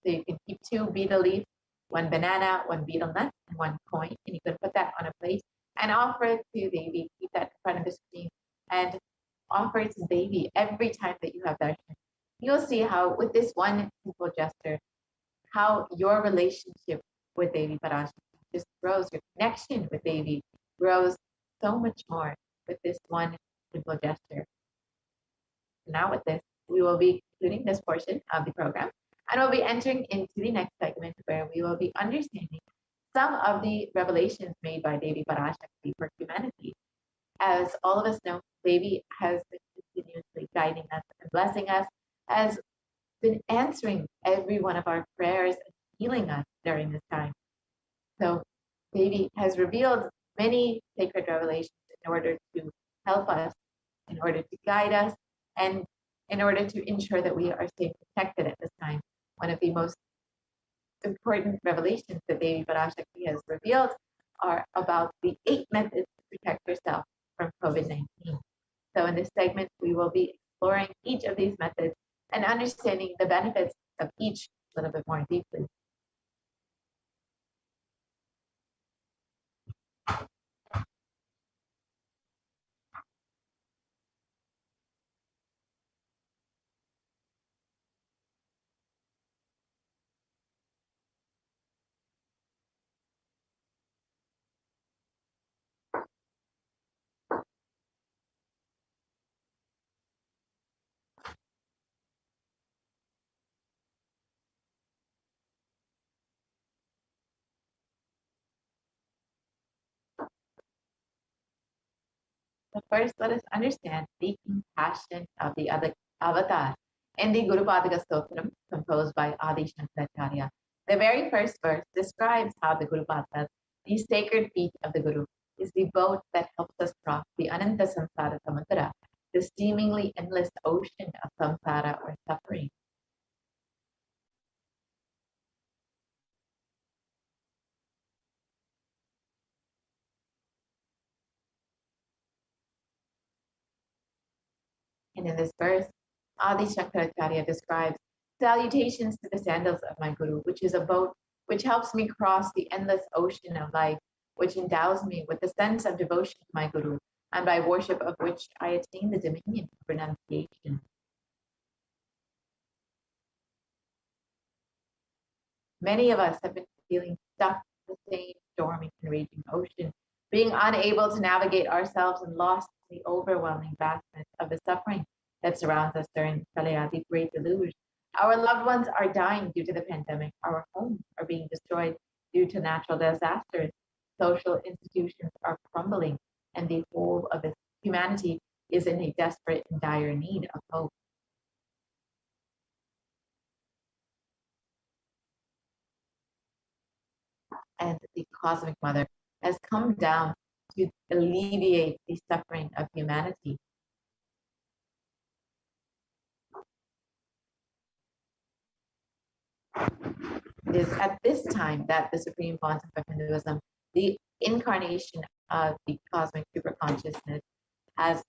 So you can keep 2 betel leaves, 1 banana, 1 betel nut, and 1 coin, and you can put that on a plate and offer it to Devi. Keep that in front of the screen and offer it to Devi every time that you have darshan. You'll see how with this one simple gesture, how your relationship with Devi Parashakti just grows, your connection with Devi grows so much more with this one simple gesture. Now with this, we will be concluding this portion of the program and we'll be entering into the next segment where we will be understanding some of the revelations made by Devi Parashakti for humanity. As all of us know, Devi has been continuously guiding us and blessing us, has been answering every one of our prayers and healing us during this time. So Devi has revealed many sacred revelations in order to help us, in order to guide us, and in order to ensure that we are safe and protected at this time. One of the most important revelations that Devi Parashakti has revealed are about the 8 methods to protect yourself from COVID-19. So in this segment, we will be exploring each of these methods and understanding the benefits of each a little bit more deeply. But first, let us understand the compassion of the other avatar in the Guru Padaka Stotram, composed by Adi Shankaracharya. The very first verse describes how the Guru Padaka, the sacred feet of the Guru, is the boat that helps us cross the Ananta Samsara Samudra, the seemingly endless ocean of samsara or suffering. And in this verse, Adi Shankaracharya describes salutations to the sandals of my Guru, which is a boat which helps me cross the endless ocean of life, which endows me with the sense of devotion to my Guru, and by worship of which I attain the dominion of renunciation. Many of us have been feeling stuck in the same stormy and raging ocean, being unable to navigate ourselves and lost in the overwhelming vastness of the suffering that surrounds us during the Pralaya, the great deluge. Our loved ones are dying due to the pandemic. Our homes are being destroyed due to natural disasters. Social institutions are crumbling, and the whole of humanity is in a desperate and dire need of hope. And the Cosmic Mother has come down to alleviate the suffering of humanity. It is at this time that the Supreme Pontiff of Hinduism, the incarnation of the cosmic superconsciousness, has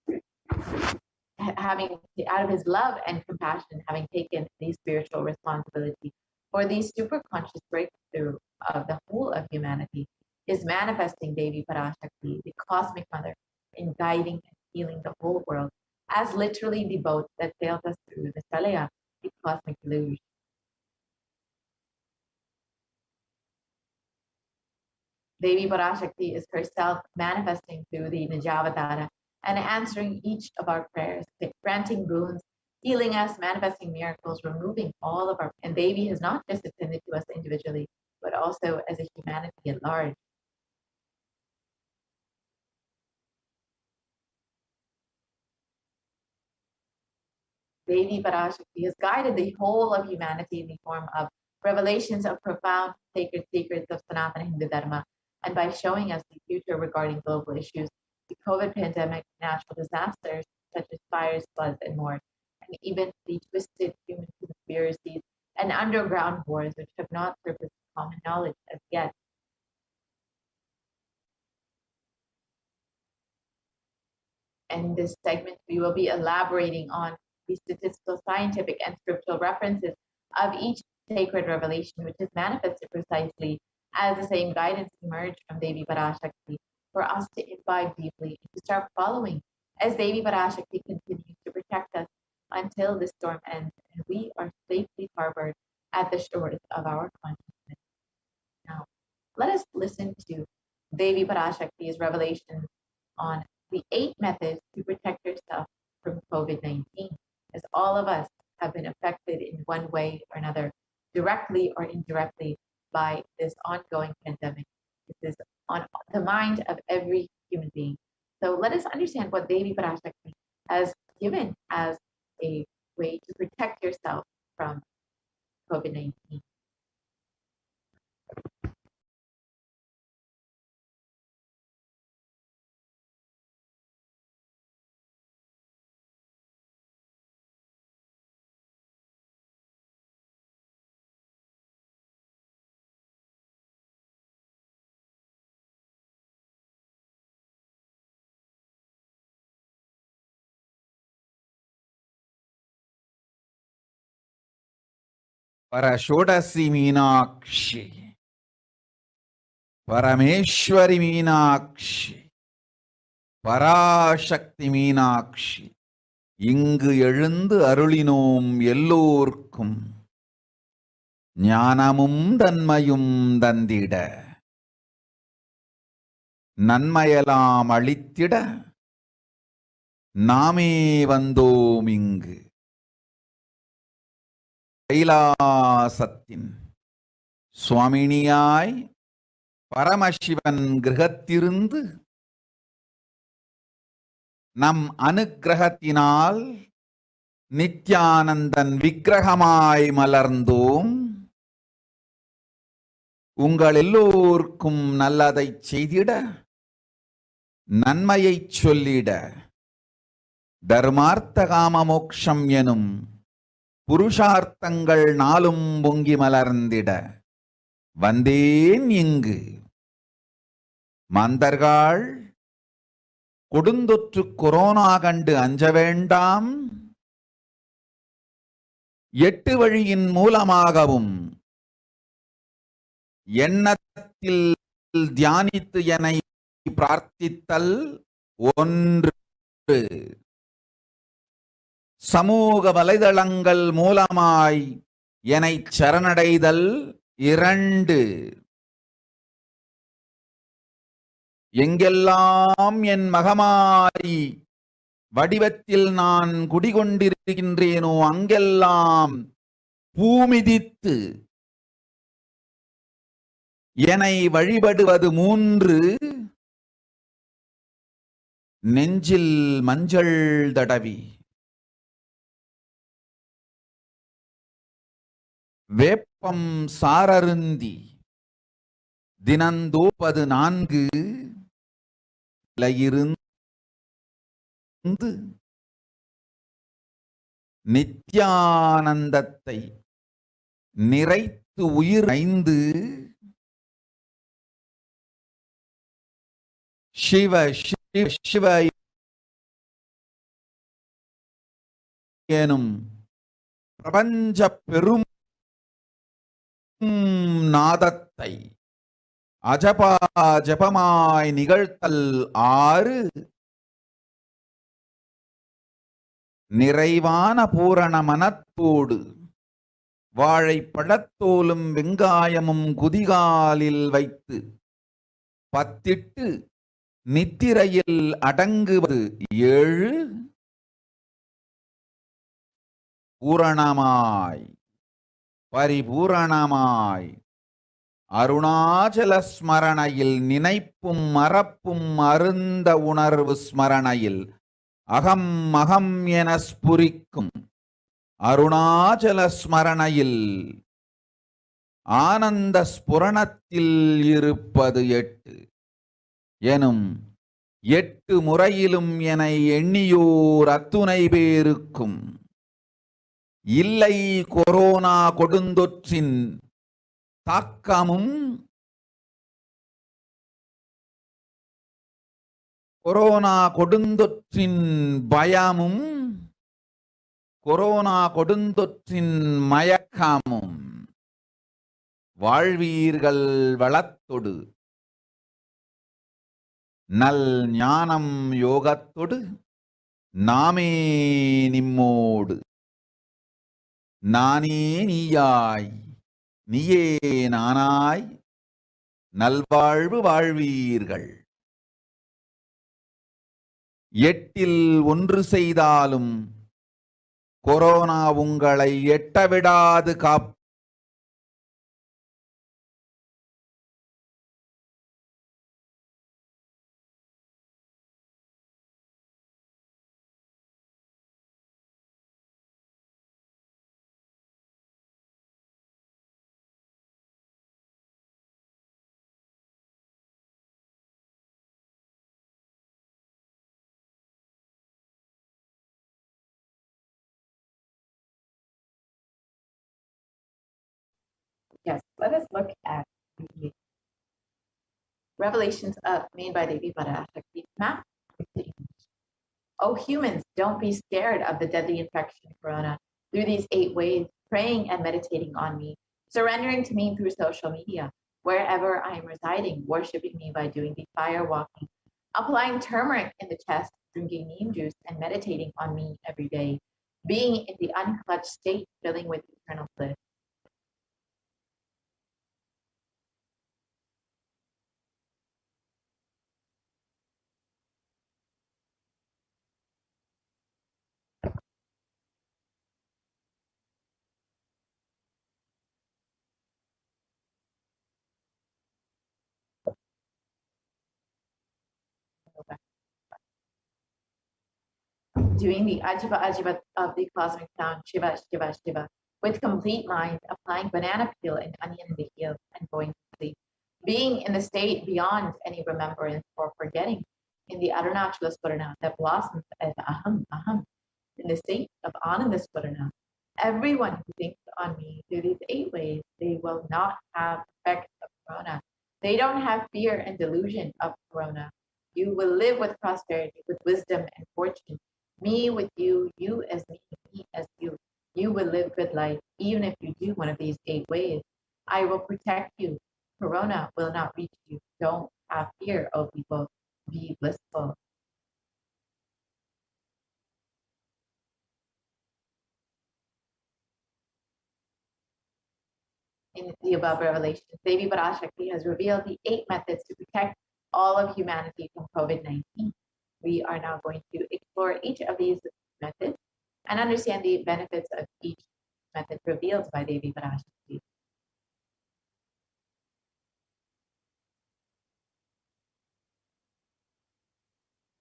having out of his love and compassion, having taken the spiritual responsibility for the superconscious breakthrough of the whole of humanity, is manifesting Devi Parashakti, the cosmic mother, in guiding and healing the whole world, as literally the boat that sails us through the Pralaya, the cosmic deluge. Devi Parashakti is herself manifesting through the Nijavatara and answering each of our prayers, granting boons, healing us, manifesting miracles, removing all of our. And Devi has not just attended to us individually, but also as a humanity at large. Devi Parashakti has guided the whole of humanity in the form of revelations of profound sacred secrets of Sanatana Hindu Dharma, and by showing us the future regarding global issues, the COVID pandemic, natural disasters such as fires, floods, and more, and even the twisted human conspiracies and underground wars which have not surfaced common knowledge as yet. And in this segment, we will be elaborating on the statistical, scientific, and scriptural references of each sacred revelation, which is manifested precisely as the same guidance emerged from Devi Parashakti, for us to imbibe deeply and to start following as Devi Parashakti continues to protect us until this storm ends and we are safely harbored at the shores of our consciousness. Now, let us listen to Devi Parashakti's revelation on the 8 methods to protect yourself from COVID-19, as all of us have been affected in one way or another, directly or indirectly, by this ongoing pandemic. This is on the mind of every human being. So let us understand what Devi Parashakti has given as a way to protect yourself from COVID-19. Parashodasi Meenakshi, Parameshwari Meenakshi, Parashakti Meenakshi, இங்கு எழுந்து அருளினோம் எல்லோர்க்கும் ஞானமும் தன்மையும் தந்திட நன்மையெல்லாம் அளித்திட நாமே வந்தோம் இங்கு. கைலாசத்தின் சுவாமினியாய் பரமசிவன் கிரகத்திருந்து நம் அனுக்கிரகத்தினால் நித்யானந்தன் விக்கிரகமாய் மலர்ந்தோம். உங்கள் எல்லோருக்கும் நல்லதை செய்திட, நன்மையை சொல்லிட, தர்மார்த்த காம மோக்ஷம் எனும் புருஷார்த்தங்கள் நாளும் பொங்கி மலர்ந்திட வந்தேன் இங்கு. மாந்தர்கள் கொடுந்தொற்று கொரோனா கண்டு அஞ்ச வேண்டாம். 8 வழியின் மூலமாகவும் எண்ணத்தில் தியானித்து என்னை பிரார்த்தித்தல் 1, சமூக வலைதளங்கள் மூலமாய் என்னை சரணடைதல் 2, எங்கெல்லாம் என் மகமாரி வடிவத்தில் நான் குடிகொண்டிருக்கின்றேனோ அங்கெல்லாம் பூமிதித்து என்னை வழிபடுவது 3, நெஞ்சில் மஞ்சள் தடவி வேப்பம் சாரருந்தி தினந்தோப்பது 4, இருந்து நித்யானந்தத்தை நிறைத்து உயிர் 5, சிவ சிவ சிவ எனும் பிரபஞ்ச பெரும் நாதத்தை அஜபா ஜபமாய் நிகழ்த்தல் 6, நிறைவான பூரண மனத்தோடு வாழைப்பழத்தோலும் வெங்காயமும் குதிகாலில் வைத்து பத்திட்டு நித்திரையில் அடங்குவது 7, பூரணமாய் பரிபூரணமாய் அருணாச்சல ஸ்மரணையில் நினைப்பும் மறப்பும் அருந்த உணர்வு ஸ்மரணையில் அகம் அகம் என ஸ்புரிக்கும் அருணாச்சல ஸ்மரணையில் ஆனந்த ஸ்புரணத்தில் இருப்பது 8 எனும் 8 முறையிலும் என எண்ணியோர் அத்துணை பேருக்கும் இல்லை கொரோனா கொடுந்தொற்றின் தாக்கமும் கொரோனா கொடுந்தொற்றின் பயமும் கொரோனா கொடுந்தொற்றின் மயக்கமும் வாழ்வீர்கள் வளத்தொடு நல் ஞானம் யோகத்தொடு நாமே நிம்மோடு நானே நீயாய் நீயே நானாய் நல்வாழ்வு வாழ்வீர்கள். எட்டில் ஒன்று செய்தாலும் கொரோனா உங்களை எட்டவிடாது காப் Yes, let us look at the revelations made by Devi Parashakti map. Oh, humans, don't be scared of the deadly infection corona through these 8 ways, praying and meditating on me, surrendering to me through social media, wherever I am residing, worshiping me by doing the fire walking, applying turmeric in the chest, drinking neem juice, and meditating on me every day, being in the unclutched state, filling with eternal bliss. Doing the Ajiva Ajiva of the cosmic sound, Shiva, Shiva, Shiva, with complete mind, applying banana peel and onion in the heels and going to sleep. Being in the state beyond any remembrance or forgetting, in the Arunachala Spurana that blossoms as Aham, Aham, in the state of Ananda Spurana. Everyone who thinks on me through these 8 ways, they will not have effect of corona. They don't have fear and delusion of corona. You will live with prosperity, with wisdom and fortune. Me with you, you as me as you. You will live good life, even if you do one of these 8 ways. I will protect you. Corona will not reach you. Don't have fear, O people. Be blissful. In the above revelations, Devi Parashakti has revealed the 8 methods to protect all of humanity from COVID-19. We are now going to explore each of these methods and understand the benefits of each method revealed by Devi Parashakti.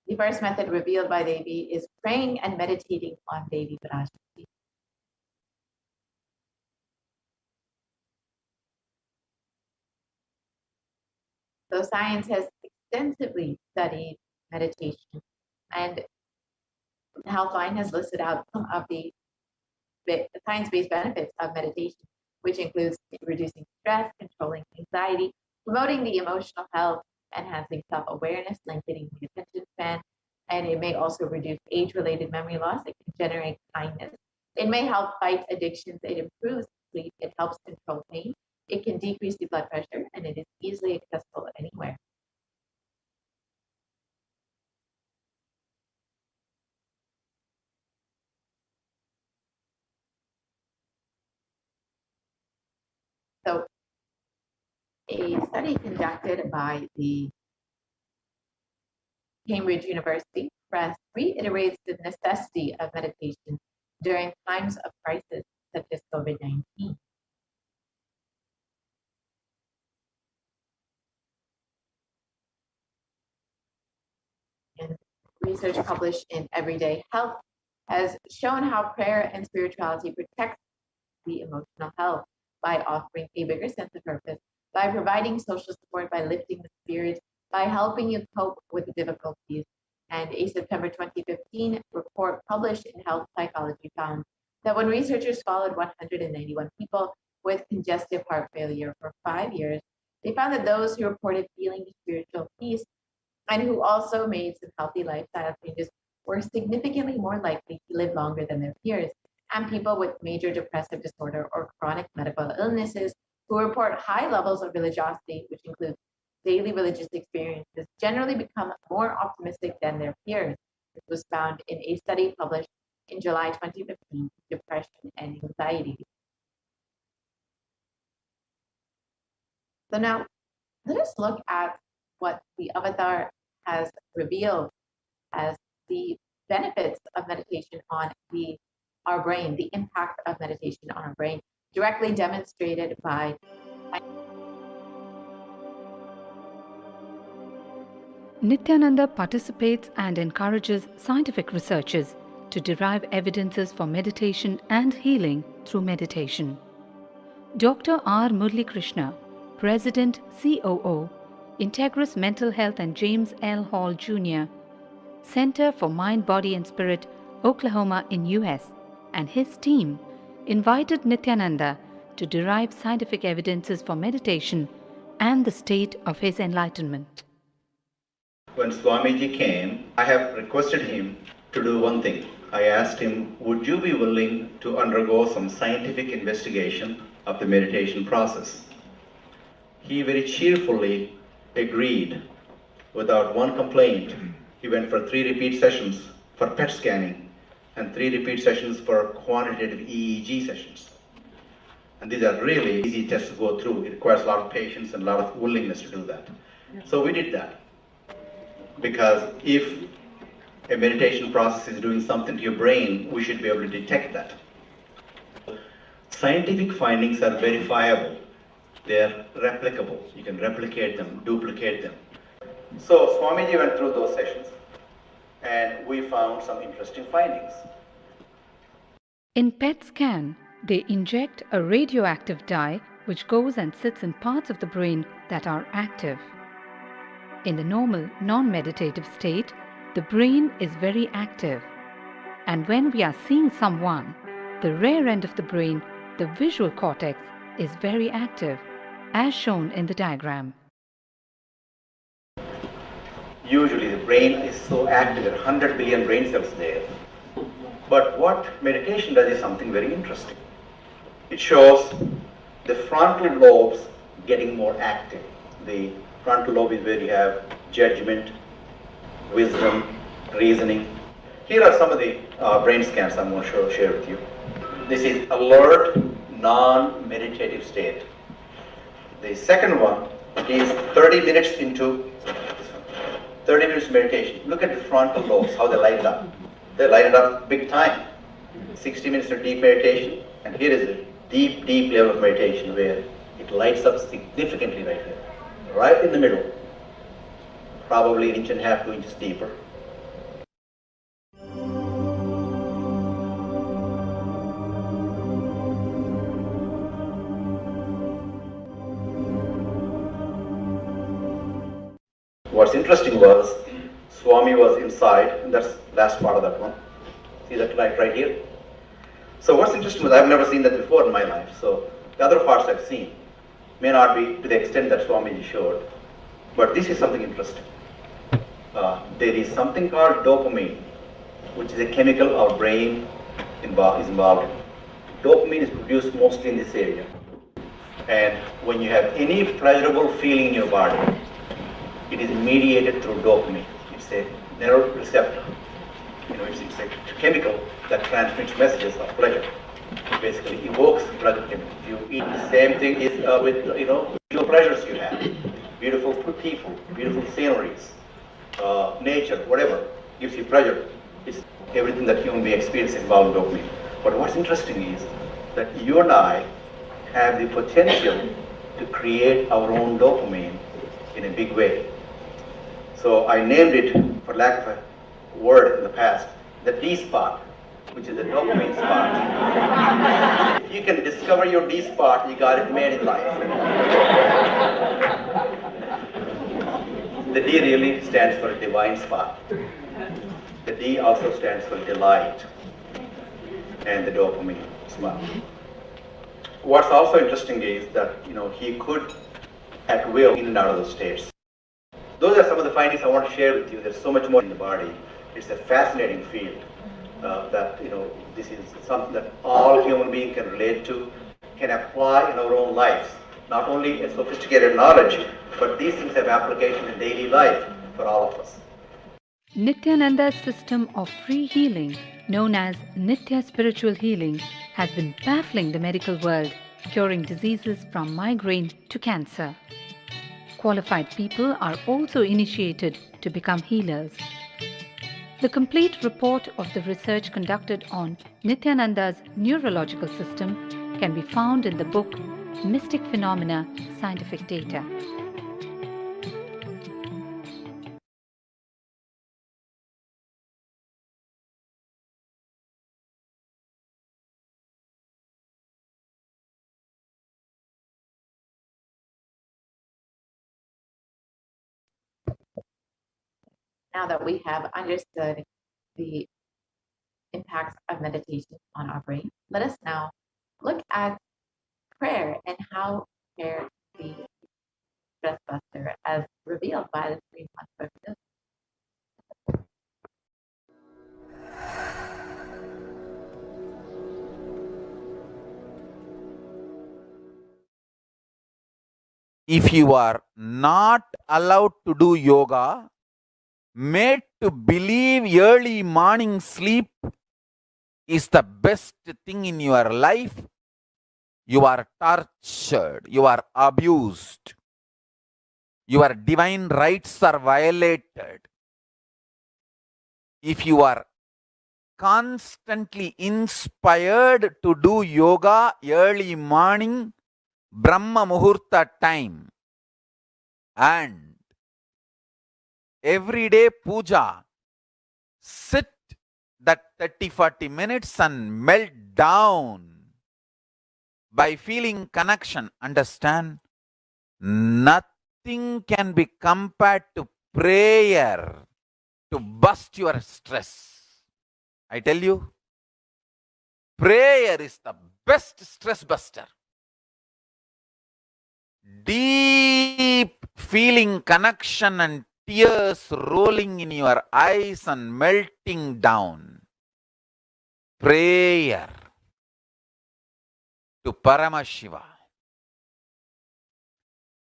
The first method revealed by Devi is praying and meditating on Devi Parashakti. So science has extensively studied meditation, and Healthline has listed out some of the science-based benefits of meditation, which includes reducing stress, controlling anxiety, promoting the emotional health, enhancing self-awareness, lengthening the attention span, and it may also reduce age-related memory loss. It can generate kindness. It may help fight addictions. It improves sleep. It helps control pain. It can decrease the blood pressure, and it is easily accessible anywhere. So a study conducted by the Cambridge University Press reiterates the necessity of meditation during times of crisis such as COVID-19. And research published in Everyday Health has shown how prayer and spirituality protects the emotional health by offering a bigger sense of purpose, by providing social support, by lifting the spirit, by helping you cope with the difficulties. And a September 2015 report published in Health Psychology found that when researchers followed 191 people with congestive heart failure for 5 years, they found that those who reported feeling spiritual peace and who also made some healthy lifestyle changes were significantly more likely to live longer than their peers. And people with major depressive disorder or chronic medical illnesses who report high levels of religiosity, which includes daily religious experiences, generally become more optimistic than their peers. This was found in a study published in July 2015, Depression and Anxiety. So now, let us look at what the avatar has revealed as the benefits of meditation on our brain, the impact of meditation on our brain, directly demonstrated by Nithyananda participates and encourages scientific researchers to derive evidences for meditation and healing through meditation. Dr. R. Murli Krishna, President, COO, Integris Mental Health and James L. Hall Jr., Center for Mind, Body and Spirit, Oklahoma in US, and his team invited Nithyananda to derive scientific evidences for meditation and the state of his enlightenment. When Swamiji came, I have requested him to do one thing. I asked him, would you be willing to undergo some scientific investigation of the meditation process? He very cheerfully agreed without one complaint. He went for 3 repeat sessions for PET scanning and 3 repeat sessions for quantitative EEG sessions. And these are really easy tests to go through. It requires a lot of patience and a lot of willingness to do that. So we did that. Because if a meditation process is doing something to your brain, we should be able to detect that. Scientific findings are verifiable. They're replicable. You can replicate them, duplicate them. So Swamiji went through those sessions and we found some interesting findings. In PET scan, they inject a radioactive dye which goes and sits in parts of the brain that are active. In the normal, non-meditative state, the brain is very active. And when we are seeing someone, the rear end of the brain, the visual cortex, is very active, as shown in the diagram. Usually the brain is so active, there are 100 billion brain cells there. But what meditation does is something very interesting. It shows the frontal lobes getting more active. The frontal lobe is where you have judgment, wisdom, reasoning. Here are some of the brain scans I'm going to share with you. This is alert, non-meditative state. The second one is 30 minutes into 30 minutes meditation. Look at the frontal lobes, how they light it up. They light it up big time. 60 minutes of deep meditation, and here is a deep, deep level of meditation where it lights up significantly right here. Right in the middle, probably 1.5 inches, 2 inches deeper. What's interesting was, Swami was inside, and that's the last part of that one. See that light right here? So what's interesting was, I've never seen that before in my life, so the other parts I've seen may not be to the extent that Swamiji showed, but this is something interesting. There is something called dopamine, which is a chemical our brain is involved in. Dopamine is produced mostly in this area, and when you have any pleasurable feeling in your body, it is mediated through dopamine. It's a neuroreceptor. It's a chemical that transmits messages of pleasure. It basically evokes pleasure chemical. You eat the same thing is with visual pleasures you have. Beautiful people, beautiful sceneries, nature, whatever gives you pleasure. It's everything that human being experiences involved in dopamine. But what's interesting is that you and I have the potential to create our own dopamine in a big way. So I named it, for lack of a word in the past, the D spot, which is the dopamine spot. If you can discover your D spot, you got it made in life. The D really stands for a divine spot. The D also stands for delight, and the dopamine spot. What's also interesting is that he could at will in and out of those states. Those are some of the findings I want to share with you. There's so much more in the body. It's a fascinating field that this is something that all human beings can relate to, can apply in our own lives. not only a sophisticated knowledge, but these things have application in daily life for all of us. Nithyananda's system of free healing, known as Nithya Spiritual Healing, has been baffling the medical world, curing diseases from migraine to cancer. Qualified people are also initiated to become healers. The complete report of the research conducted on Nithyananda's neurological system can be found in the book Mystic Phenomena, Scientific Data. Now that we have understood the impacts of meditation on our brain, let us now look at prayer and how prayer can be stress buster as revealed by the 3-month book. If you are not allowed to do yoga, made to believe early morning sleep is the best thing in your life, you are tortured, you are abused, your divine rights are violated. If you are constantly inspired to do yoga early morning, Brahma Muhurta time, and everyday puja, sit that 30-40 minutes and melt down by feeling connection. Understand? Nothing can be compared to prayer to bust your stress. I tell you, prayer is the best stress buster. Deep feeling connection and tears rolling in your eyes and melting down. Prayer to Paramashiva.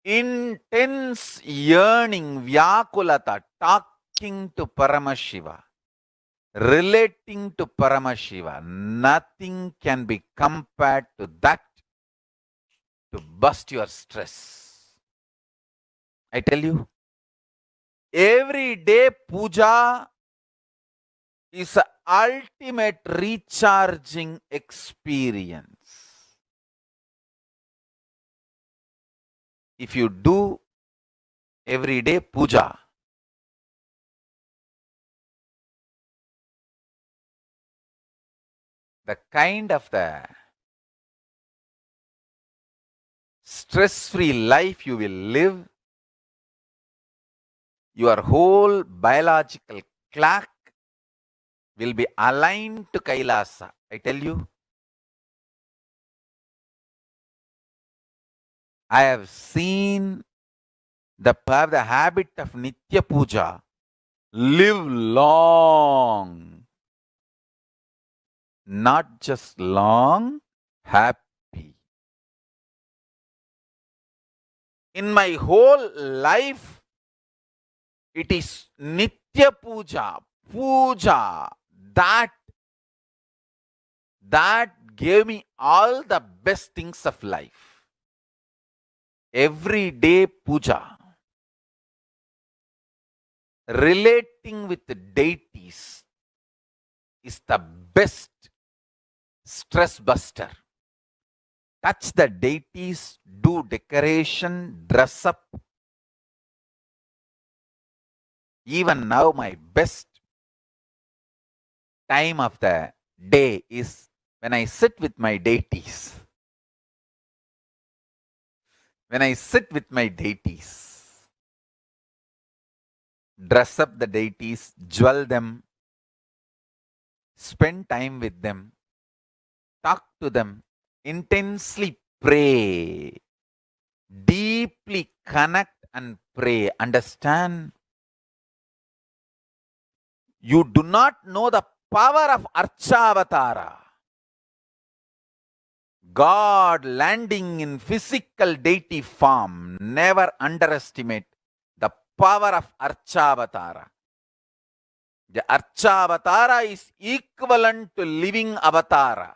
Intense yearning, Vyakulata, talking to Paramashiva, relating to Paramashiva. Nothing can be compared to that to bust your stress. I tell you, every day puja is an ultimate recharging experience. If you do everyday puja, the kind of the stress-free life you will live, your whole biological clock will be aligned to Kailasa. I tell you, I have seen the habit of Nitya Puja live long, not just long, happy. In my whole life, it is Nitya Puja, puja, that gave me all the best things of life. Everyday puja, relating with the deities is the best stress buster. Touch the deities, do decoration, dress up. Even now, my best time of the day is when I sit with my deities. When I sit with my deities, dress up the deities, jewel them, spend time with them, talk to them, intensely pray, deeply connect and pray. Understand? You do not know the power of Archavatara. God landing in physical deity form. Never underestimate the power of Archavatara. The Archavatara is equivalent to living avatara.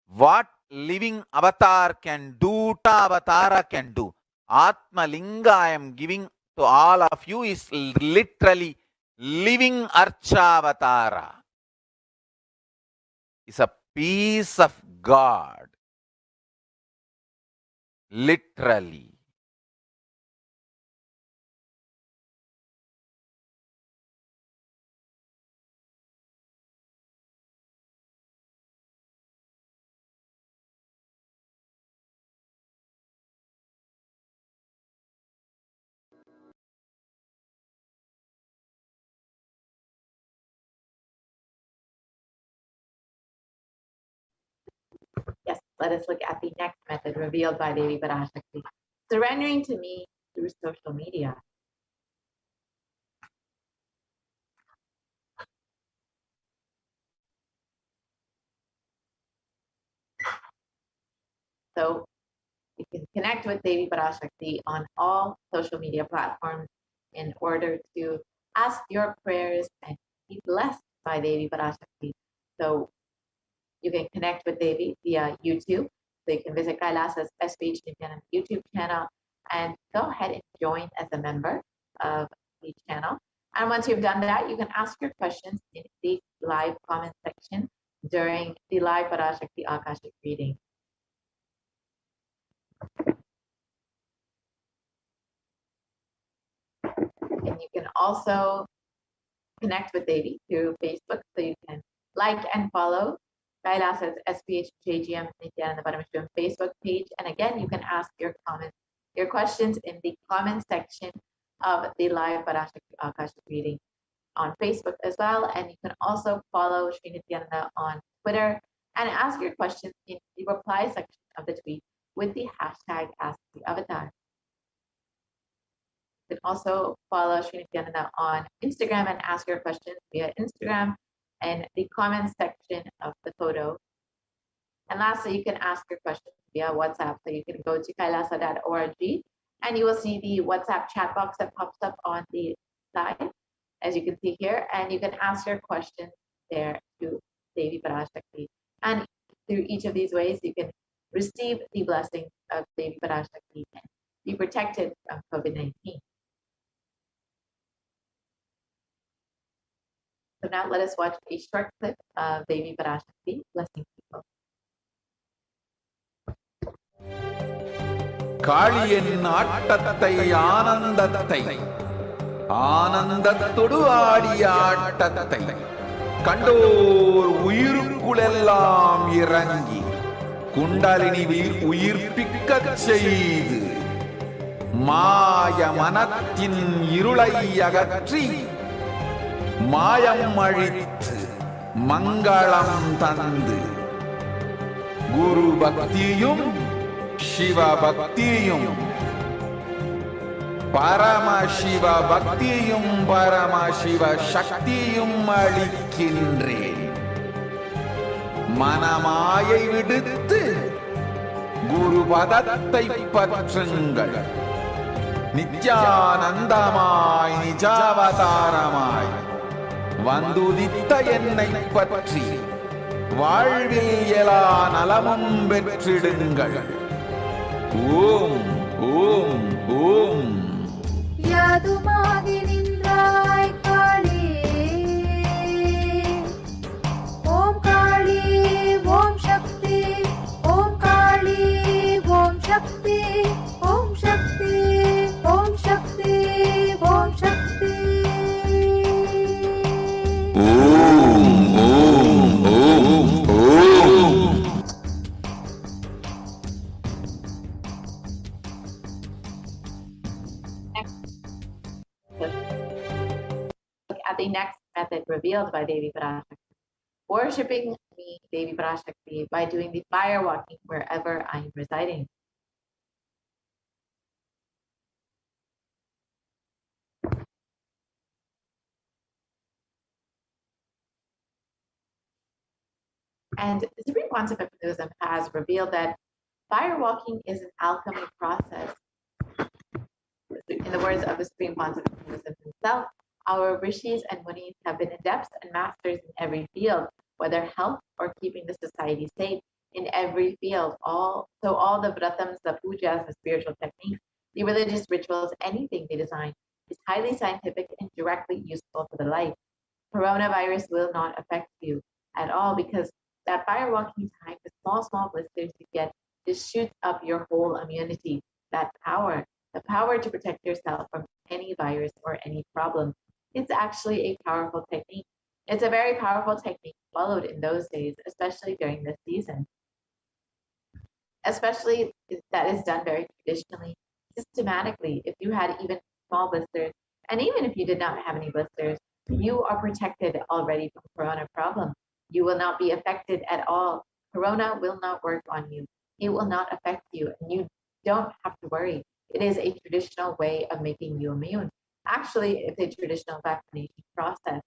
What living avatar can do, Avatara can do. Atma Linga I am giving to all of you is literally living Archavatara. It's a piece of God. Literally. Yes, let us look at the next method revealed by Devi Parashakti. Surrendering to me through social media. So you can connect with Devi Parashakti on all social media platforms in order to ask your prayers and be blessed by Devi Parashakti. So you can connect with Devi via YouTube. So you can visit Kailasa's HDH Nithyananda YouTube channel and go ahead and join as a member of the channel. And once you've done that, you can ask your questions in the live comment section during the live Parashakti Akashic reading. And you can also connect with Devi through Facebook. So you can like and follow Kailasa's SPH JGM Nithyananda Paramashivam Facebook page. And again, you can ask your comments, your questions in the comment section of the live Parashakti Akashic reading on Facebook as well. And you can also follow Sri Nithyananda on Twitter and ask your questions in the reply section of the tweet with the hashtag #AskTheAvatar. You can also follow Sri Nithyananda on Instagram and ask your questions via Instagram and the comment section of the photo. And lastly, you can ask your questions via WhatsApp. So you can go to kailasa.org and you will see the WhatsApp chat box that pops up on the side, as you can see here, and you can ask your questions there to Devi Parashakti. And through each of these ways, you can receive the blessings of Devi Parashakti and be protected from COVID-19. So now let us watch a short clip of Devi Parashakti blessing people. காளியின் ஆட்டத்தை ஆனந்தத்தை ஆனந்தத்தொடு ஆடிய ஆட்டத்தை கண்டோர் உயிருக்குளெல்லாம் இறங்கி குண்டலினி உயிர்ப்பிக்கச் செய்து மாய மனத்தின் இருளை அகற்றி மாயம் அழித்து மங்களம் தந்து குரு பக்தியும் சிவ பக்தியும் பரமசிவ பக்தியும் பரமசிவ சக்தியும் அளிக்கின்றேன். மனமாயை விடுத்து குரு பதத்தை பற்றுங்கள். நித்யானந்தமாய் நிஜாவதாரமாய் வந்துதித்த என்னை பற்றி வாழ்வில் எல்லா நலமும் பெற்றிடுங்கள். ஓம் ஓம் ஓம். யாதுமாகி நின்றாய் காளி, ஓம் காளி ஓம் சக்தி, ஓம் காளி ஓம் சக்தி, ஓம் சக்தி ஓம் சக்தி ஓம் சக்தி. ஓம் ஓம் ஓம் ஓம். Look at the next method revealed by Devi Parashakti. Worshipping me, Devi Parashakti, by doing the fire walking wherever I am residing. And the Supreme quantum feminism has revealed that fire walking is an alchemy process. In the words of the Supreme Quantum Feminism himself, our rishis and munis have been adepts and masters in every field, whether health or keeping the society safe. In every field, all the vratams, the pujas, the spiritual techniques, the religious rituals, anything they design is highly scientific and directly useful for the life. Coronavirus will not affect you at all because that fire walking time, the small blisters you get, just shoots up your whole immunity. That power, the power to protect yourself from any virus or any problem. It's actually a powerful technique. It's a very powerful technique followed in those days, especially during this season. Especially that is done very traditionally, systematically. If you had even small blisters, and even if you did not have any blisters, you are protected already from corona problem. You will not be affected at all. Corona will not work on you. It will not affect you, and you don't have to worry. It is a traditional way of making you immune. Actually, it's a traditional vaccination process.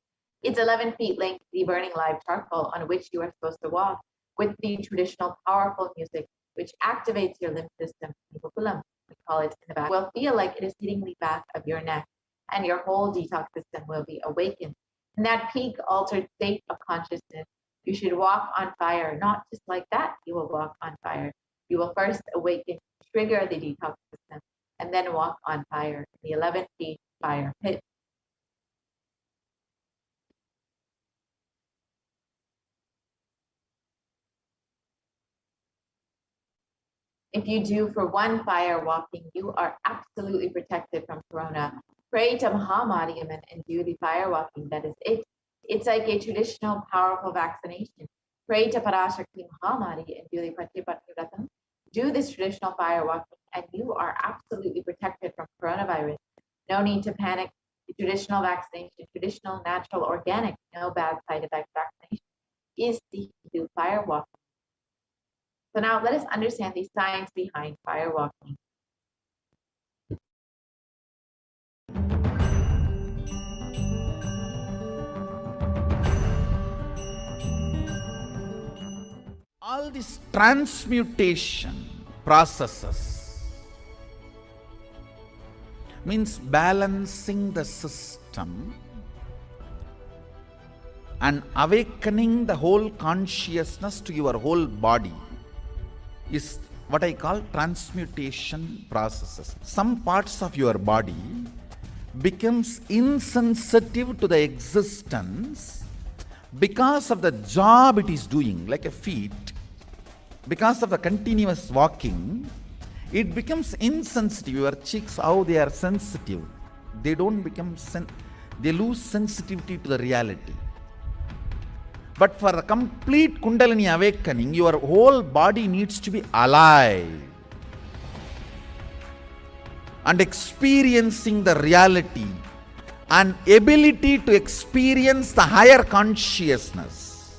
It's 11 feet length, the burning live charcoal on which you are supposed to walk with the traditional powerful music, which activates your lymph system, we call it in the back, will feel like it is hitting the back of your neck, and your whole detox system will be awakened. In that peak altered state of consciousness, you should walk on fire, not just like that, you will walk on fire. You will first awaken, trigger the detox system, and then walk on fire, the 11 feet fire pit. If you do for one fire walking, you are absolutely protected from corona. Pray to Mahamadiaman and do the fire walking. That is it. It's like a traditional powerful vaccination. Pray to Parashakti Mahamadi and do the Patipatni Vratam. Do this traditional fire walking and you are absolutely protected from coronavirus. No need to panic. The traditional vaccination, traditional, natural, organic, no bad side effect vaccination is the Hindu fire walking. So now let us understand the science behind fire walking. All these transmutation processes means balancing the system and awakening the whole consciousness to your whole body is what I call transmutation processes. Some parts of your body becomes insensitive to the existence because of the job it is doing, like a feet. Because of the continuous walking, it becomes insensitive. Your cheeks, how they are sensitive, they don't become they lose sensitivity to the reality. But for a complete Kundalini awakening, your whole body needs to be alive and experiencing the reality and ability to experience the higher consciousness.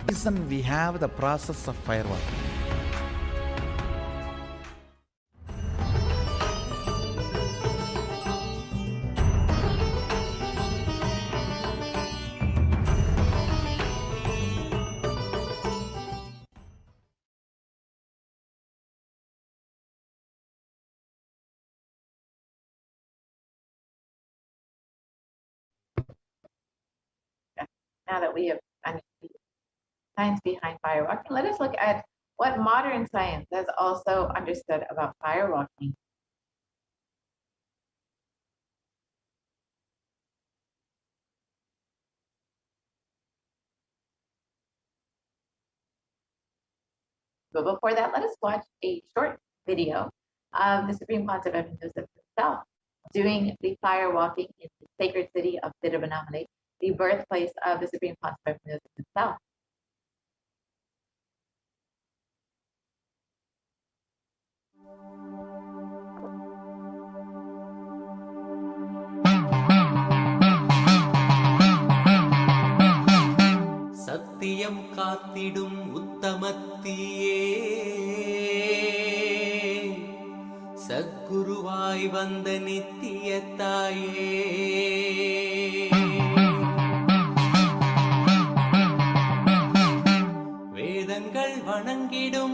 This reason we have the process of firewalking. Now that we have understood the science behind fire walking, let us look at what modern science has also understood about fire walking. But before that, let us watch a short video of the Supreme Quantum of Feminism himself doing the fire walking in the sacred city of Tiruvannamalai, the birthplace of the Supreme Quantum of Feminism himself. சத்தியம் காத்திடும் உத்தமத்தியே சத்குருவாய் வந்த நித்திய தாயே வேதங்கள் வணங்கிடும்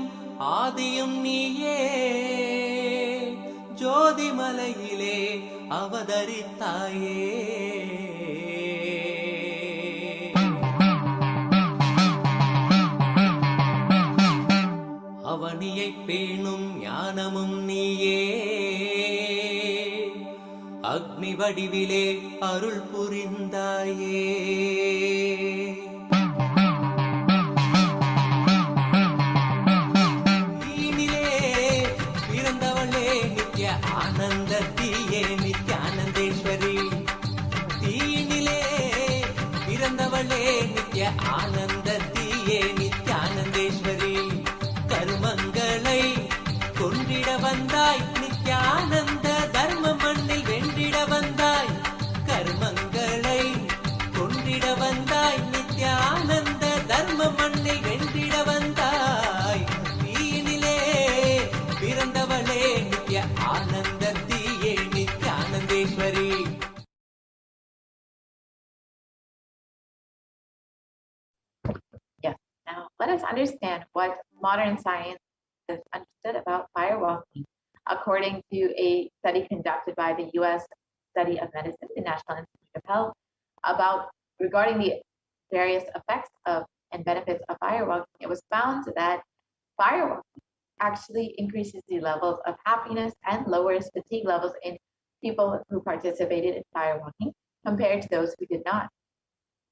ஆதியும் நீயே, ஜோதிமலையிலே அவதரித்தாயே. அவனியை பேணும் ஞானமும் நீயே, அக்னி வடிவிலே அருள் புரிந்தாயே. தீனிலே பிறந்தவளே நித்ய ஆனந்தத்தியே நித்யானந்தேஸ்வரி. தீனிலே பிறந்தவளே நித்ய ஆனந்தத்தியே நித்யானந்தேஸ்வரி. கருமங்களை கொன்றிட வந்தாய் நித்யானந்த, தர்ம மண்ணில் வென்றிட வந்தாய். கர்மங்களை கொன்றிட வந்தாய் நித்யானந்த, தர்ம மண்ணில் வென்றிட வந்தாய். தீயினிலே பிறந்தவளே நித்ய ஆனந்தத்தியே நித்யானந்தேஸ்வரி. Yes. Now let us understand what modern science has understood about firewalking. According to a study conducted by the U.S. Study of Medicine, the National Institute of Health, regarding the various effects of and benefits of firewalking, it was found that firewalking actually increases the levels of happiness and lowers fatigue levels in people who participated in firewalking compared to those who did not.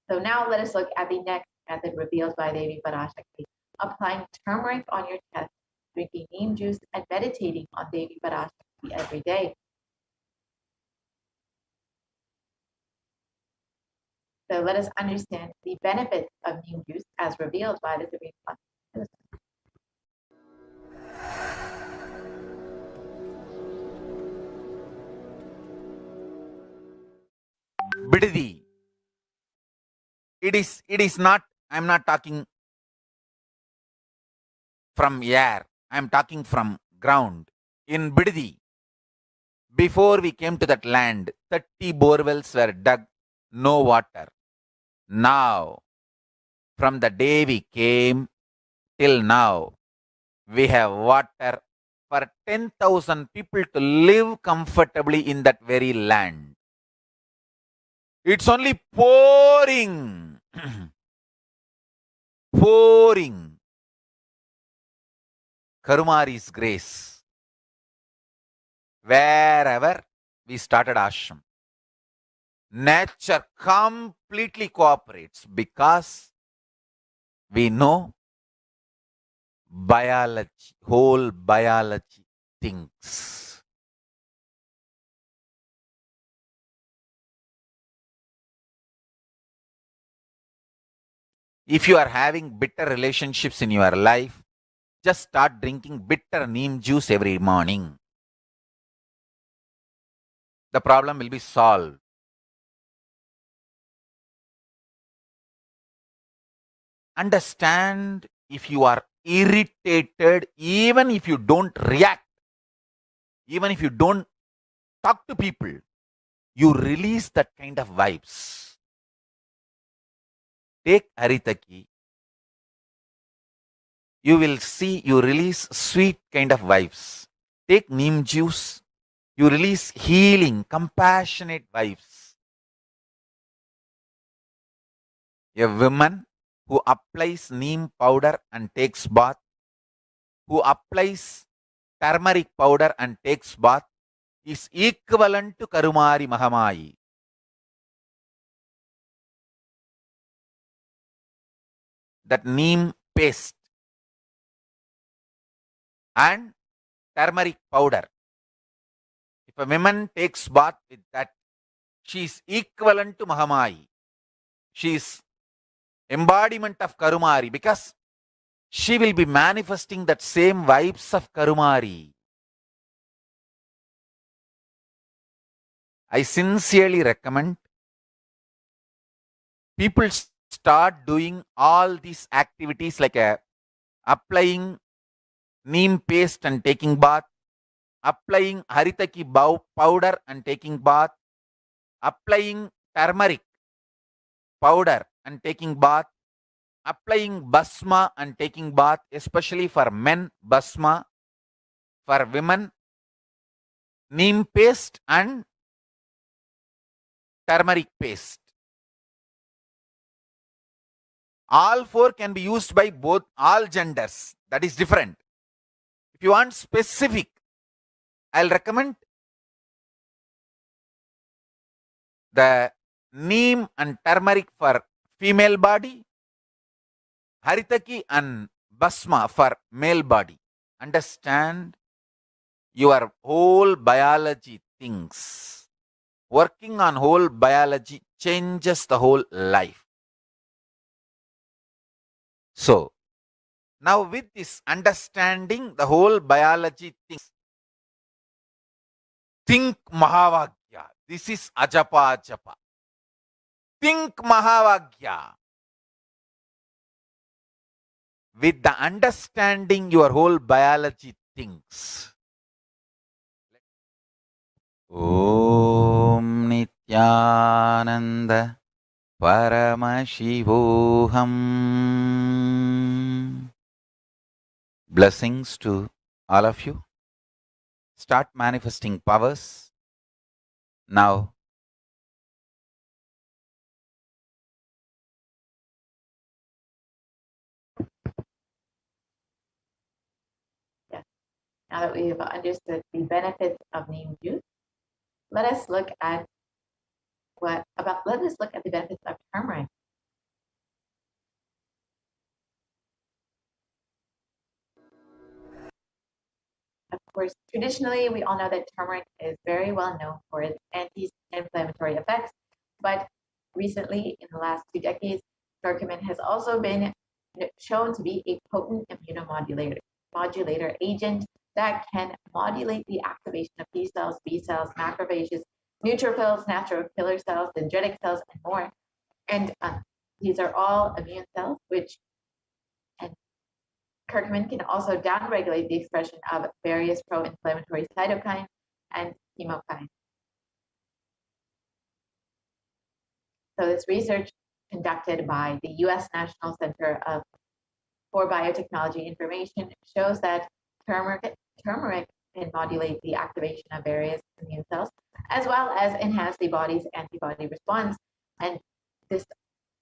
So now let us look at the next method revealed by Devi Parashakti: applying turmeric on your chest, drinking neem juice, and meditating on Devi Parashakti every day. So let us understand the benefits of neem juice as revealed by the Supreme Consciousness. Bididi. It is not, I'm not talking from air, I'm talking from ground. In Bididi, before we came to that land, 30 borewells were dug, no water. Now, from the day we came till now, we have water for 10,000 people to live comfortably in that very land. It's only pouring, pouring Karumari's grace wherever we started ashram. Nature completely cooperates because we know biology, whole biology thinks. If you are having bitter relationships in your life, just start drinking bitter neem juice every morning. The problem will be solved. Understand, if you are irritated, even if you don't react, even if you don't talk to people, you release that kind of vibes. Take Haritaki. You will see you release sweet kind of vibes. Take neem juice. You release healing, compassionate vibes. A woman who applies neem powder and takes bath, who applies turmeric powder and takes bath, is equivalent to Karumari Mahamayi. That neem paste and turmeric powder, if a woman takes bath with that, she is equivalent to Mahamayi. She is embodiment of Karumari because she will be manifesting that same vibes of Karumari. I sincerely recommend people start doing all these activities like applying neem paste and taking bath, applying haritaki powder and taking bath, applying turmeric powder and taking bath, applying basma and taking bath, especially for men, basma, for women, neem paste and turmeric paste. All four can be used by both all genders. That is different. If you want specific, I'll recommend the neem and turmeric for female body, haritaki and basma for male body. Understand your whole biology things. Working on whole biology changes the whole life. So, now with this understanding the whole biology things, think Mahavagya. This is Ajapa Ajapa. Think Mahavagya. With the understanding your whole biology thinks. Om Nithyananda Paramashivoham. Blessings to all of you. Start manifesting powers. Now, Now that we've understood the benefits of neem juice, let us look at the benefits of turmeric. Of course, traditionally, we all know that turmeric is very well known for its anti-inflammatory effects, but recently, in the last 2 decades, curcumin has also been shown to be a potent immunomodulator agent that can modulate the activation of T cells, B cells, macrophages, neutrophils, natural killer cells, dendritic cells, and more. And these are all immune cells, and curcumin can also downregulate the expression of various pro-inflammatory cytokines and chemokines. So this research conducted by the U.S. National Center for Biotechnology Information shows that turmeric can modulate the activation of various immune cells, as well as enhance the body's antibody response. And this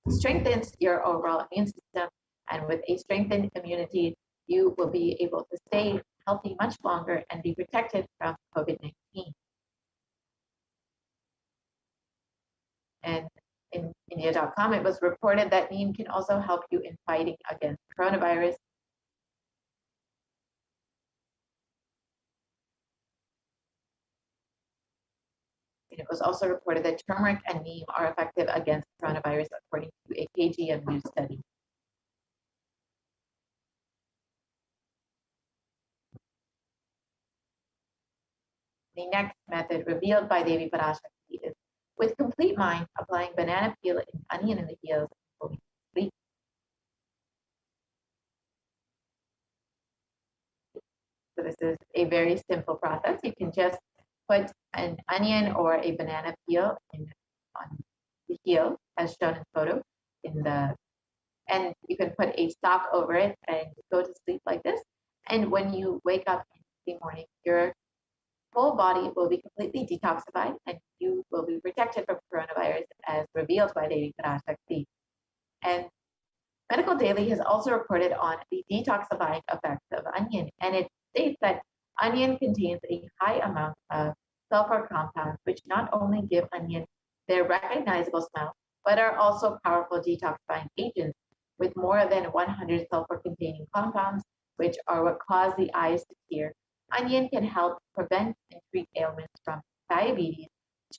strengthens your overall immune system. And with a strengthened immunity, you will be able to stay healthy much longer and be protected from COVID-19. And in India.com, it was reported that neem can also help you in fighting against coronavirus. And it was also reported that turmeric and neem are effective against coronavirus, according to a KGM News study. The next method revealed by Devi Parashakti is with complete mind, applying banana peel and onion in the heels and going to sleep. So this is a very simple process. You can just put an onion or a banana peel on the heel, as shown in photo, and you can put a sock over it and go to sleep like this. And when you wake up in the morning, your whole body will be completely detoxified and you will be protected from coronavirus, as revealed by Devi Parashakti. And Medical Daily has also reported on the detoxifying effects of onion, and it states that onion contains a high amount of sulfur compounds, which not only give onion their recognizable smell, but are also powerful detoxifying agents with more than 100 sulfur-containing compounds, which are what cause the eyes to tear. Onion can help prevent and treat ailments from diabetes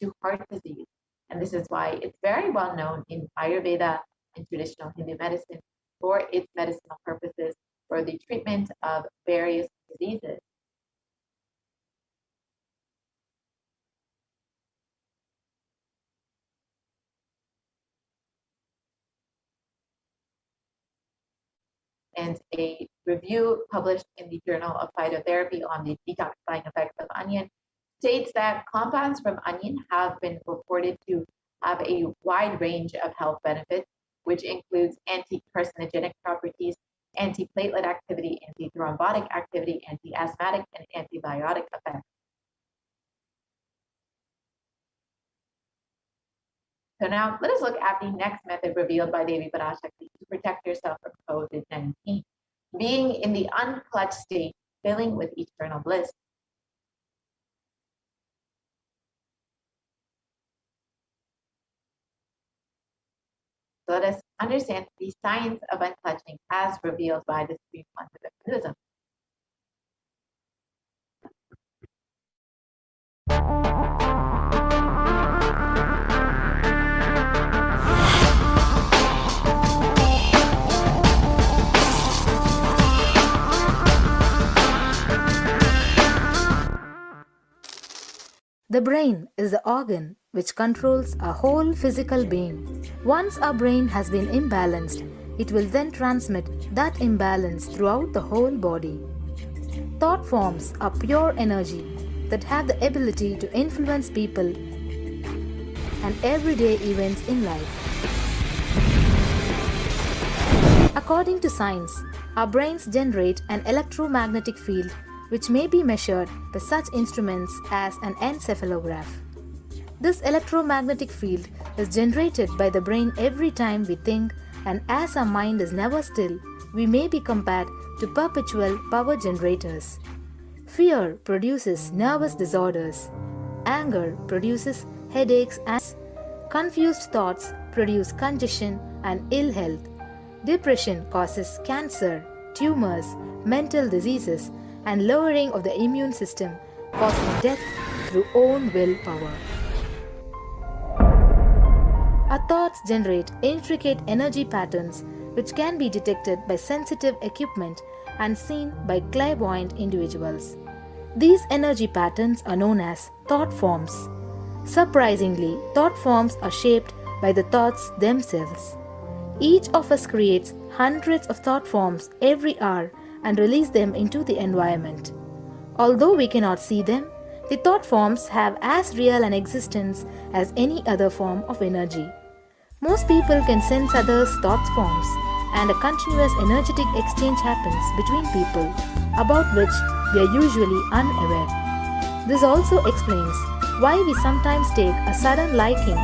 to heart disease. And this is why it's very well known in Ayurveda and traditional Hindu medicine for its medicinal purposes for the treatment of various diseases. And a review published in the Journal of Phytotherapy on the detoxifying effects of onion states that compounds from onion have been reported to have a wide range of health benefits, which includes anti-carcinogenic properties, antiplatelet activity, antithrombotic activity, anti-asthmatic, and antibiotic effects. So now let us look at the next method revealed by Devi Parashakti to protect yourself from COVID-19, being in the unclutched state, filling with eternal bliss. So let us understand the science of unclutching as revealed by the Supreme Concept of Buddhism. The brain is the organ which controls our whole physical being. Once our brain has been imbalanced, it will then transmit that imbalance throughout the whole body. Thought forms are pure energy that have the ability to influence people and everyday events in life. According to science, our brains generate an electromagnetic field which may be measured by such instruments as an encephalograph. This electromagnetic field is generated by the brain every time we think, and as our mind is never still, we may be compared to perpetual power generators. Fear produces nervous disorders. Anger produces headaches, and confused thoughts produce congestion and ill health. Depression causes cancer, tumors, mental diseases, and lowering of the immune system, causing death through own willpower. Our thoughts generate intricate energy patterns which can be detected by sensitive equipment and seen by clairvoyant individuals. These energy patterns are known as thought forms. Surprisingly, thought forms are shaped by the thoughts themselves. Each of us creates hundreds of thought forms every hour and release them into the environment. Although we cannot see them, the thought forms have as real an existence as any other form of energy. Most people can sense others' thought forms, and a continuous energetic exchange happens between people, about which we are usually unaware. This also explains why we sometimes take a sudden liking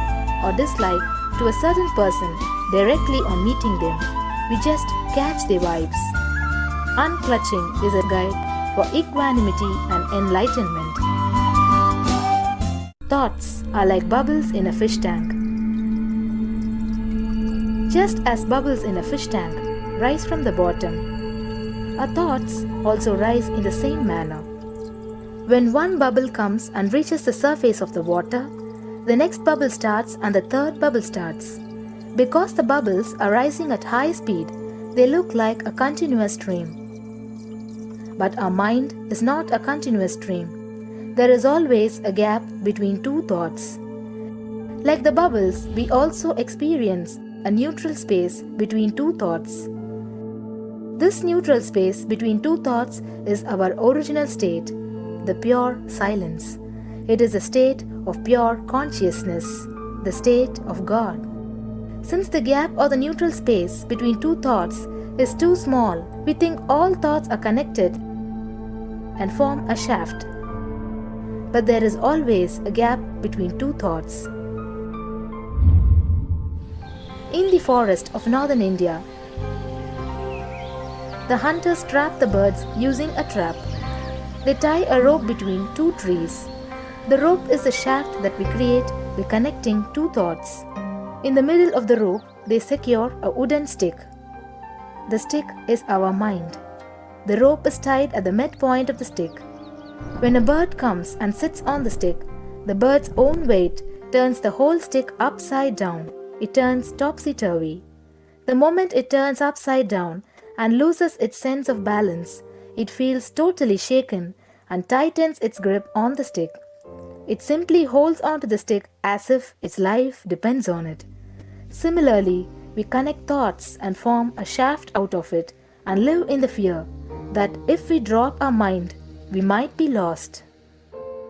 or dislike to a certain person directly on meeting them. We just catch their vibes. Unclutching is a guide for equanimity and enlightenment. Thoughts are like bubbles in a fish tank. Just as bubbles in a fish tank rise from the bottom, our thoughts also rise in the same manner. When one bubble comes and reaches the surface of the water, the next bubble starts and the third bubble starts. Because the bubbles are rising at high speed, they look like a continuous stream. But our mind is not a continuous stream. There is always a gap between two thoughts. Like the bubbles, we also experience a neutral space between two thoughts. This neutral space between two thoughts is our original state, the pure silence. It is a state of pure consciousness, the state of God. Since the gap or the neutral space between two thoughts is too small, we think all thoughts are connected and form a shaft. But there is always a gap between two thoughts. In the forest of northern India, the hunters trap the birds using a trap. They tie a rope between two trees. The rope is the shaft that we create by connecting two thoughts. In the middle of the rope, they secure a wooden stick. The stick is our mind. The rope is tied at the midpoint of the stick. When a bird comes and sits on the stick, the bird's own weight turns the whole stick upside down. It turns topsy-turvy. The moment it turns upside down and loses its sense of balance, it feels totally shaken and tightens its grip on the stick. It simply holds onto the stick as if its life depends on it. Similarly, we connect thoughts and form a shaft out of it and live in the fear that if we drop our mind, we might be lost.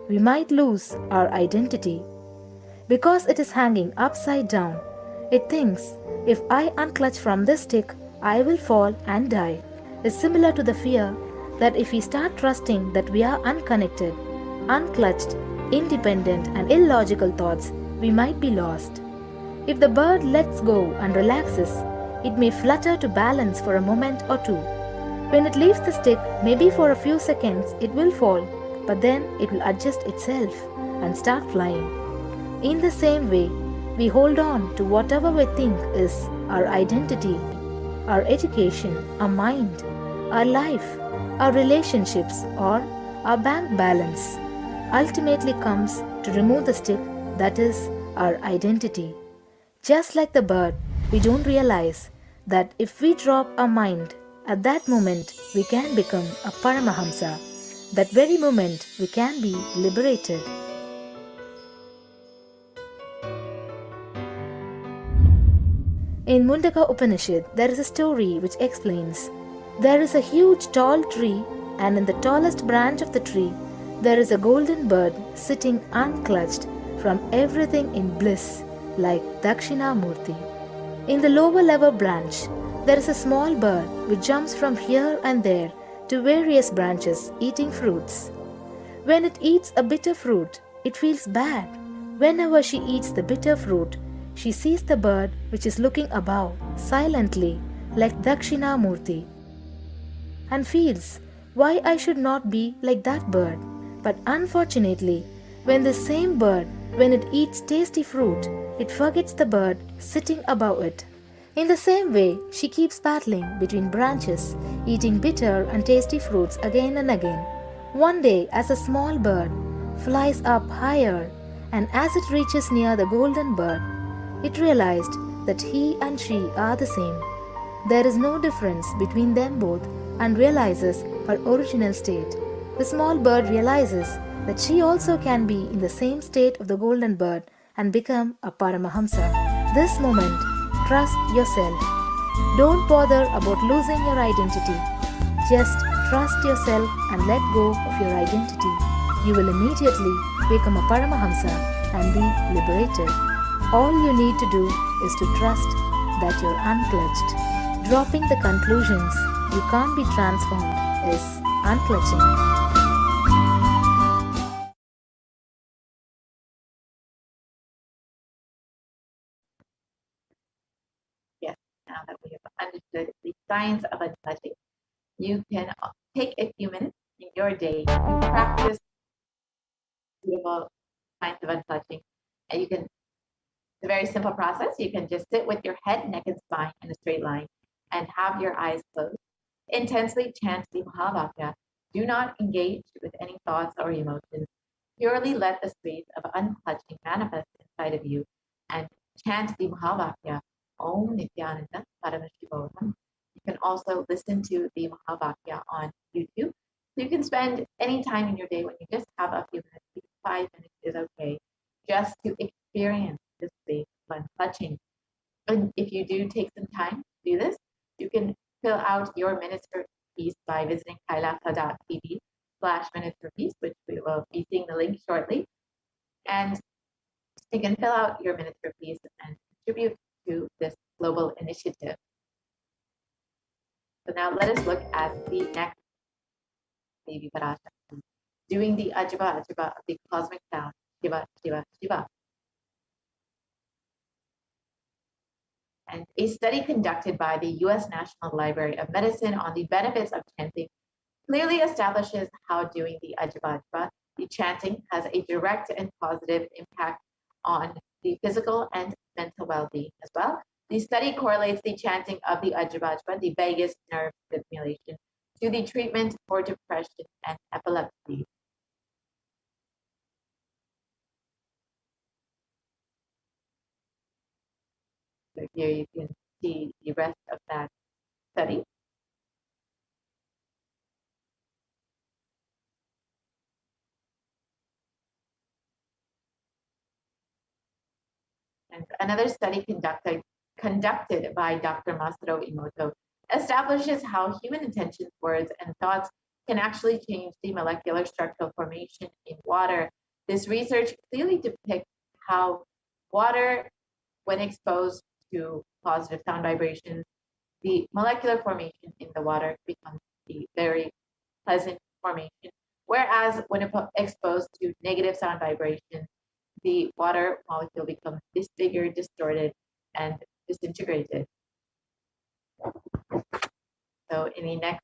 We might lose our identity. Because it is hanging upside down, It thinks, if I unclutch from this stick, I will fall and die. Is similar to the fear that if we start trusting that we are unconnected, unclutched, independent, and illogical thoughts, we might be lost. If the bird lets go and relaxes, it may flutter to balance for a moment or two. When it leaves the stick, maybe for a few seconds it will fall, but then it will adjust itself and start flying. In the same way, we hold on to whatever we think is our identity, our education, our mind, our life, our relationships, or our bank balance. Ultimately comes to remove the stick, that is, our identity. Just like the bird, we don't realize that if we drop our mind, at that moment we can become a Paramahamsa. That very moment we can be liberated. In Mundaka Upanishad, there is a story which explains, there is a huge tall tree, and in the tallest branch of the tree, there is a golden bird sitting unclutched from everything in bliss, like Dakshinamurti. In the lower level branch, there is a small bird which jumps from here and there to various branches eating fruits. When it eats a bitter fruit, it feels bad. Whenever she eats the bitter fruit, she sees the bird which is looking above silently like Dakshinamurti and feels why I should not be like that bird. But unfortunately, when the same bird, when it eats tasty fruit, it forgets the bird sitting above it. In the same way, she keeps battling between branches, eating bitter and tasty fruits again and again. One day, as a small bird flies up higher, and as it reaches near the golden bird, it realized that he and she are the same. There is no difference between them both and realizes her original state. The small bird realizes that she also can be in the same state of the golden bird and become a Paramahamsa. This moment, trust yourself. Don't bother about losing your identity. Just trust yourself and let go of your identity. You will immediately become a Paramahamsa and be liberated. All you need to do is to trust that you're unclutched. Dropping the conclusions you can't be transformed is unclutching. Yes, now that we have understood the science of unclutching, you can take a few minutes in your day to practice beautiful science of unclutching. And you can, it's a very simple process. You can just sit with your head, neck, and spine in a straight line and have your eyes closed. Intensely chant the Mahavakya. Do not engage with any thoughts or emotions. Purely let the space of unclutching manifest inside of you and chant the Mahavakya. Om Nithyananda Paramashivoham. You can also listen to the Mahavakya on YouTube. So you can spend any time in your day when you just have a few minutes, even 5 minutes is okay, just to experience this space of unclutching. And if you do take some time to do this, you can fill out your minutes for peace by visiting kailasa.tv/minutes for peace, which we will be seeing the link shortly. And you can fill out your minutes for peace and contribute to this global initiative. So now let us look at the next baby Parashakti, doing the Ajaba Ajaba of the cosmic sound, Shiva, Shiva, Shiva. And a study conducted by the US National Library of Medicine on the benefits of chanting clearly establishes how doing the Ajaba Ajaba, the chanting, has a direct and positive impact on the physical and mental well-being as well. The study correlates the chanting of the Ajaba Ajaba, the vagus nerve stimulation, to the treatment for depression and epilepsy. So here you can see the rest of that study. And another study conducted by Dr. Masaru Emoto establishes how human intentions, words, and thoughts can actually change the molecular structural formation in water. This research clearly depicts how water, when exposed to positive sound vibrations, the molecular formation in the water becomes a very pleasant formation. Whereas when exposed to negative sound vibrations, the water molecule becomes disfigured, distorted, and disintegrated. So in the next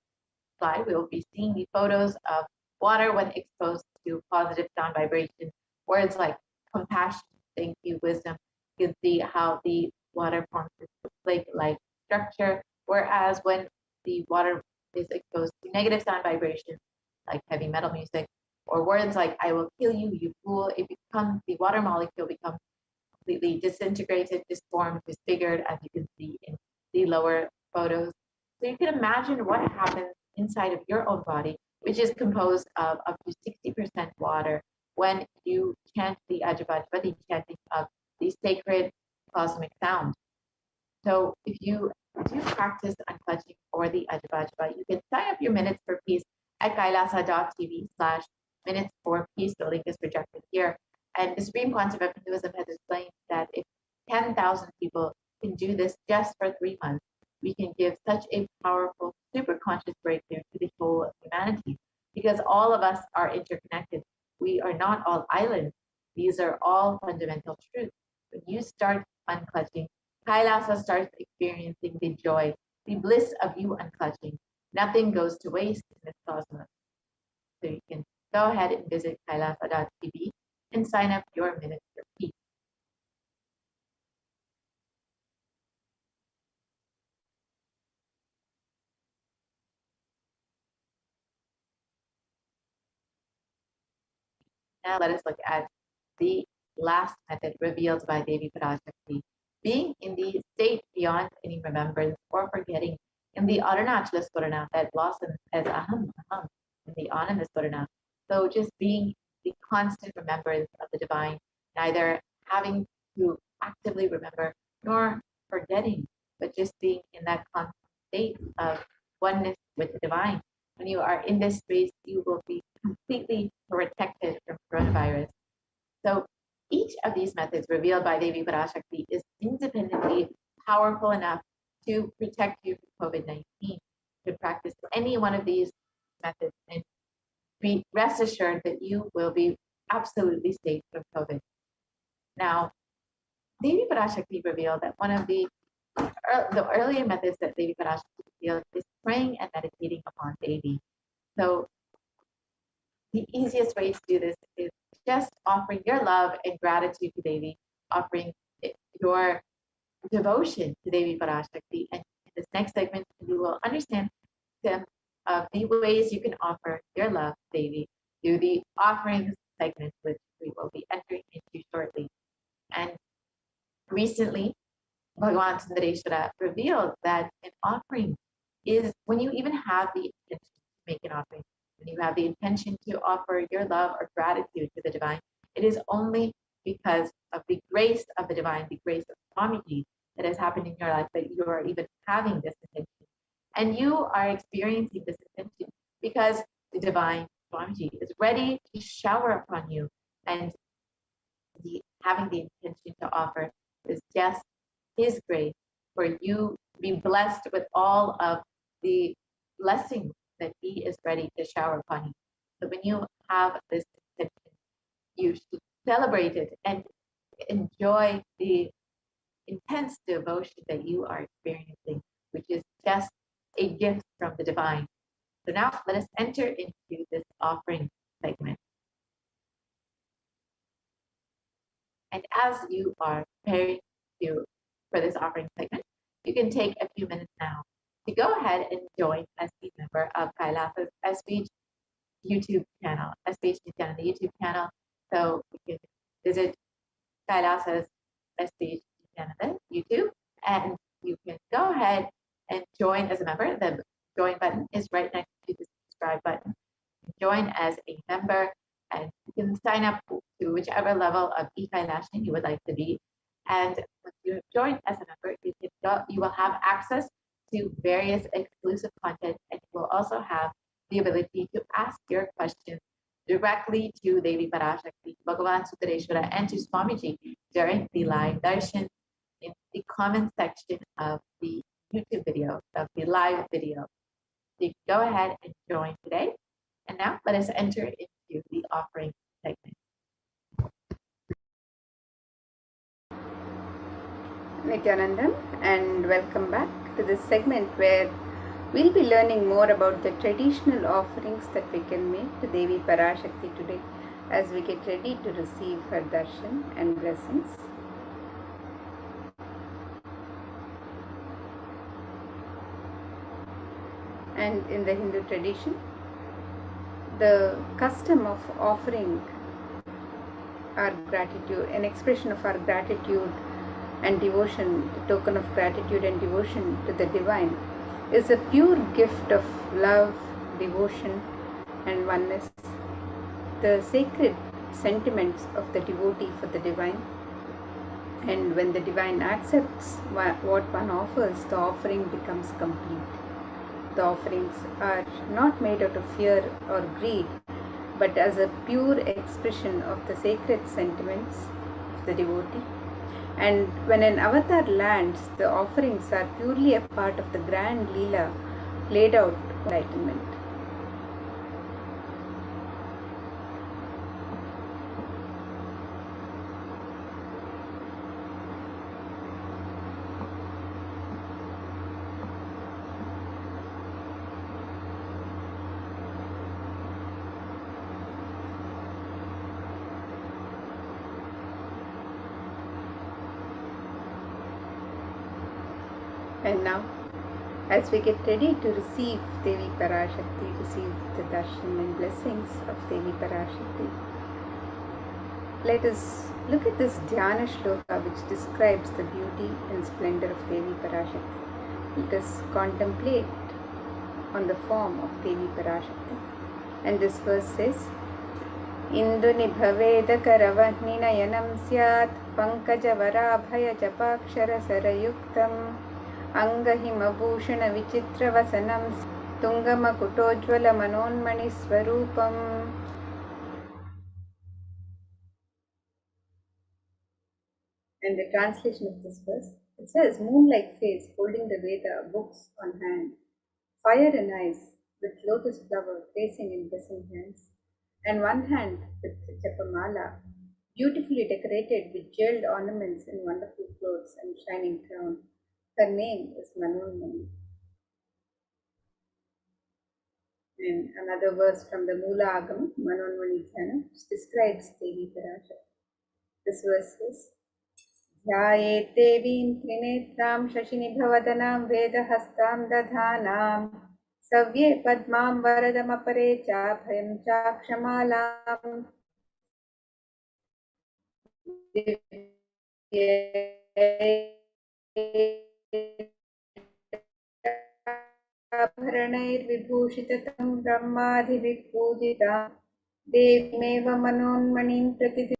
slide, we will be seeing the photos of water when exposed to positive sound vibration. Words like compassion, thank you, wisdom. You can see how the water forms this flake-like structure, whereas when the water is exposed to negative sound vibrations, like heavy metal music, or words like "I will kill you, you fool," the water molecule becomes completely disintegrated, disformed, disfigured, as you can see in the lower photos. So you can imagine what happens inside of your own body, which is composed of up to 60% water, when you chant the Ajabajba, the chanting of the sacred cosmic sound. So if you do practice unclutching or the Ajabajba, you can sign up your minutes for peace at kailasa.tv/minutes for peace. The link is projected here. And the Supreme Council of Hinduism has explained that if 10,000 people can do this just for 3 months, we can give such a powerful, super conscious breakthrough to the whole of humanity, because all of us are interconnected. We are not all islands. These are all fundamental truths. When you start unclutching, Kailasa starts experiencing the joy, the bliss of you unclutching. Nothing goes to waste in this cosmos. So you can go ahead and visit kailasa.tv and sign up your minutes for peace. Now let us look at the last method revealed by Devi Parashakti. Being in the state beyond any remembrance or forgetting, in the Arunachala Swarana that blossoms as Aham, Aham, in the Ananda Swarana. So just being the constant remembrance of the divine, neither having to actively remember nor forgetting, but just being in that constant state of oneness with the divine. When you are in this space, you will be completely protected from coronavirus. So each of these methods revealed by Devi Parashakti is independently powerful enough to protect you from COVID-19. You could practice any one of these methods and be rest assured that you will be absolutely safe from COVID. Now, Devi Parashakti revealed that one of the earlier methods that Devi Parashakti revealed is praying and meditating upon Devi. So the easiest way to do this is just offering your love and gratitude to Devi, offering your devotion to Devi Parashakti. And in this next segment, you will understand some of the ways you can offer your love to Devi through the offerings segment, which we will be entering into shortly. And recently, Bhagavan Sundareshwara revealed that an offering is when you even have the intention to make an offering, when you have the intention to offer your love or gratitude to the divine, it is only because of the grace of the divine, the grace of Swamiji that has happened in your life that you are even having this intention. And you are experiencing this intention because the divine Swamiji is ready to shower upon you, and having the intention to offer is just his grace for you to be blessed with all of the blessings that he is ready to shower upon you. So when you have this intention, you should celebrate it and enjoy the intense devotion that you are experiencing, which is just a gift from the divine. So now let us enter into this offering segment. And as you are preparing for this offering segment, you can take a few minutes now to go ahead and join as a member of Kailasa's SBH YouTube channel, SBH Nithyananda YouTube channel. So you can visit Kailasa's SBH Nithyananda YouTube, and you can go ahead and join as a member. The join button is right next to the subscribe button. Join as a member, and you can sign up to whichever level of e-Kailashan you would like to be. And once you have joined as a member, you will have access to various exclusive content, and you will also have the ability to ask your questions directly to Devi Parashakti, Bhagavan Sundareshwara, and to Swamiji during the live darshan. in the comment section of the YouTube video, of the live video. So you can go ahead and join today. And now let us enter into the offering segment. Nithyanandam, and welcome back to this segment where we'll be learning more about the traditional offerings that we can make to Devi Parashakti today as we get ready to receive her darshan and blessings. And in the Hindu tradition, the custom of offering our gratitude, an expression of our gratitude and devotion, the token of gratitude and devotion to the divine, is a pure gift of love, devotion, and oneness. The sacred sentiments of the devotee for the divine, and when the divine accepts what one offers, the offering becomes complete. The offerings are not made out of fear or greed, but as a pure expression of the sacred sentiments of the devotee. And when an avatar lands, the offerings are purely a part of the grand Leela played out for enlightenment. And now, as we get ready to receive Devi Parashakti, receive the darshan and blessings of Devi Parashakti, let us look at this Dhyana Shloka which describes the beauty and splendor of Devi Parashakti. Let us contemplate on the form of Devi Parashakti. And this verse says, Indu nibhaveda karavahni nayanam syat pankajavara japakshara sarayuktam Angahimabhushana vichitravasanam Tungamakutojvala manonmani swarupam. And the translation of this verse, it says, moon-like face holding the Veda books on hand, fire in eyes with lotus flower facing in blessing hands, and one hand with japamala, beautifully decorated with jeweled ornaments in wonderful clothes and shining crown. Her name is Manonmani. And another verse from the Mula Agam, Manonmani Dhyana, which describes Devi Parashakti. This verse is, Dhyayet Devim Trinetram Shashinibhavadanam Vedahastam Dadhanam Savye Padmam Varadamapare Cha Bhayam Chakshamalam Bharanairbhibhushitatam Brahmadhivipujita Devimeva Manonmanim Pratidhi.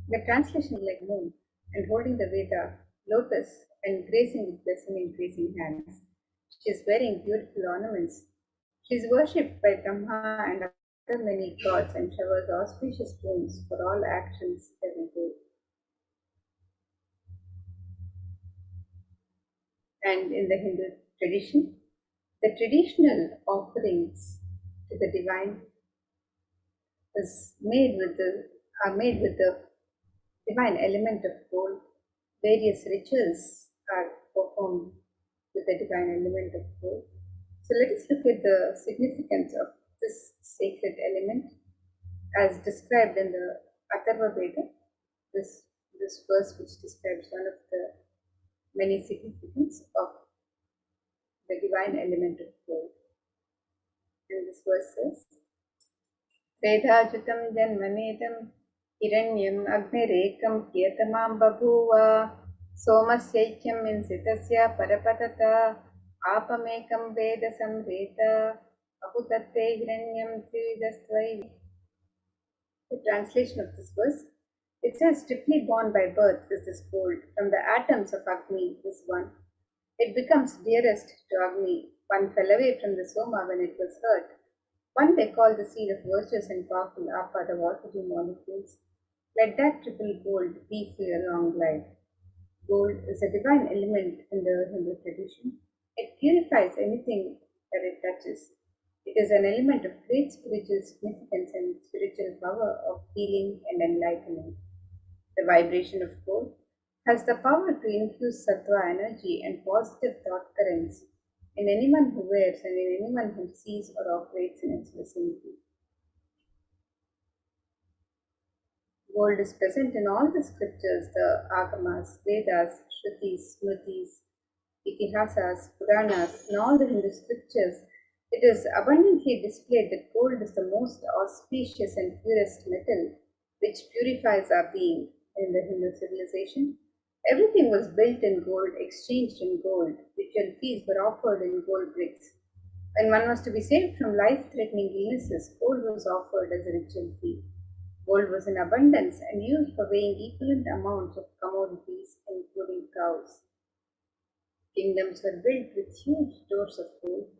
The translation is like moon and holding the Veda, lotus, and gracing with blessing and gracing hands. She is wearing beautiful ornaments. She is worshipped by Brahma and other many gods and showers auspicious boons for all actions every day. And in the Hindu tradition, the traditional offerings to the divine are made with the divine element of gold. Various rituals are performed with the divine element of gold. So let us look at the significance of this sacred element as described in the Atharva Veda. This verse which describes one of the many significance of the divine element of gold. And this verse says, Vedajutam janmanedam Hiranyam agnirekam kiyatamam babhuva Somasyaikyam insitasya parapatata Apamekam veda samreta Ahutatte hiranyam trividastvai. The translation of this verse, it says, strictly born by birth is this gold. From the atoms of Agni is one. It becomes dearest to Agni. One fell away from the Soma when it was hurt. One they call the seed of virtuous and powerful Apa, the watery molecules. Let that triple gold be for your long life. Gold is a divine element in the Hindu tradition. It purifies anything that it touches. It is an element of great spiritual significance and spiritual power of healing and enlightenment. The vibration of gold has the power to infuse sattva energy and positive thought currents in anyone who wears and in anyone who sees or operates in its vicinity. Gold is present in all the scriptures, the Agamas, Vedas, Shrutis, Smritis, Itihasas, Puranas, and all the Hindu scriptures. It is abundantly displayed that gold is the most auspicious and purest metal which purifies our being. In the Hindu civilization, everything was built in gold, exchanged in gold. Ritual feasts were offered in gold bricks. When one was to be saved from life-threatening illnesses, gold was offered as a ritual fee. Gold was in abundance and used for weighing equivalent amounts of commodities, including cows. Kingdoms were built with huge doors of gold.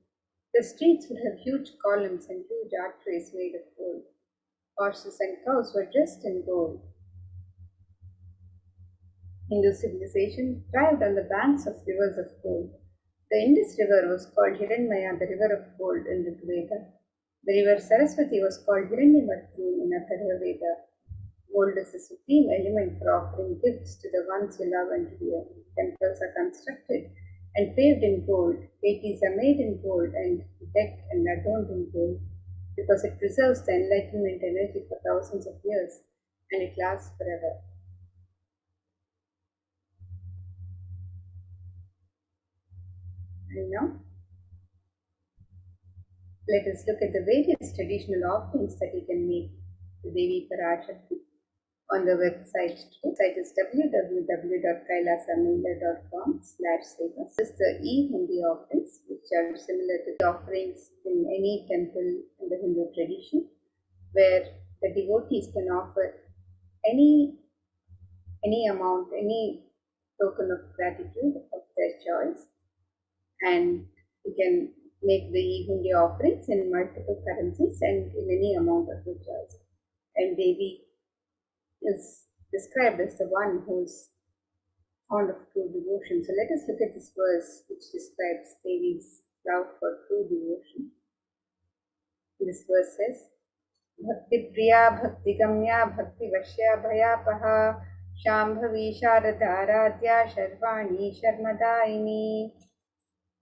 The streets would have huge columns and huge archways made of gold. Horses and cows were dressed in gold. Hindu civilization thrived on the banks of rivers of gold. The Indus River was called Hiranmaya, the river of gold in the Veda. The river Saraswati was called Hiranyavartini in Atharva Veda. Gold is the supreme element for offering gifts to the ones you love and revere. Temples are constructed and paved in gold. Deities are made in gold and decked and adorned in gold because it preserves the enlightenment energy for thousands of years and it lasts forever. And now, let us look at the various traditional offerings that you can make to Devi Parashakti on the website. The site is www.kailasamila.com/sevas. This is the e-Hindi offerings, which are similar to the offerings in any temple in the Hindu tradition, where the devotees can offer any amount, any token of gratitude of their choice, and you can make the e-Hindi offerings in multiple currencies and in any amount of your choice. And Devi is described as the one who is fond of true devotion. So let us look at this verse which describes Devi's love for true devotion. This verse says, Bhakti Priya Bhakti Gamya Bhakti Vashya Bhayapaha Shambhavi Sharadharadhya Sharvani Sharmadaini.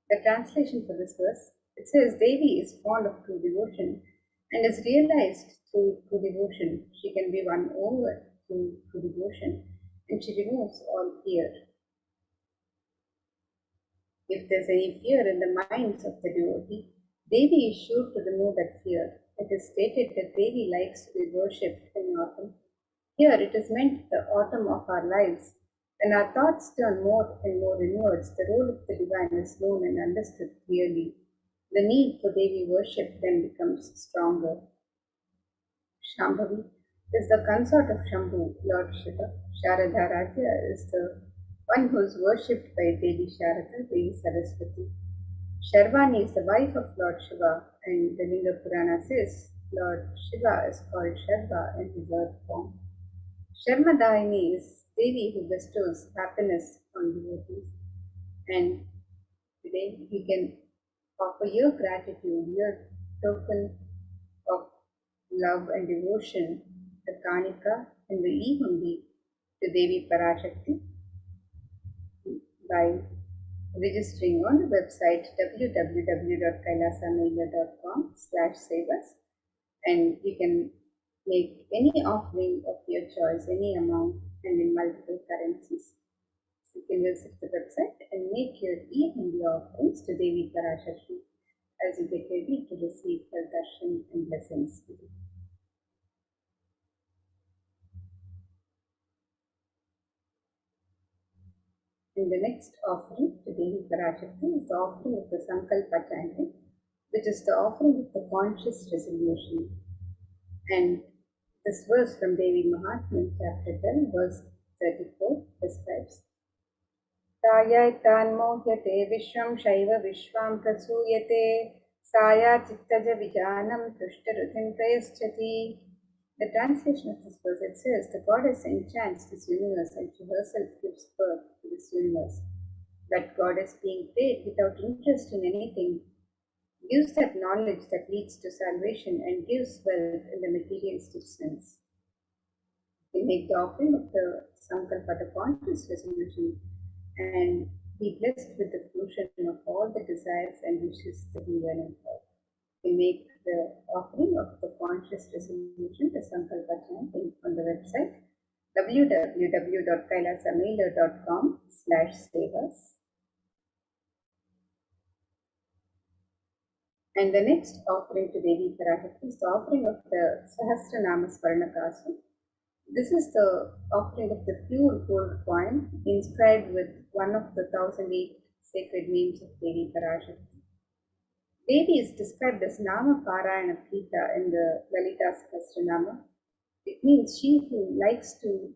The translation for this verse, it says Devi is fond of true devotion and is realized through true devotion. She can be won over through true devotion and she removes all fear. If there's any fear in the minds of the devotee, Devi is sure to remove that fear. It is stated that Devi likes to be worshipped in autumn. Here it is meant the autumn of our lives. When our thoughts turn more and more inwards, the role of the divine is known and understood clearly. The need for Devi worship then becomes stronger. Shambhavi is the consort of Shambhu, Lord Shiva. Sharadharadhya is the one who is worshipped by Devi Sharada, Devi Saraswati. Sharvani is the wife of Lord Shiva, and the Linga Purana says Lord Shiva is called Sharva in his earth form. Sharmadaini is Devi who bestows happiness on devotees. And today you can offer your gratitude, your token of love and devotion, the Kanika and the e-Hundi to Devi Parashakti by registering on the website www.kailasamila.com/sevas, and you can make any offering of your choice, any amount, and in multiple currencies. So you can visit the website and make your e-Hindi offerings to Devi Parashakti as you get ready to receive her darshan and blessings. And the next offering to Devi Parashakti is the offering of the Sankalpa chanting, which is the offering of the conscious resolution. And this verse from Devi Mahatmya, chapter 10, verse 34, describes Sayaitan mohyate vishvam shaiva vishvam prasuyate saya chittaja vijanam tushtarudhin prayaschati. The translation of this verse, it says, the goddess enchants this universe and she herself gives birth to this universe. That goddess, being prayed without interest in anything, gives that knowledge that leads to salvation and gives wealth in the materialistic sense. We make the offering of the Sankalpa, the conscious resolution, and be blessed with the fruition of all the desires and wishes that we were for. We make the offering of the conscious resolution, the Sankalpa chant, on the website www.kailasamailer.com/sevas. And the next offering to Devi Parashakti is the offering of the Sahasranama Swarnakasu. This is the offering of the pure gold coin inscribed with one of the 1008 sacred names of Devi Parashakti. Devi is described as Nama Parayana Prita in the Lalita Sahasranama. It means she who likes the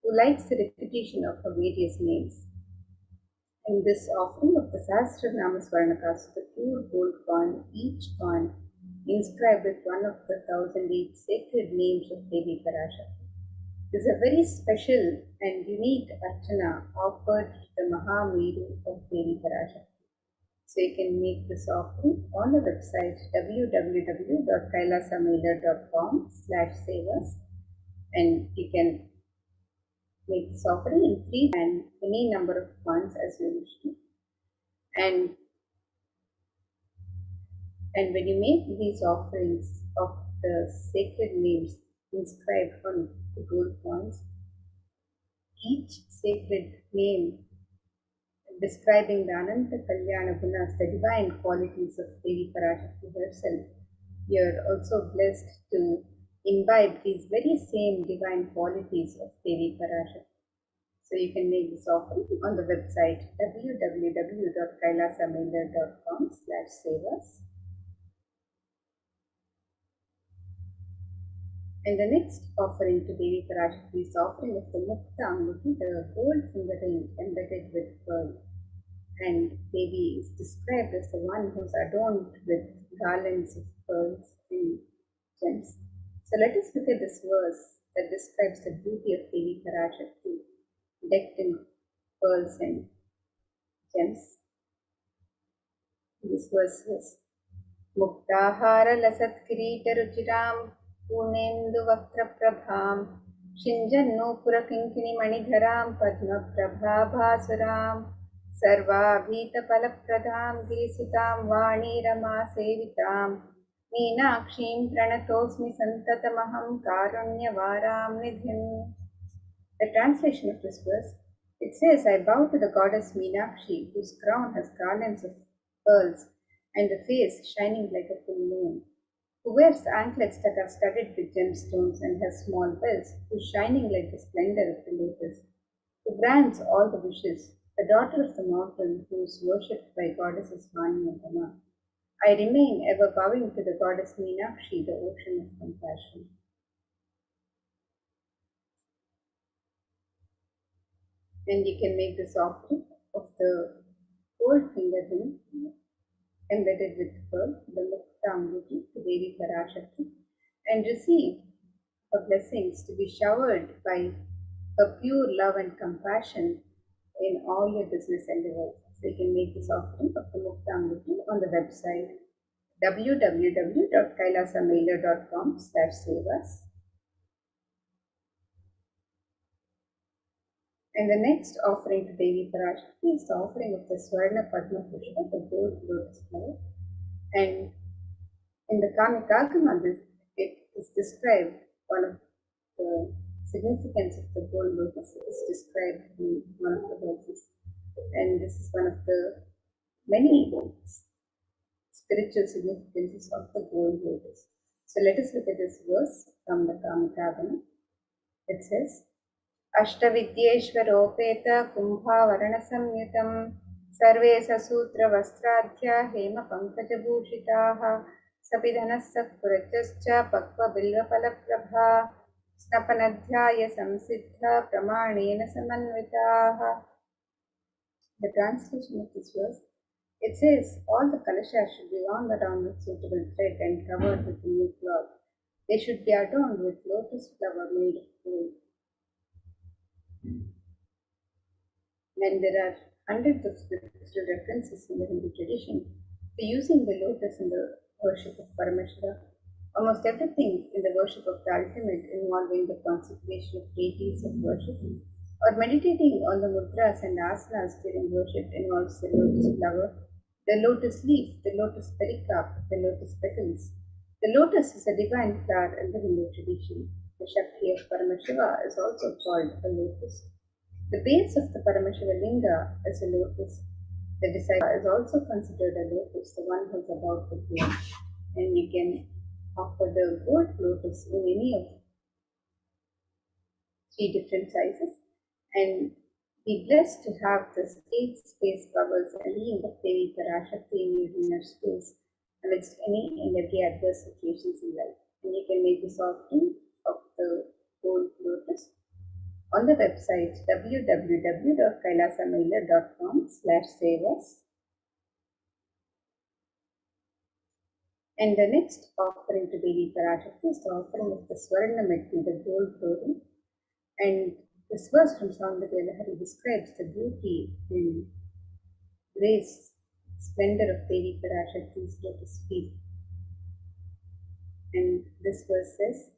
repetition of her various names. In this offering of the Sahasranama Swarnakasu, the pure gold coin, each coin inscribed with one of the 1008 sacred names of Devi Parashakti, is a very special and unique archana offered to the Mahameru of Devi Parashakti. So you can make this offering on the website www.kailasamailer.com/sevas, and you can make this offering in free and any number of coins as you wish to. And when you make these offerings of the sacred names inscribed on the gold coins, each sacred name describing the Ananta Kalyana Gunas, the divine qualities of Devi Parashakti herself, you are also blessed to imbibe these very same divine qualities of Devi Parashakti. So you can make this offering on the website www.kailasamailer.com/sevas. And the next offering to Devi Parashakti is the offering of the Mukta Anguti, the gold finger ring embedded with pearl. And Devi is described as the one who is adorned with garlands of pearls and gems. So let us look at this verse that describes the beauty of Devi Parashakti, decked in pearls and gems. This verse says, Muktahara lasat kirita ruchiram punendu vakra prabham shinjanno purakinkini manidharam padma prabhabhasuram sarvabhita palapradham girisutam vani rama sevitam meenakshim pranatosmi santatamaham karunyavaram nidhim. The translation of this verse, it says, I bow to the goddess Meenakshi, whose crown has garlands of pearls and a face shining like a full moon, who wears anklets that are studded with gemstones and has small bells, who is shining like the splendor of the lotus, who grants all the wishes, the daughter of the mountain, who is worshipped by goddesses Vani and Rama. I remain ever bowing to the goddess Meenakshi, the ocean of compassion. And you can make this offering of the gold finger ring embedded with pearl, the Mukta Anguti, the Devi Parashakti, and receive her blessings to be showered by her pure love and compassion in all your business endeavors. So you can make this offering of the Mukta Anguti on the website www.kailasamailer.com/sevas. And the next offering to Devi Parashakti is the offering of the Swarna Padma Pushpa, the gold lotus flower. And in the Kamikagama, it is described, one of the significance of the gold lotus is described in one of the verses. And this is one of the many spiritual significances of the gold lotus. So let us look at this verse from the Kamikagama. It says, अष्टविद्येश्वरोपेत कुम्भावरणसंयुतं सर्वे ससूत्रवस्त्राढ्या हेमपङ्कजभूषिताः सपिधनः पुरजश्च पक्वबिल्वफलप्रभा स्नपनध्याय संसिद्धा प्रमाणेन समन्विताः. The translation of this verse, it says all the kalashas should be wound around with suitable thread and covered with a new cloth. They should be adorned with lotus flower made of gold. And there are hundreds of spiritual references in the Hindu tradition to using the lotus in the worship of Paramashiva. Almost everything in the worship of the ultimate involving the consecration of deities of worship or meditating on the mudras and asanas during worship involves the lotus flower, the lotus leaf, the lotus pericarp, the lotus petals. The lotus is a divine flower in the Hindu tradition. The Shakti of Paramashiva is also called a lotus. The base of the Paramashiva linga is a lotus. The disciple is also considered a lotus, the one who is about to bloom. And you can offer the gold lotus in any of 3 different sizes and be blessed to have the 8 space bubbles and being of Devi Parashakti in your inner space amidst any and every adverse situations in life. And you can make this offering of the gold lotus on the website www.kailasamailer.com/save-us. And the next offering to Devi Parashakti is the offering of the Swarna Medli, the gold clothing. And this verse from Saundharya Lahari describes the beauty and grace, splendor of Devi Parashakti's lotus feet. And this verse says,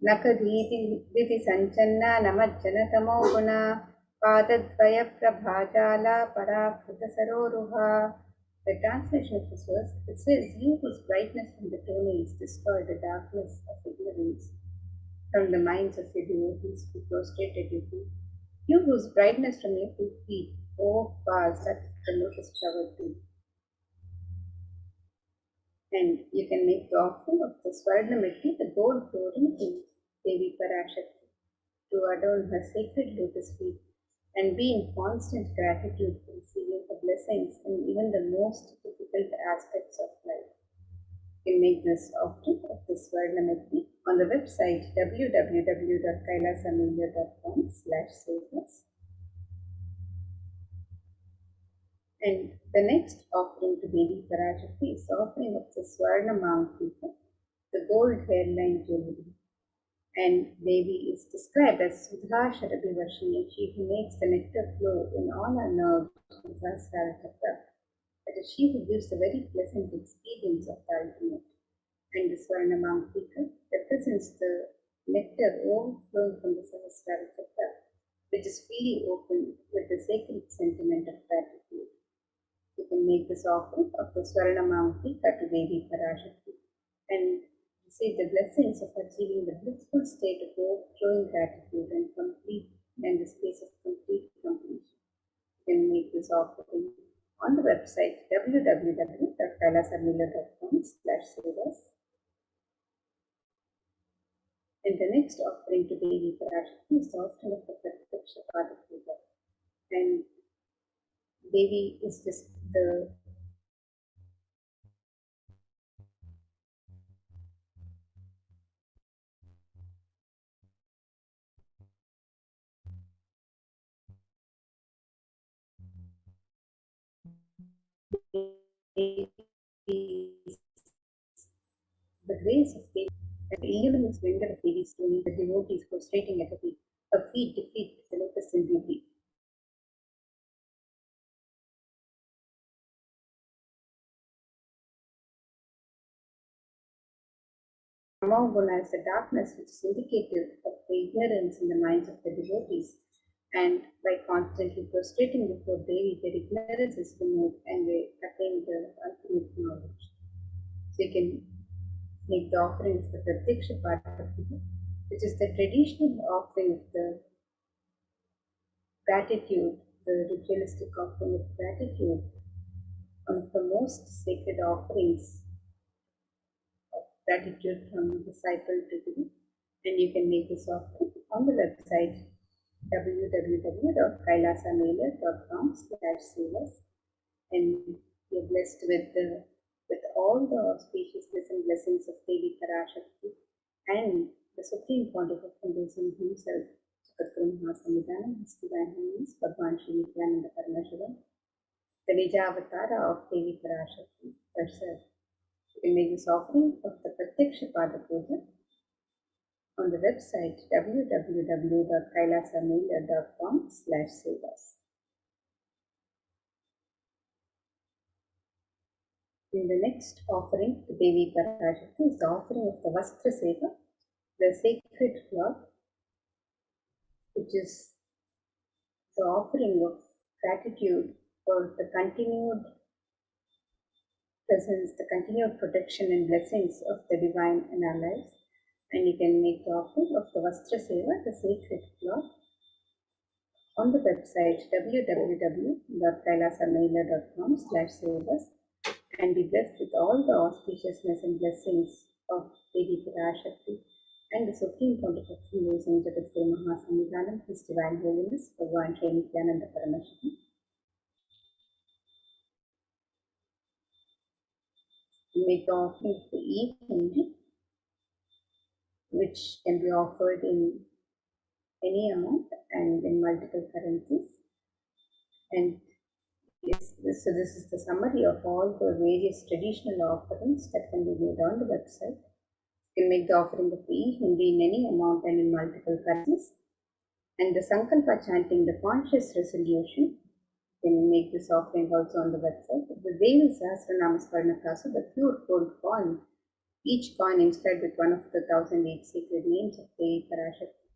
Nakadhiti Sanchanna Namajjanatamo Guna Padadvaya Prabhajala Parapruta Saroruha. The translation of this verse, it says, you whose brightness from the toenails destroy the darkness of ignorance from the minds of your devotees who prostrate at your feet. You whose brightness from your 2 feet overpowers that of the lotus flower tree. And you can make the offering of the Swarnamati, the gold clothing to Devi Parashakti, to adorn her sacred lotus feet and be in constant gratitude for receiving the blessings in even the most difficult aspects of life. You can make this offering of the Swarnamati on the website www.kailasamailer.com/save-us. And the next offering to Devi Parashakti is the offering of the Swarna Mangalika, the gold hairline jewelry. And Devi is described as Sudha Sharabhivarshini, she who makes the nectar flow in all her nerves with her Saratata. That is she who gives the very pleasant experience of the ultimate. And the Swarna Mangalika represents the nectar overflowing from the Sahasrara Chakra, which is freely opened with the sacred sentiment of gratitude. You can make this offering of the Swarna Mangalika to Devi Parashakti and receive the blessings of achieving the blissful state of overflowing gratitude and the space of complete completion. You can make this offering on the website www.kailasamailer.com/save-us. And the next offering to Devi Parashakti is the offering of the Prataksha Pada Puja. And Devi is just the grace of Devi and the illuminous splendor of Devi's story, the devotees prostrating at her feet. Her feet depict the lotus in beauty. Tamoguna is the darkness which is indicative of the ignorance in the minds of the devotees. And by constantly prostrating before Devi, their ignorance is removed and they attain the ultimate knowledge. So you can make the offering of the Pratiksha Pada Puja, which is the traditional offering of the gratitude, the ritualistic offering of gratitude, one of the most sacred offerings of gratitude from disciple to guru. And you can make this offering on the website www.kailasamailer.com/save-us. And you're blessed with all the auspiciousness and blessings of Devi Parashakti and the Supreme Pontiff of Hinduism himself, Jagadguru Mahasamidhanam, His Divine Highness Bhagwan Sri Nithyananda Paramashivam, the Nijavatara of Devi Parashakti herself. You can make this offering of the Pratiksha Pada Puja on the website www.kailasamailer.com/sevas. In the next offering to Devi Parashakti is the offering of the Vastra Seva, the sacred cloth, which is the offering of gratitude for the continued presence, the continued protection and blessings of the divine in our lives. And you can make the offering of the Vastra Seva, the sacred cloth, on the website www.kailasamailer.com/sevas and be blessed with all the auspiciousness and blessings of Devi Parashakti and the Supreme Pontiff of Hindus and Jagatguru Mahasamidhanam, His Divine Holiness, Bhagavan Sri Nithyananda Paramashivam. Make the offering of the e-Hindi, which can be offered in any amount and in multiple currencies. And yes, this is the summary of all the various traditional offerings that can be made on the website. You can make the offering of the Hindi in any amount and in multiple currencies. And the Sankalpa chanting, the conscious resolution, you can make this offering also on the website. The Devi Sahasranama Swarnakasa, the pure gold coin, each coin inscribed with one of the 1008 sacred names of Devi Parashakti.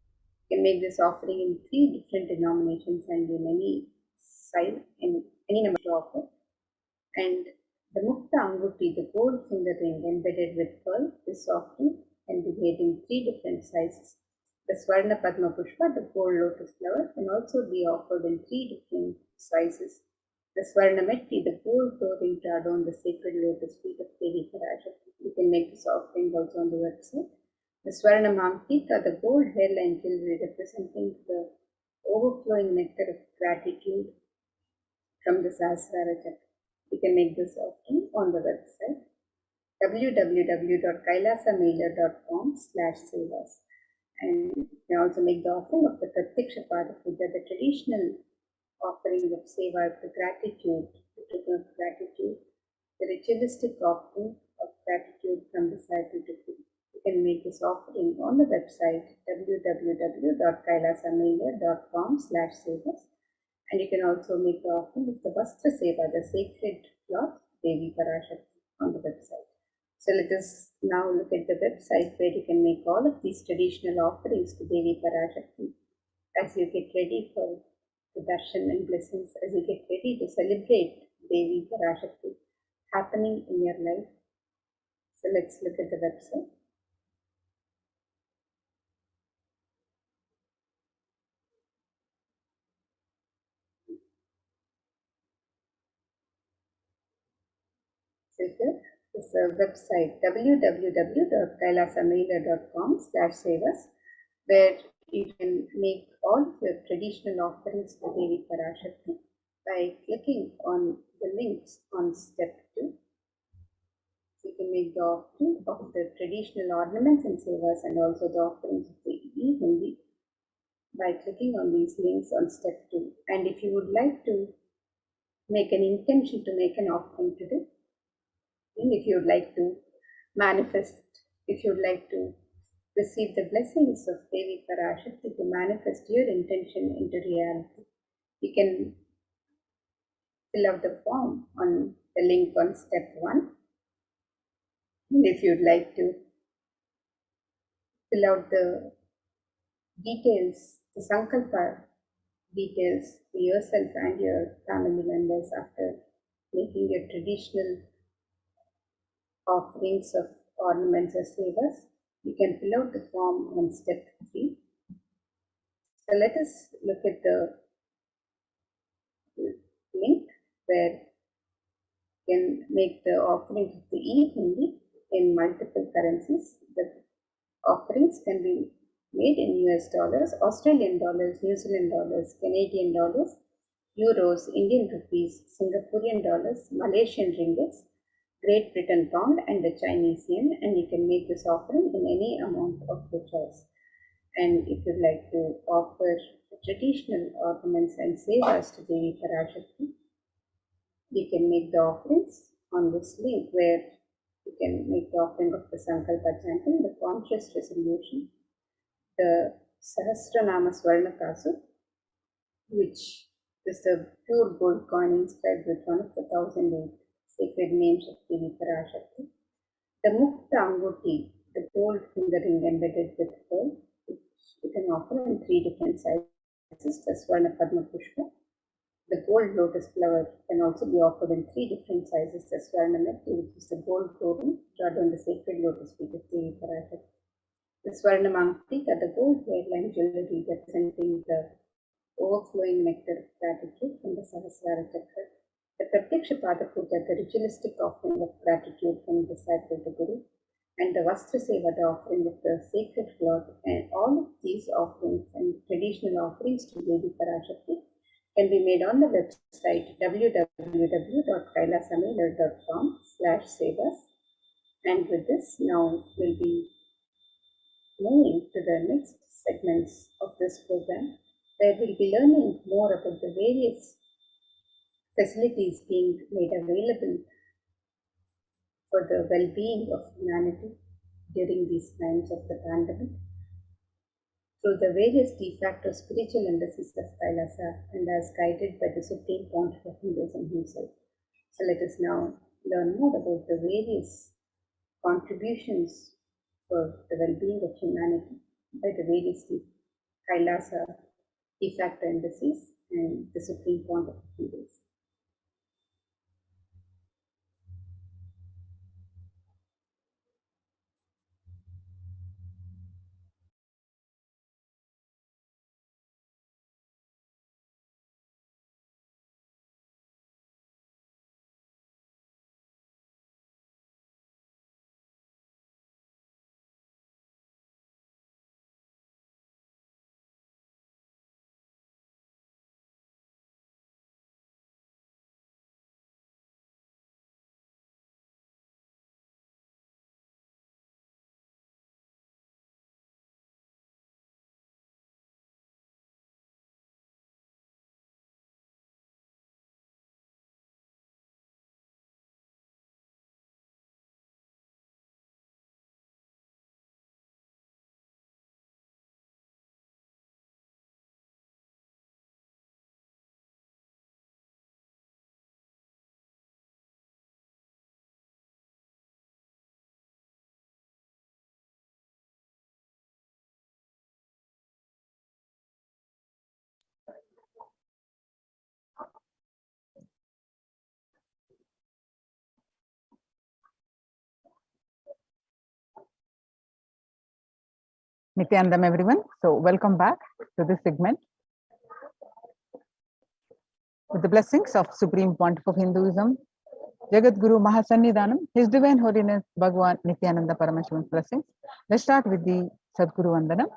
You can make this offering in 3 different denominations and in any size, in any number to offer. And the Mukta Anguti, the gold finger ring embedded with pearl, this offering can be made in 3 different sizes. The Swarna Padma Pushpa, the gold lotus flower, can also be offered in 3 different sizes. The Swarna Metti, the gold toe ring to adorn the sacred lotus feet of Devi Parashakti. You can make this offering also on the website. The Swarna Mamtika, the gold hairline jewelry representing the overflowing nectar of gratitude from the Sahasrara Chakra. You can make this offering on the website www.kailasamailer.com/sevas. And you can also make the offering of the Pratyaksha Pada Puja, the traditional offering of seva, the gratitude, the triple gratitude, the ritualistic offering of gratitude from the disciple to Guru. You can make this offering on the website www.kailasamailer.com/sevas. And you can also make the offering of the Vastra Seva, the sacred cloth, Devi Parashakti, on the website. So let us now look at the website where you can make all of these traditional offerings to Devi Parashakti as you get ready for the darshan and blessings, as you get ready to celebrate Devi Parashakti happening in your life. So let's look at the website. So here is the website www.kailasamailer.com/sevas, where you can make all of your traditional offerings to Devi Parashakti by clicking on the links on step 2. So you can make the offering of the traditional ornaments and sevas and also the offerings of the e-Hindi by clicking on these links on step 2. And if you would like to make an intention to make an offering today, and if you would like to manifest, if you would like to receive the blessings of Devi Parashakti, to manifest your intention into reality, you can fill out the form on the link on step 1. And if you'd like to fill out the details, the Sankalpa details for yourself and your family members after making your traditional offerings of ornaments or sevas, you can fill out the form on step 3. So let us look at the link where you can make the offering of the e-Hindi in multiple currencies. The offerings can be made in US dollars, Australian dollars, New Zealand dollars, Canadian dollars, euros, Indian rupees, Singaporean dollars, Malaysian ringgits, Great Britain pound, and the Chinese yen. And you can make this offering in any amount of your choice. And if you'd like to offer traditional ornaments and sevas to Devi Parashakti, you can make the offerings on this link where you can make the offering of the Sankalpa chanting, the conscious resolution, the Sahasranama Swarnakasu, which is the pure gold coin inscribed with one of the 1008 sacred names of Devi Parashakti. The Mukta Anguti, the gold fingering embedded with pearl, which you can offer in 3 different sizes, the Swarna Padma Pushpa. The gold lotus flower can also be offered in 3 different sizes, the Swarna Meti, which is the gold totem drawn on the sacred lotus feet of Devi Parashakti. The Swarna Mankrika, the gold hairline jewelry representing the overflowing nectar of gratitude from the Sahasrara Chakra. The Pratyaksha Pada Puja, the ritualistic offering of gratitude from the disciple of the Guru, and the Vastra Seva, the offering of the sacred cloth, and all of these offerings and traditional offerings to Devi Parashakti can be made on the website www.kailasamela.com/sevas. And with this, now we'll be moving to the next segments of this program, where we'll be learning more about the various facilities being made available for the well-being of humanity during these times of the pandemic through the various de facto spiritual embassies of Kailasa and as guided by the Supreme Pontiff of Hinduism himself. So let us now learn more about the various contributions for the well-being of humanity by the various Kailasa de facto embassies and the Supreme Pontiff of Hinduism. Nithyanandam, everyone. So welcome back to this segment. With the blessings of Supreme Pontiff of Hinduism, Jagat Guru Mahasannidhanam, His Divine Holiness Bhagwan Nithyananda Paramashivam blessings. Let's start with the Sadguru Vandanam.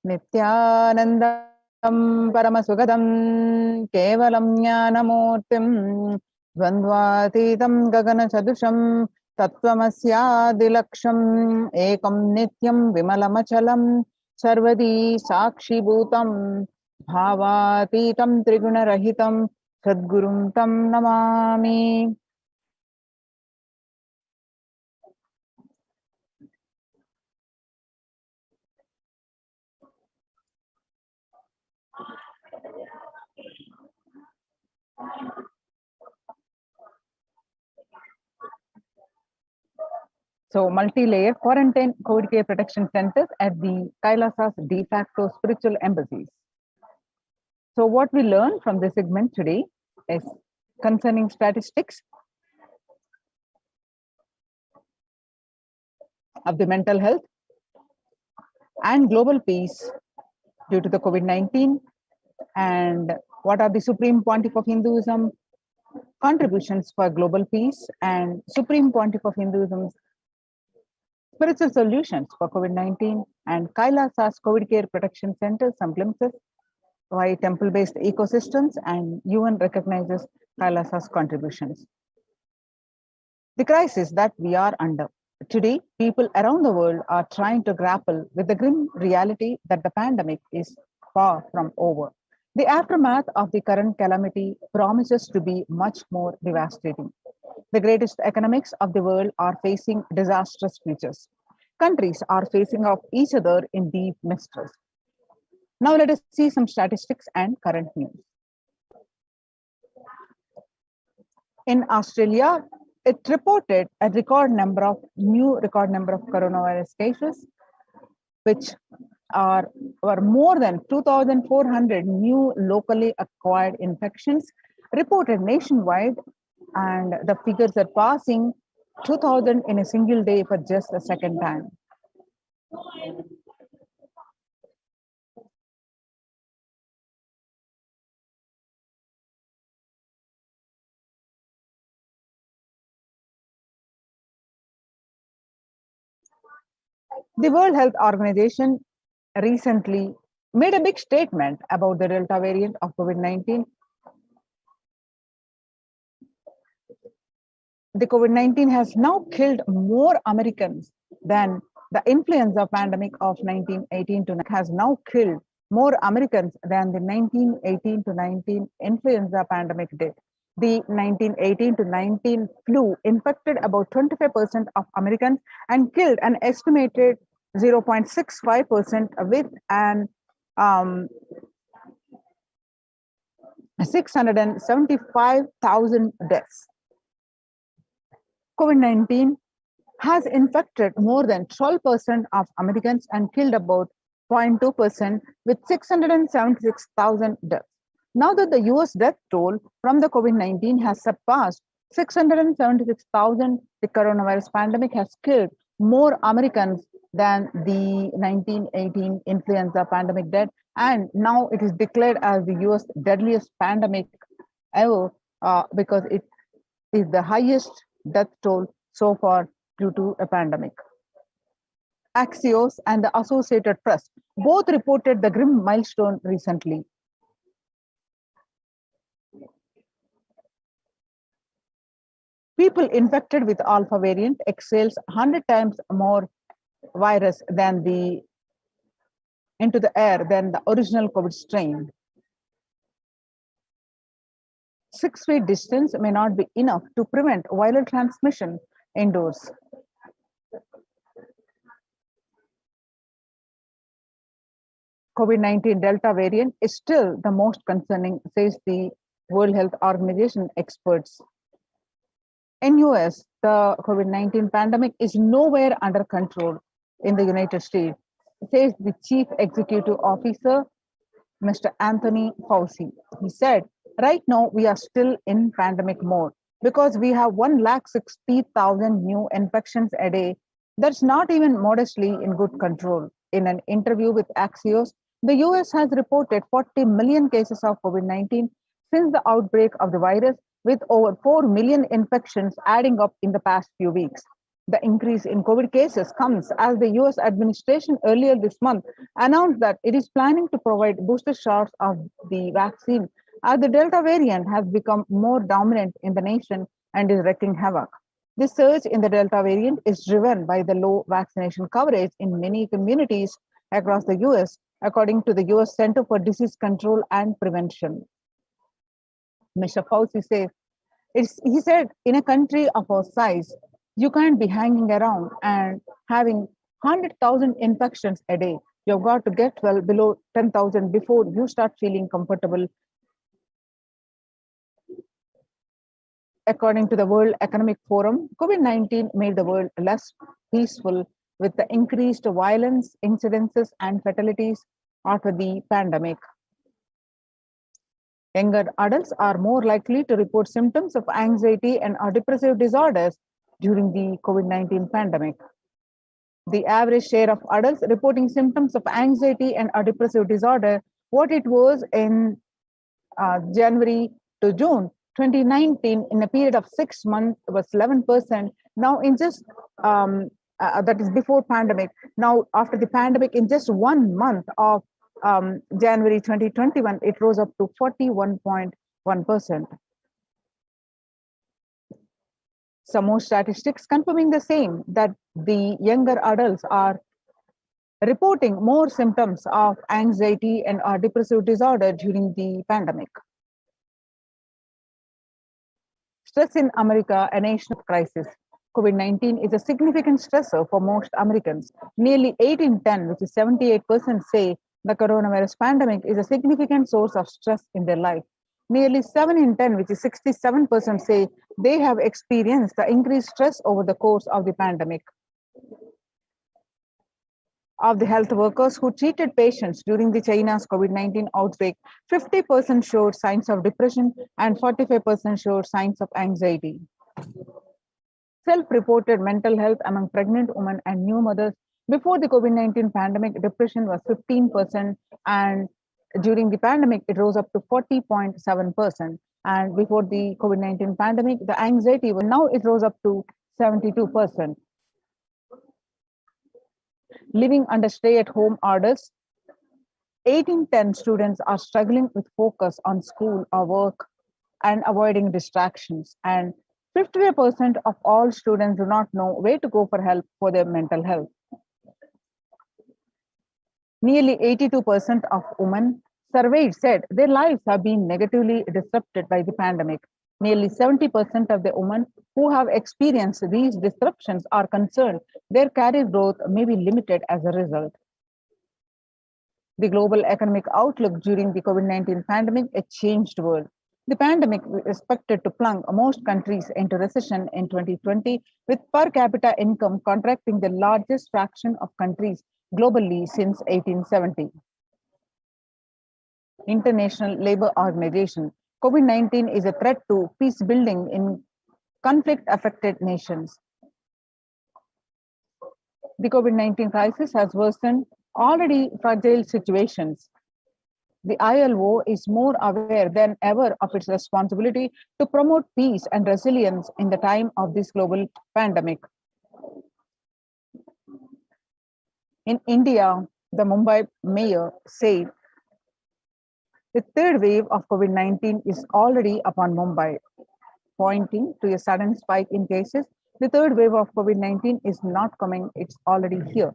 Nithyanandam Paramasugadam Kevalam Jnanamurtim Dvandvatitam Gagana Chadusham Tattvamasya Ekam Nityam Vimalamachalam Sarvadi Sakshi Bhutam Bhavatitam Triguna Rahitam Sadgurum Tam Namami. So, multi-layer quarantine COVID care protection centers at the Kailasa's de facto spiritual embassies. So, what we learn from this segment today is concerning statistics of the mental health and global peace due to the COVID-19, and what are the Supreme Pontiff of Hinduism contributions for global peace and Supreme Pontiff of Hinduism's spiritual solutions for COVID-19, and Kailasa's COVID care protection centers, some glimpses why temple-based ecosystems, and UN recognizes Kailasa's contributions. The crisis that we are under. Today, people around the world are trying to grapple with the grim reality that the pandemic is far from over. The aftermath of the current calamity promises to be much more devastating. The greatest economics of the world are facing disastrous futures. countries are facing off each other in deep mistrust. Now let us see some statistics and current news. In Australia, it reported a record number of coronavirus cases, which were more than 2,400 new locally acquired infections reported nationwide, and the figures are passing 2,000 in a single day for just the second time. The World Health Organization recently made a big statement about the Delta variant of COVID-19. The COVID-19 has now killed more Americans than the influenza pandemic of 1918 to has now killed more Americans than the 1918 to 19 influenza pandemic did. The 1918 to 19 flu infected about 25% of Americans and killed an estimated 0.65% with an 675,000 deaths. COVID-19 has infected more than 12% of Americans and killed about 0.2% with 676,000 deaths. Now that the US death toll from the COVID-19 has surpassed 676,000, the coronavirus pandemic has killed more Americans than the 1918 influenza pandemic did, and now it is declared as the US deadliest pandemic ever because it is the highest death toll so far due to a pandemic. Axios and the Associated Press both reported the grim milestone recently. People infected with alpha variant exhales 100 times more virus than into the air than the original COVID strain. 6 feet distance may not be enough to prevent viral transmission indoors. COVID-19 Delta variant is still the most concerning, says the World Health Organization experts. In US, the COVID-19 pandemic is nowhere under control in the United States, says the Chief Executive Officer, Mr. Anthony Fauci. He said, right now we are still in pandemic mode because we have 160,000 new infections a day. That's not even modestly in good control. In an interview with Axios, the US has reported 40 million cases of COVID-19 since the outbreak of the virus, with over 4 million infections adding up in the past few weeks. The increase in COVID cases comes as the US administration earlier this month announced that it is planning to provide booster shots of the vaccine as the Delta variant has become more dominant in the nation and is wreaking havoc. This surge in the Delta variant is driven by the low vaccination coverage in many communities across the US, according to the US Center for Disease Control and Prevention. Mr. Fauci says, he said, in a country of our size, you can't be hanging around and having 100,000 infections a day. You've got to get well below 10,000 before you start feeling comfortable. According to the World Economic Forum, COVID-19 made the world less peaceful with the increased violence, incidences, and fatalities after the pandemic. Younger adults are more likely to report symptoms of anxiety and depressive disorders during the COVID-19 pandemic. The average share of adults reporting symptoms of anxiety and depressive disorder, what it was in January to June 2019, in a period of 6 months, was 11%. Now, in just that is before pandemic. Now, after the pandemic, in just 1 month of January 2021, it rose up to 41.1%. Some more statistics confirming the same, that the younger adults are reporting more symptoms of anxiety and depressive disorder during the pandemic. Stress in America, a nation of crisis. COVID-19 is a significant stressor for most Americans. Nearly 8 in 10, which is 78%, say the coronavirus pandemic is a significant source of stress in their life. Nearly 7 in 10, which is 67%, say they have experienced the increased stress over the course of the pandemic. Of the health workers who treated patients during the China's COVID-19 outbreak, 50% showed signs of depression and 45% showed signs of anxiety. Self-reported mental health among pregnant women and new mothers before the COVID-19 pandemic, depression was 15%, and during the pandemic, it rose up to 40.7%. And before the COVID-19 pandemic, the anxiety was now it rose up to 72%. Living under stay-at-home orders, 8 in 10 students are struggling with focus on school or work and avoiding distractions. And 50% of all students do not know where to go for help for their mental health. Nearly 82% of women surveyed said their lives have been negatively disrupted by the pandemic. Nearly 70% of the women who have experienced these disruptions are concerned their career growth may be limited as a result. The global economic outlook during the COVID-19 pandemic, a changed world. The pandemic is expected to plunge most countries into recession in 2020, with per capita income contracting the largest fraction of countries globally since 1870. International Labour Organization. COVID-19 is a threat to peace building in conflict-affected nations. The COVID-19 crisis has worsened already fragile situations. The ILO is more aware than ever of its responsibility to promote peace and resilience in the time of this global pandemic. In India, the Mumbai mayor said, the third wave of COVID-19 is already upon Mumbai, pointing to a sudden spike in cases. The third wave of COVID-19 is not coming, it's already here,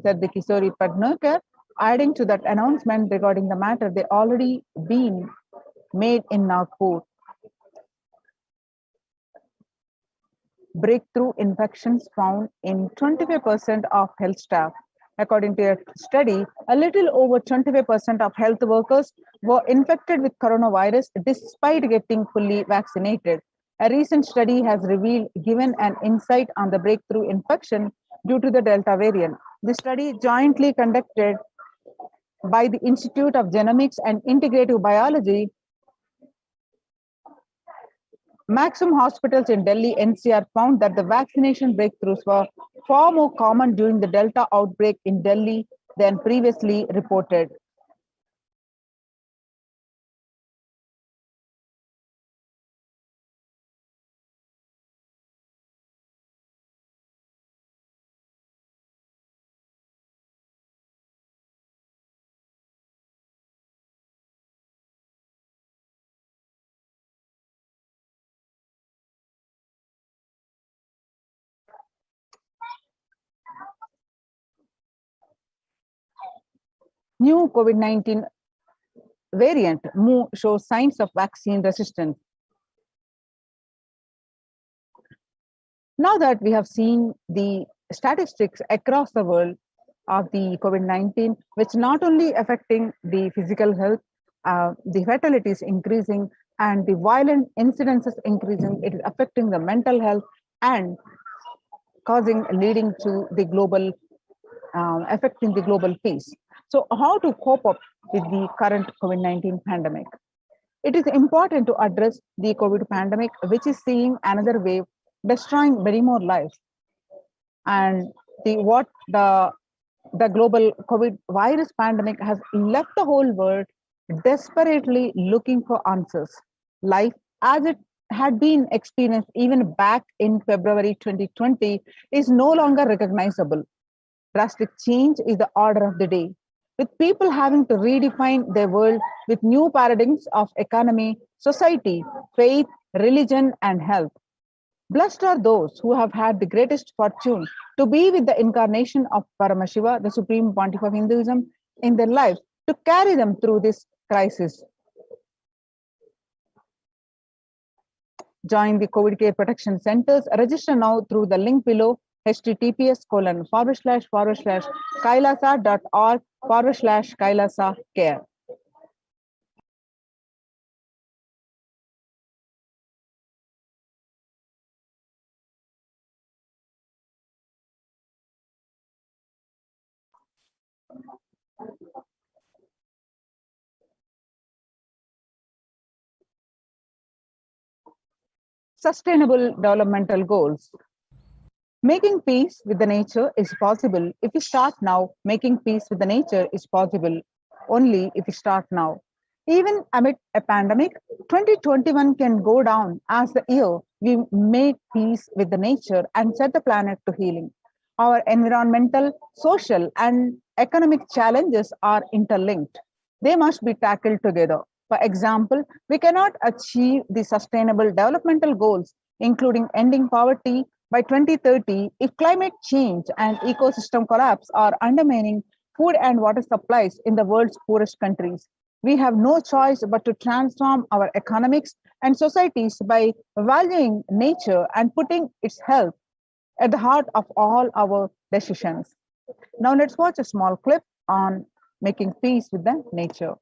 said the Kishori Padnarkar, adding to that announcement regarding the matter they already been made in Nagpur. Breakthrough infections found in 25% of health staff. According to a study, a little over 25% of health workers were infected with coronavirus despite getting fully vaccinated. A recent study has given an insight on the breakthrough infection due to the Delta variant. The study, jointly conducted by the Institute of Genomics and Integrative Biology, Maxim hospitals in Delhi NCR found that the vaccination breakthroughs were far more common during the Delta outbreak in Delhi than previously reported. New COVID-19 variant Mu shows signs of vaccine resistance. Now that we have seen the statistics across the world of the COVID-19, which not only affecting the physical health, the fatalities increasing and the violent incidences increasing, it is affecting the mental health and leading to the global, affecting the global peace. So how to cope up with the current COVID-19 pandemic? It is important to address the COVID pandemic, which is seeing another wave, destroying many more lives. And the global COVID virus pandemic has left the whole world desperately looking for answers. Life as it had been experienced even back in February 2020 is no longer recognizable. Drastic change is the order of the day, with people having to redefine their world with new paradigms of economy, society, faith, religion, and health. Blessed are those who have had the greatest fortune to be with the incarnation of Paramashiva, the Supreme Pontiff of Hinduism, in their lives to carry them through this crisis. Join the COVID care protection centers. Register now through the link below, https://kailasa.org/kailasa care. Sustainable developmental goals. Making peace with the nature is possible if we start now. Making peace with the nature is possible only if we start now. Even amid a pandemic, 2021 can go down as the year we make peace with the nature and set the planet to healing. Our environmental, social, and economic challenges are interlinked. They must be tackled together. For example, we cannot achieve the sustainable developmental goals, including ending poverty, by 2030 if climate change and ecosystem collapse are undermining food and water supplies in the world's poorest countries. We have no choice but to transform our economics and societies by valuing nature and putting its health at the heart of all our decisions. Now let's watch a small clip on making peace with the nature.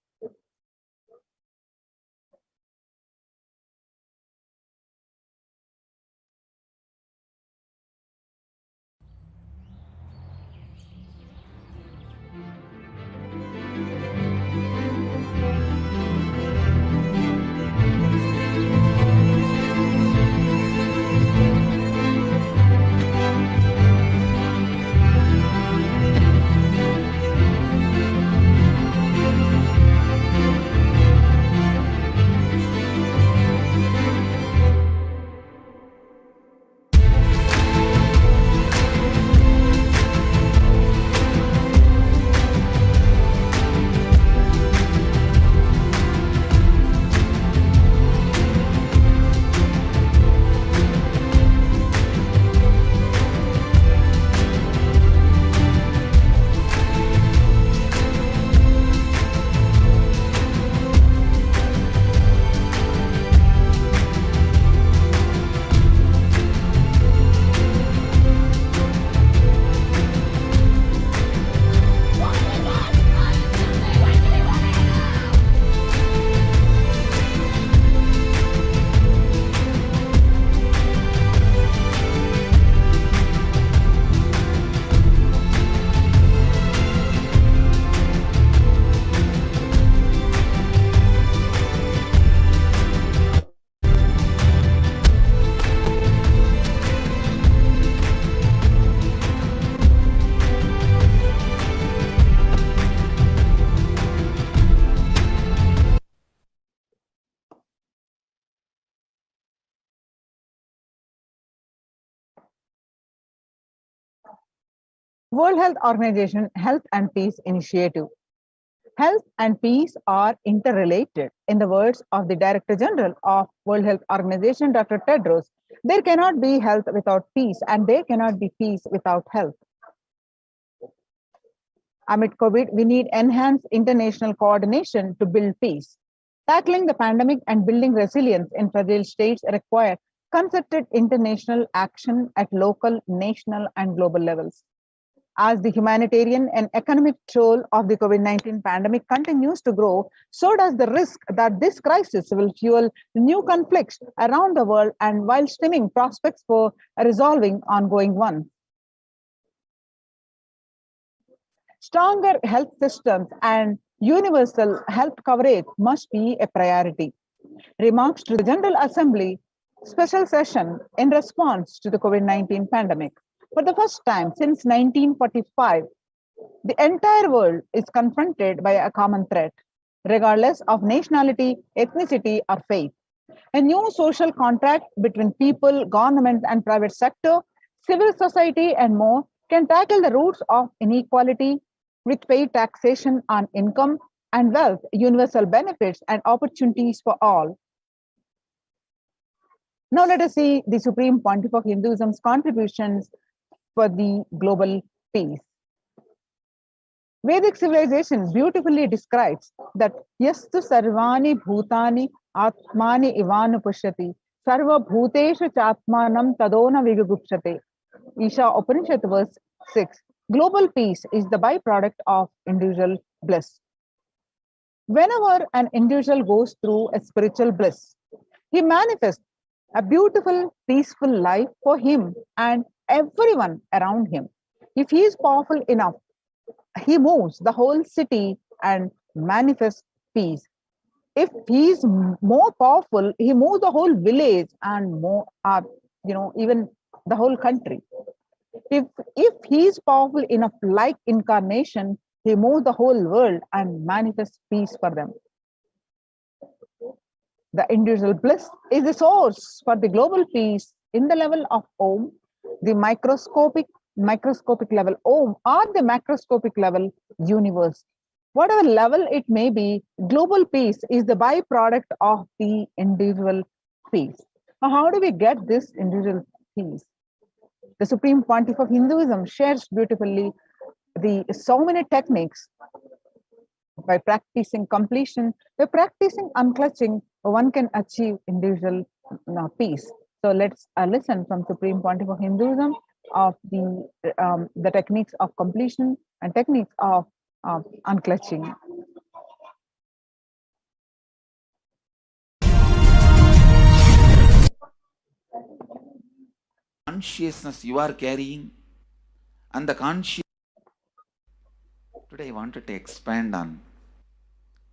World Health Organization Health and Peace Initiative. Health and peace are interrelated. In the words of the Director General of World Health Organization, Dr. Tedros, there cannot be health without peace, and there cannot be peace without health. Amid COVID, we need enhanced international coordination to build peace. Tackling the pandemic and building resilience in fragile states require concerted international action at local, national, and global levels. As the humanitarian and economic toll of the COVID-19 pandemic continues to grow, so does the risk that this crisis will fuel new conflicts around the world and while stemming prospects for resolving ongoing ones. Stronger health systems and universal health coverage must be a priority. Remarks to the General Assembly special session in response to the COVID-19 pandemic. For the first time since 1945, the entire world is confronted by a common threat, regardless of nationality, ethnicity, or faith. A new social contract between people, government, and private sector, civil society, and more can tackle the roots of inequality with fair taxation on income and wealth, universal benefits, and opportunities for all. Now let us see the Supreme Pontiff of Hinduism's contributions for the global peace. Vedic civilization beautifully describes that yastu sarvani bhutani atmani ivanu pushyati Sarva bhuteshu chapmanam tadona vigugupshate. Isha Upanishad verse 6. Global peace is the byproduct of individual bliss. Whenever an individual goes through a spiritual bliss, he manifests a beautiful, peaceful life for him and everyone around him. If he is powerful enough, he moves the whole city and manifests peace. If he is more powerful, he moves the whole village and more, even the whole country. If he is powerful enough, like incarnation, he moves the whole world and manifests peace for them. The individual bliss is the source for the global peace in the level of Om, the microscopic level Om, or the macroscopic level universe. Whatever level it may be, global peace is the byproduct of the individual peace. Now, how do we get this individual peace? The Supreme Pontiff of Hinduism shares beautifully so many techniques. By practicing completion, by practicing unclutching, one can achieve individual peace. So let's listen from Supreme Pontiff of Hinduism of the techniques of completion and techniques of unclutching. Consciousness you are carrying and the conscious. Today I wanted to expand on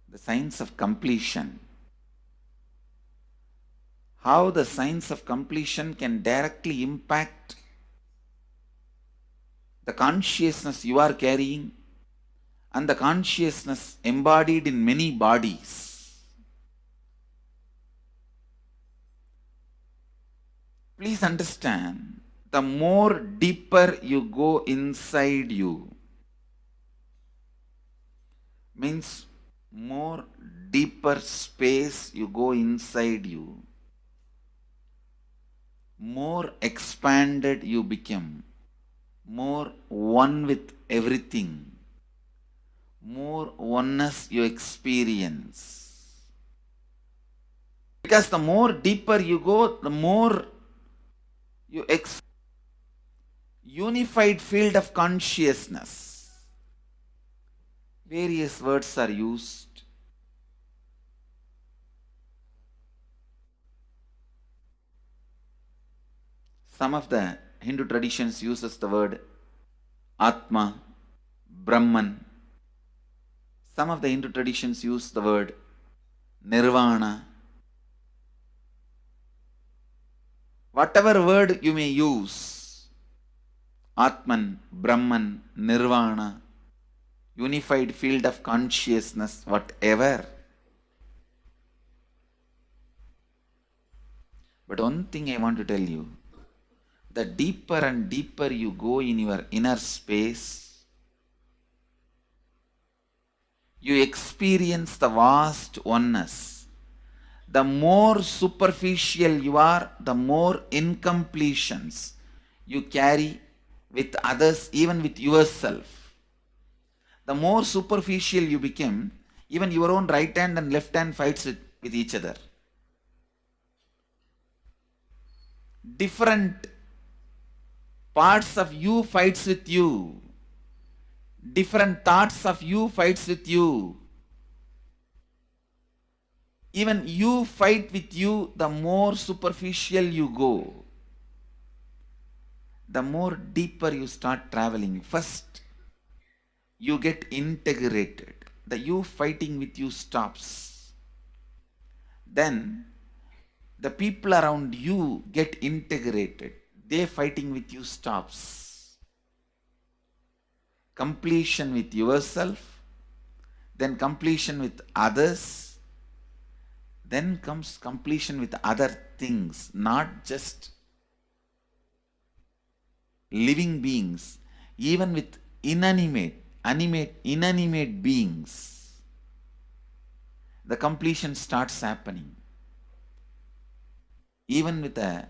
the science of completion. How the science of completion can directly impact the consciousness you are carrying and the consciousness embodied in many bodies. Please understand, the more deeper you go inside you, means more deeper space you go inside you, more expanded you become, more one with everything, more oneness you experience. Because the more deeper you go, the more you unified field of consciousness. Various words are used. Some of the Hindu traditions uses the word Atma, Brahman. Some of the Hindu traditions use the word Nirvana. Whatever word you may use, Atman, Brahman, Nirvana, unified field of consciousness, whatever. But one thing I want to tell you, the deeper and deeper you go in your inner space, you experience the vast oneness. The more superficial you are, the more incompletions you carry with others, even with yourself. The more superficial you become, even your own right hand and left hand fights with each other. Different parts of you fights with you. Different thoughts of you fights with you. Even you fight with you, the more superficial you go, the more deeper you start traveling. First, you get integrated. The you fighting with you stops. Then, the people around you get integrated. They fighting with you stops. Completion with yourself, then completion with others, then comes completion with other things, not just living beings, even with inanimate beings. The completion starts happening. Even with a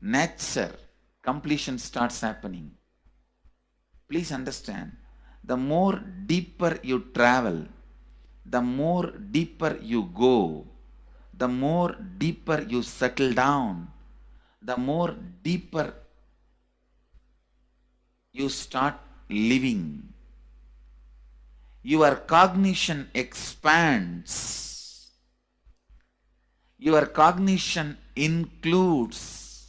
nature, completion starts happening. Please understand, the more deeper you travel, the more deeper you go, the more deeper you settle down, the more deeper you start living. Your cognition expands. Your cognition includes.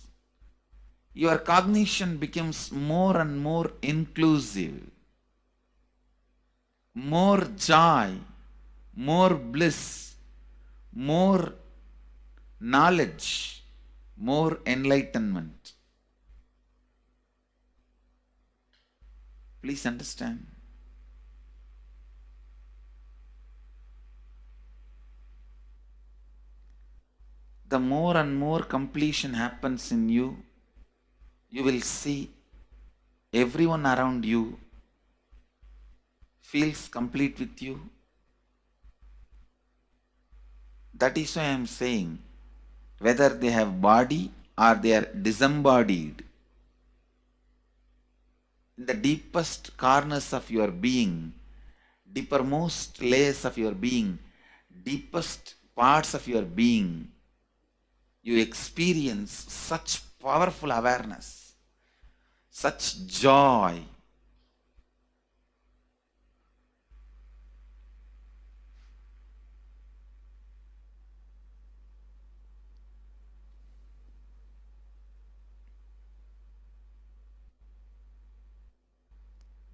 Your cognition becomes more and more inclusive. More joy, more bliss, more knowledge, more enlightenment. Please understand. The more and more completion happens in you, you will see everyone around you feels complete with you. That is why I am saying, whether they have body or they are disembodied, in the deepest corners of your being, deepermost layers of your being, deepest parts of your being, you experience such powerful awareness, such joy.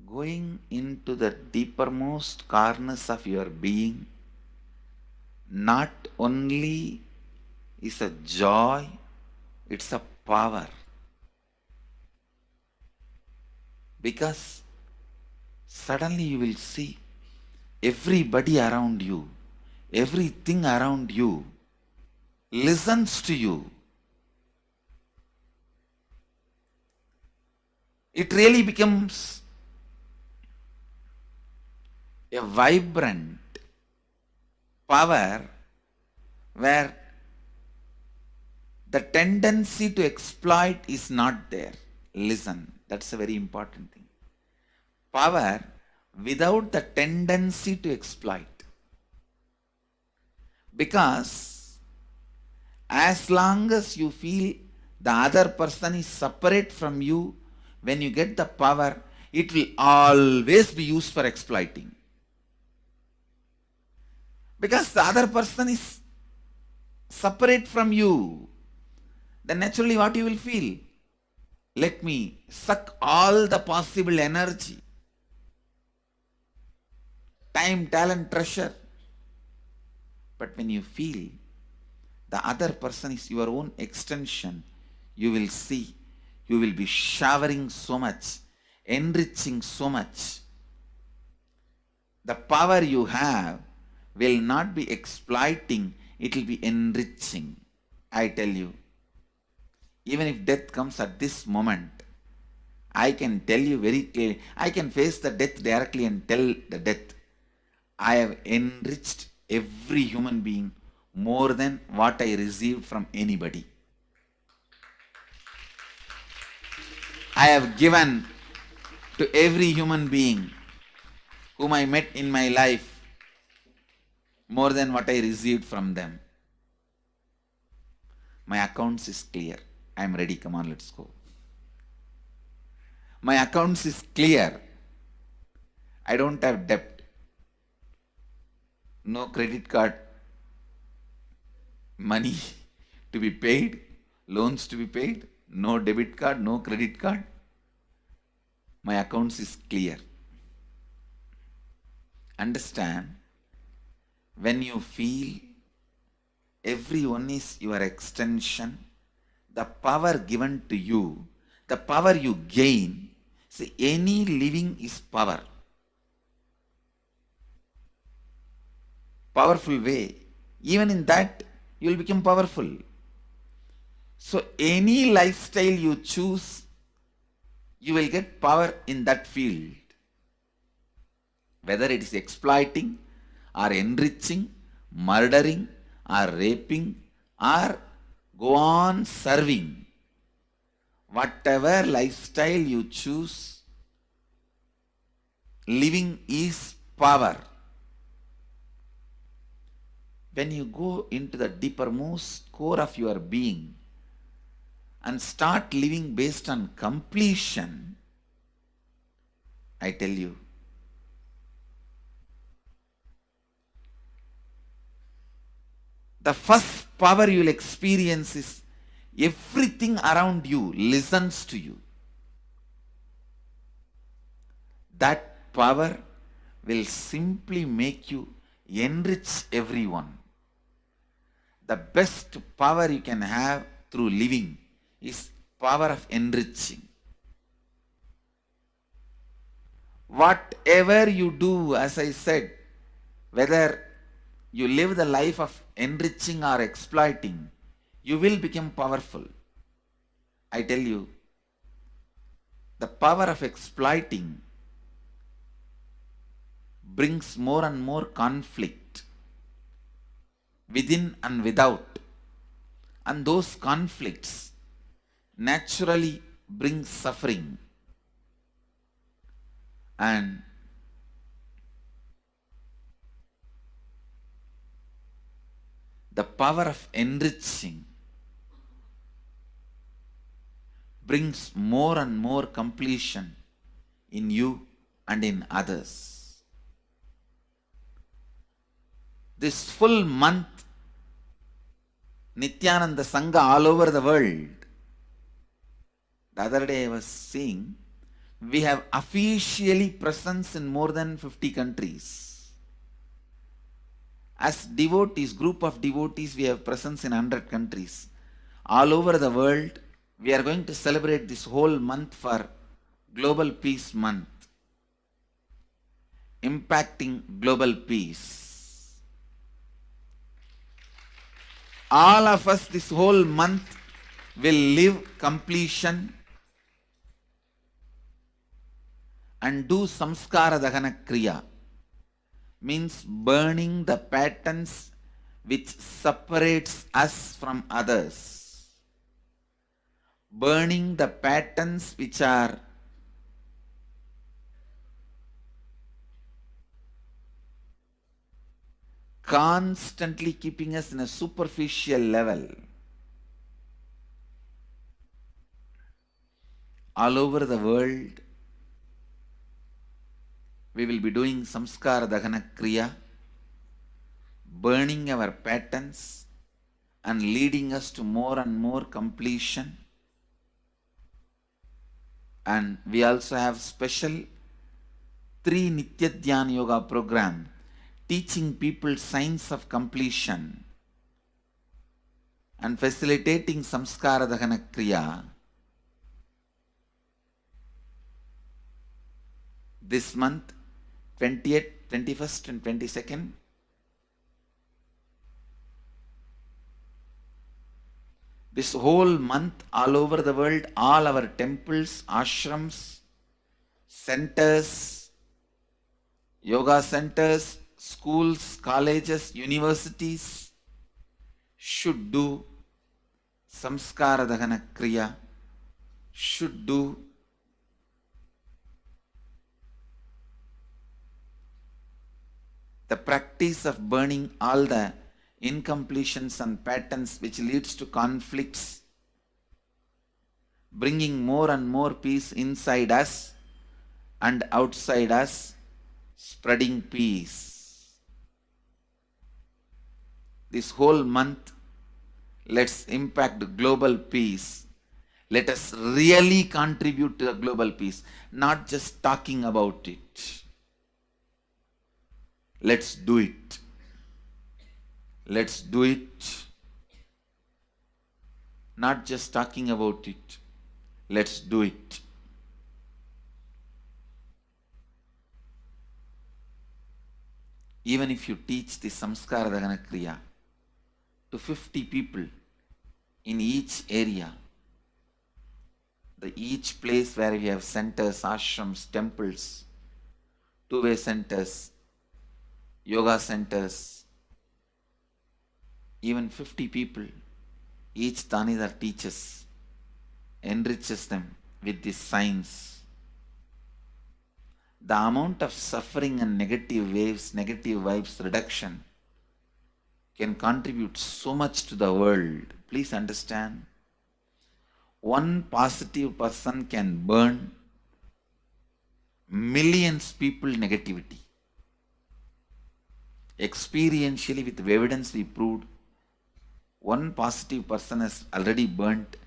Going into the deepermost corners of your being not only is a joy, it's a power. Because suddenly you will see everybody around you, everything around you listens to you. It really becomes a vibrant power where the tendency to exploit is not there. Listen, that's a very important thing. Power without the tendency to exploit. Because as long as you feel the other person is separate from you, when you get the power, it will always be used for exploiting. Because the other person is separate from you, then naturally what you will feel? Let me suck all the possible energy, time, talent, treasure. But when you feel the other person is your own extension, you will see, you will be showering so much, enriching so much. The power you have will not be exploiting, it will be enriching. I tell you, even if death comes at this moment, I can tell you very clearly, I can face the death directly and tell the death, I have enriched every human being more than what I received from anybody. I have given to every human being whom I met in my life more than what I received from them. My accounts is clear. I am ready. Come on, let's go. My accounts is clear. I don't have debt. No credit card money to be paid, loans to be paid, no debit card, no credit card. My accounts is clear. Understand, when you feel everyone is your extension, the power given to you, the power you gain, see, any living is power. Powerful way. Even in that, you will become powerful. So any lifestyle you choose, you will get power in that field. Whether it is exploiting or enriching, murdering or raping or go on serving. Whatever lifestyle you choose, living is power. when you go into the deepermost core of your being and start living based on completion, I tell you, the first power you will experience is everything around you listens to you. That power will simply make you enrich everyone. The best power you can have through living is power of enriching. Whatever you do, as I said, whether you live the life of enriching or exploiting, you will become powerful. I tell you, the power of exploiting brings more and more conflict within and without. And those conflicts naturally bring suffering. And the power of enriching brings more and more completion in you and in others. This full month, Nithyananda Sangha all over the world. The other day I was seeing, we have officially presence in more than 50 countries. As devotees, group of devotees, we have presence in 100 countries. All over the world, we are going to celebrate this whole month for Global Peace Month, impacting global peace. All of us this whole month will live completion and do samskara dahana kriya, means burning the patterns which separates us from others, burning the patterns which are constantly keeping us in a superficial level. All over the world, we will be doing samskara dahana kriya, burning our patterns and leading us to more and more completion. And we also have special 3 Nitya Dhyana Yoga program teaching people signs of completion and facilitating samskara dahana kriya. This month, 20th, 21st and 22nd, this whole month all over the world, all our temples, ashrams, centers, yoga centers, schools, colleges, universities should do samskara dahana kriya, should do the practice of burning all the incompletions and patterns which leads to conflicts, bringing more and more peace inside us and outside us, spreading peace. This whole month, let's impact global peace. Let us really contribute to the global peace, not just talking about it. Let's do it. Let's do it. Not just talking about it. Let's do it. Even if you teach the samskara dahana kriya to 50 people in each area, each place where we have centers, ashrams, temples, two-way centers, yoga centers, even 50 people, each Tanidar teaches, enriches them with these signs. The amount of suffering and negative waves, negative vibes reduction can contribute so much to the world. Please understand. One positive person can burn millions people negativity. Experientially, with evidence we proved, one positive person has already burnt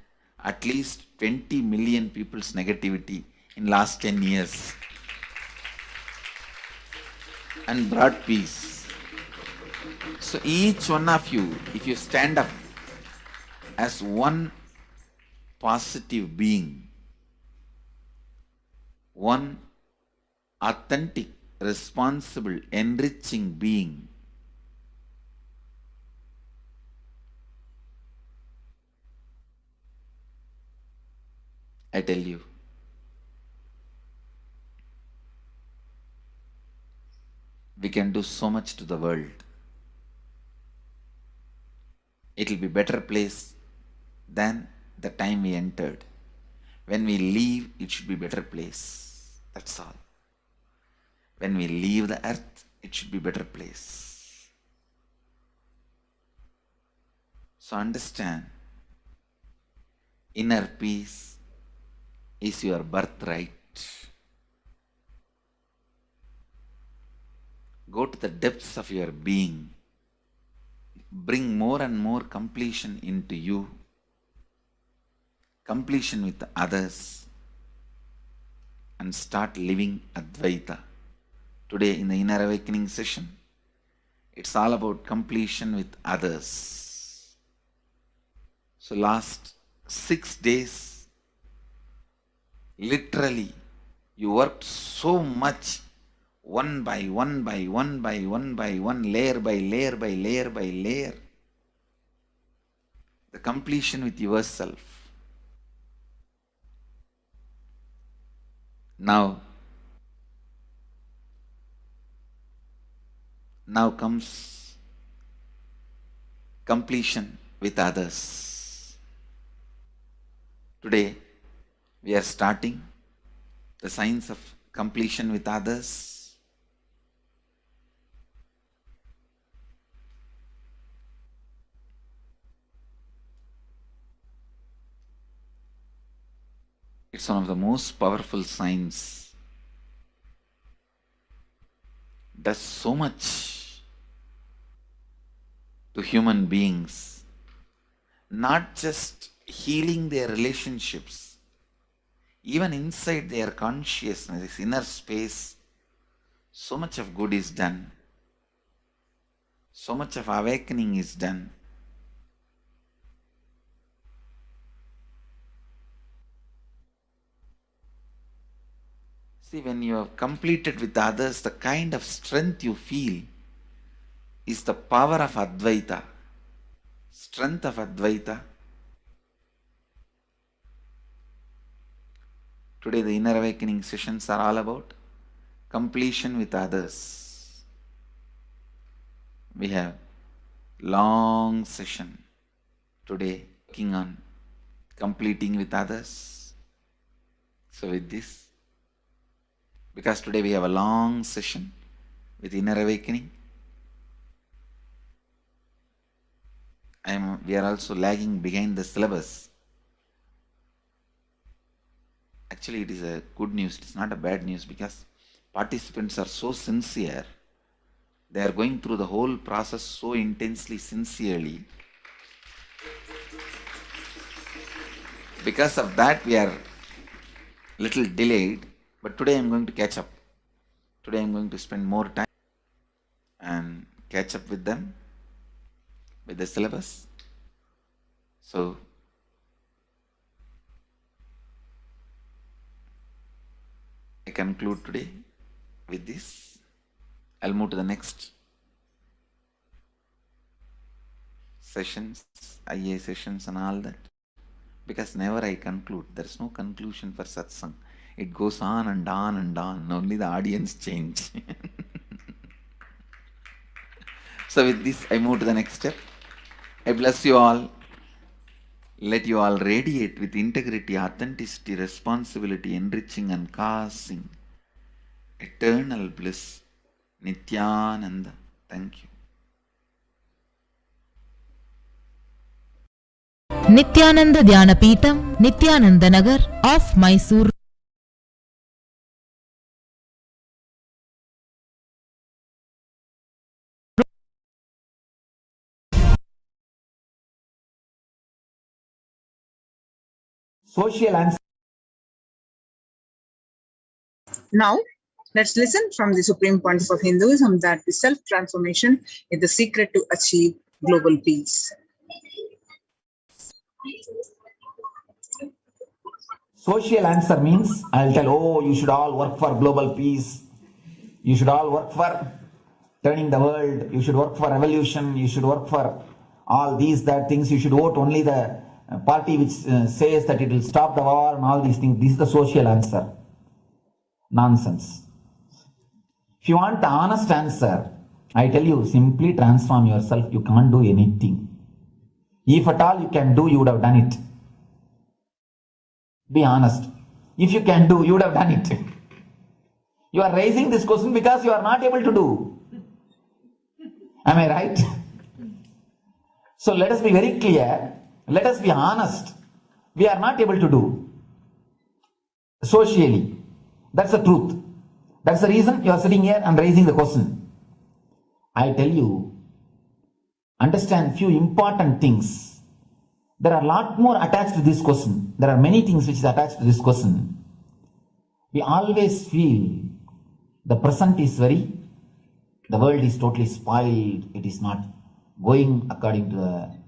at least 20 million people's negativity in last 10 years and brought peace. So each one of you, if you stand up as one positive being, one authentic, responsible, enriching being, I tell you, we can do so much to the world. It will be a better place than the time we entered. When we leave, it should be a better place. That's all. When we leave the earth, it should be a better place. So understand, inner peace is your birthright. Go to the depths of your being. Bring more and more completion into you. Completion with others. And start living Advaita. Today in the Inner Awakening session, it's all about completion with others. So last 6 days, literally, you worked so much, one by one by one by one by one, layer by layer by layer by layer. The completion with yourself. Now comes completion with others. Today, we are starting the science of completion with others. It's one of the most powerful science. Does so much to human beings, not just healing their relationships, even inside their consciousness, this inner space, so much of good is done. So much of awakening is done. See, when you have completed with others, the kind of strength you feel is the power of Advaita. Strength of Advaita. Today the Inner Awakening sessions are all about completion with others. We have long session today working on completing with others. So with this, because today we have a long session with Inner Awakening, we are also lagging behind the syllabus. Actually, it is a good news. It's not a bad news because participants are so sincere. They are going through the whole process so intensely, sincerely. Because of that, we are little delayed. But today I am going to catch up. Today I am going to spend more time and catch up with them, with the syllabus. So, I conclude today with this. I'll move to the next sessions, IA sessions and all that. Because never I conclude. There is no conclusion for satsang. It goes on and on and on. Only the audience change. So with this, I move to the next step. I bless you all. Let you all radiate with integrity, authenticity, responsibility, enriching and causing eternal bliss. Nithyananda. Thank you. Nithyananda Dhyanapitham, Nithyananda Nagar of Mysore. Social answer. Now, let's listen from the Supreme Pontiff of Hinduism that the self-transformation is the secret to achieve global peace. Social answer means I'll tell, oh, you should all work for global peace. You should all work for turning the world. You should work for revolution. You should work for all these, that things. You should vote only the party which says that it will stop the war and all these things. This is the social answer. Nonsense. If you want the honest answer, I tell you, simply transform yourself. You can't do anything. If at all you can do, you would have done it. Be honest. If you can do, you would have done it. You are raising this question because you are not able to do. Am I right? So let us be very clear. Let us be honest. We are not able to do socially. That's the truth. That's the reason you are sitting here and raising the question. I tell you, understand few important things. There are a lot more attached to this question. There are many things which is attached to this question. We always feel the present is the world is totally spoiled. It is not going according to the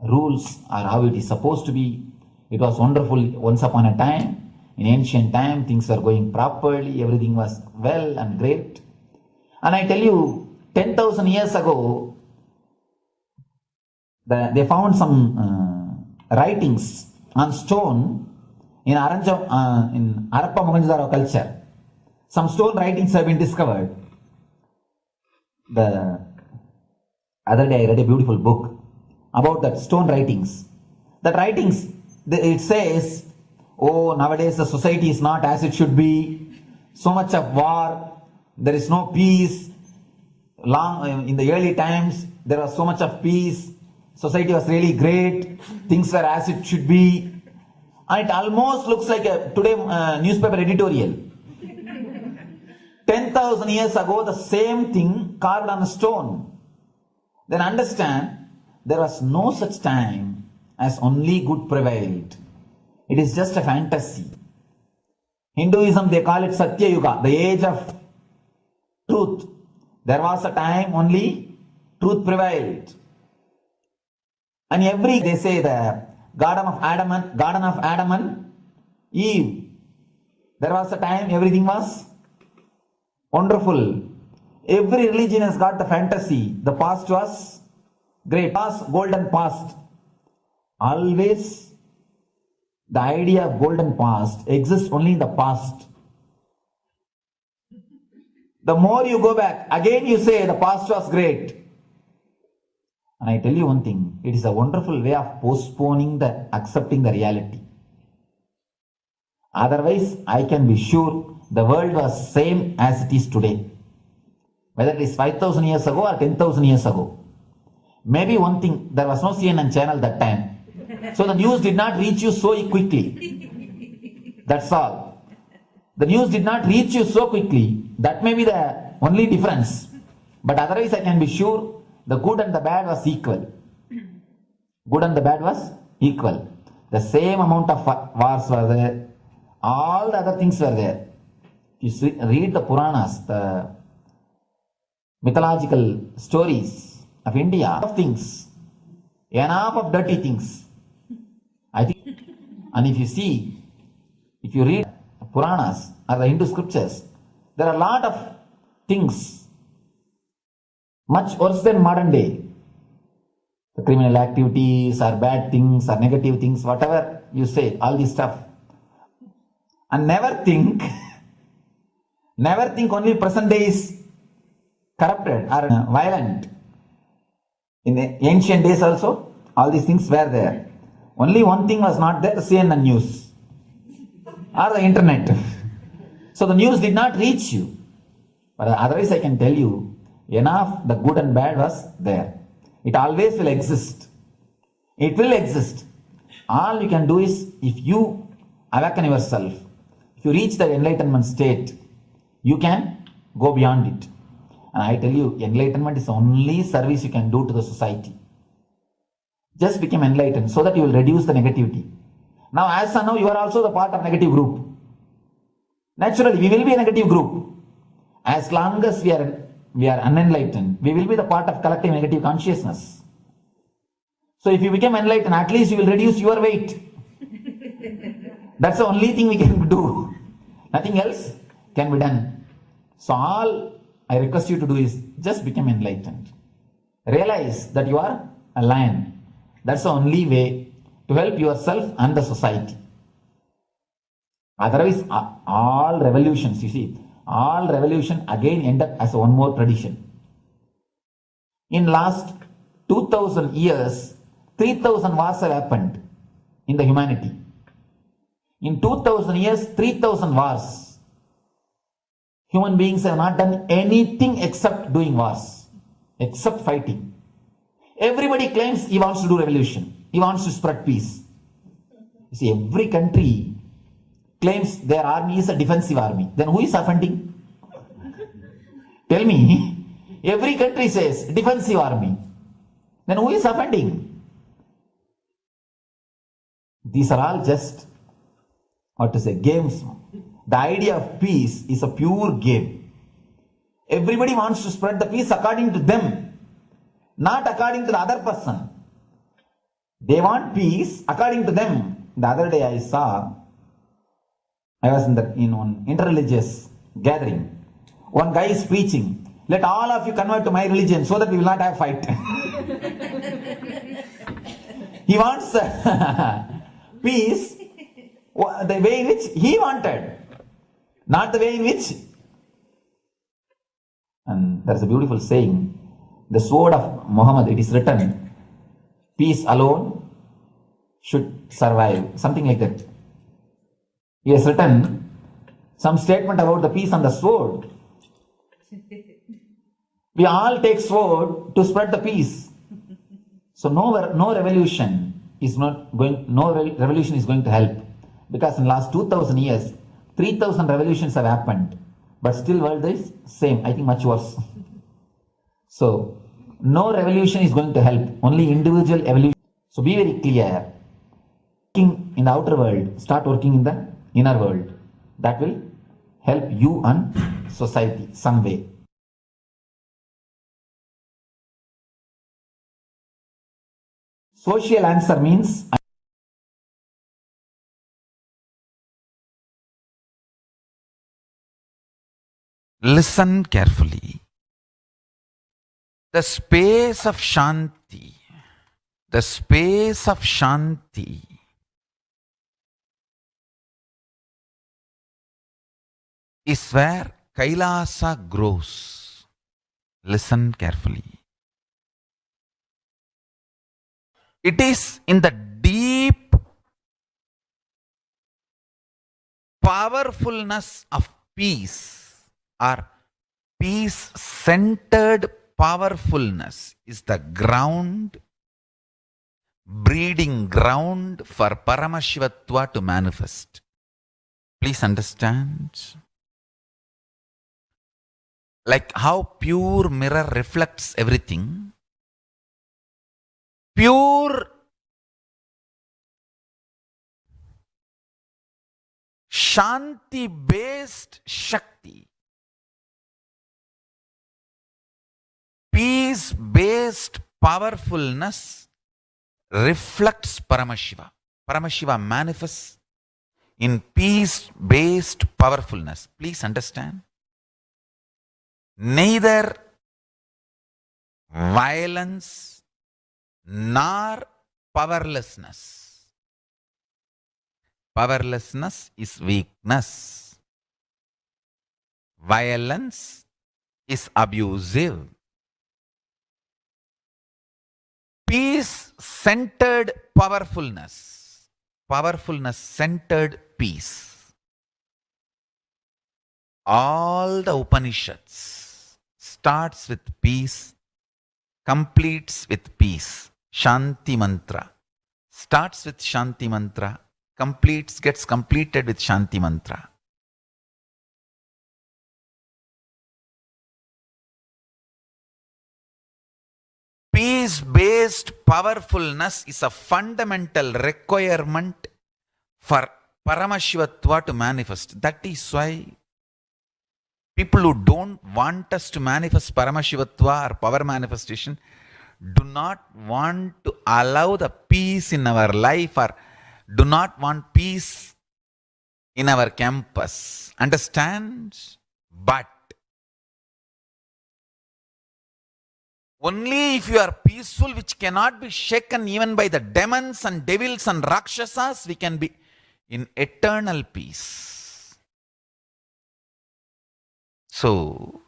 rules or how it is supposed to be. It was wonderful once upon a time. In ancient time, things were going properly. Everything was well and great. And I tell you, 10,000 years ago, they found some writings on stone in Harappa Mohenjo-daro culture. Some stone writings have been discovered. The other day I read a beautiful book about that stone writings. That writings, it says, oh, nowadays the society is not as it should be. So much of war. There is no peace. In the early times, there was so much of peace. Society was really great. Things were as it should be. And it almost looks like a today newspaper editorial. 10,000 years ago, the same thing carved on a stone. Then understand, there was no such time as only good prevailed. It is just a fantasy. Hinduism, they call it Satya Yuga, the age of truth. There was a time only truth prevailed. And they say the Garden of Adam and Eve. There was a time everything was wonderful. Every religion has got the fantasy. The past was great. Past, golden past. Always the idea of golden past exists only in the past. The more you go back, again you say the past was great. And I tell you one thing, it is a wonderful way of postponing accepting the reality. Otherwise, I can be sure the world was same as it is today. Whether it is 5,000 years ago or 10,000 years ago. Maybe one thing, there was no CNN channel that time. So the news did not reach you so quickly. That's all. The news did not reach you so quickly. That may be the only difference. But otherwise, I can be sure the good and the bad was equal. Good and the bad was equal. The same amount of wars were there. All the other things were there. If you read the Puranas, the mythological stories of India, of things, enough of dirty things. I think, and if you read Puranas or the Hindu scriptures, there are a lot of things much worse than modern day. The criminal activities or bad things or negative things, whatever you say, all this stuff. And never think only present day is corrupted or violent. In the ancient days also, all these things were there. Only one thing was not there, the CNN news or the internet. So the news did not reach you. But otherwise I can tell you, enough, the good and bad was there. It always will exist. It will exist. All you can do is, if you awaken yourself, if you reach the enlightenment state, you can go beyond it. And I tell you, enlightenment is the only service you can do to the society. Just become enlightened so that you will reduce the negativity. Now, as of now, you are also the part of negative group. Naturally, we will be a negative group. As long as we are unenlightened, we will be the part of collective negative consciousness. So if you become enlightened, at least you will reduce your weight. That's the only thing we can do. Nothing else can be done. So all I request you to do is just become enlightened. Realize that you are a lion. That's the only way to help yourself and the society. Otherwise, all revolutions, you see, all revolution again end up as one more tradition. In last 2000 years, 3000 wars have happened in the humanity. In 2000 years, 3000 wars. Human beings have not done anything except doing wars, except fighting. Everybody claims he wants to do revolution. He wants to spread peace. You see, every country claims their army is a defensive army. Then who is offending? Tell me. Every country says defensive army. Then who is offending? These are all just, games. The idea of peace is a pure game. Everybody wants to spread the peace according to them, not according to the other person. They want peace according to them. The other day I was in one interreligious gathering. One guy is preaching, let all of you convert to my religion so that we will not have fight. He wants peace the way in which he wanted, not the way in which. And there's a beautiful saying, the sword of Muhammad, it is written, peace alone should survive, something like that. He has written some statement about the peace on the sword. We all take sword to spread the peace. So no revolution is going to help, because in the last 2000 years, 3000 revolutions have happened, but still world is same, I think much worse. So no revolution is going to help, only individual evolution. So be very clear. Working in the outer world, start working in the inner world. That will help you and society some way. Social answer means listen carefully. The space of Shanti is where Kailasa grows. Listen carefully. It is in the deep powerfulness of peace, or peace-centered powerfulness is the ground, breeding ground for Paramashivatva to manifest. Please understand. Like how pure mirror reflects everything, pure Shanti-based Shakti, peace-based powerfulness reflects Paramashiva. Paramashiva manifests in peace-based powerfulness. Please understand. Neither violence nor powerlessness. Powerlessness is weakness. Violence is abusive. Peace-centered powerfulness. Powerfulness-centered peace. All the Upanishads starts with peace, completes with peace. Shanti mantra. starts with Shanti mantra, gets completed with Shanti mantra. Peace-based powerfulness is a fundamental requirement for Paramashivatva to manifest. That is why people who don't want us to manifest Paramashivatva or power manifestation do not want to allow the peace in our life or do not want peace in our campus. Understand? But only if you are peaceful, which cannot be shaken even by the demons and devils and rakshasas, we can be in eternal peace. So,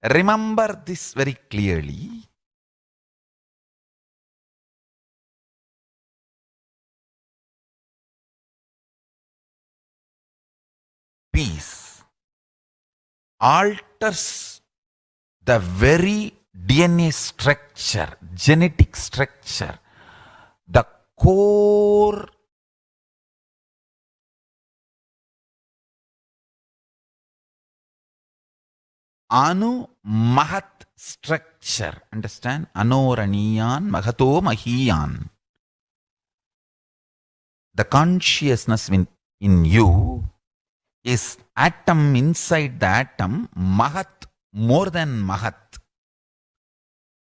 remember this very clearly. Peace alters the very DNA structure, genetic structure, the core Anu Mahat structure. Understand? Anoraniyan Mahato Mahiyan. The consciousness in you is atom inside the atom, Mahat, more than Mahat.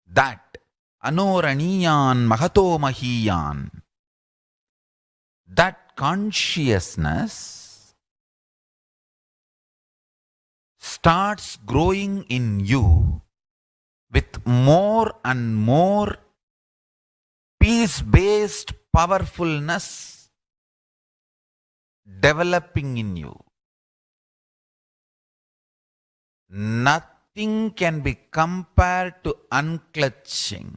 That Anoraniyan Mahato Mahiyan. That consciousness starts growing in you with more and more peace-based powerfulness developing in you. Nothing can be compared to unclutching.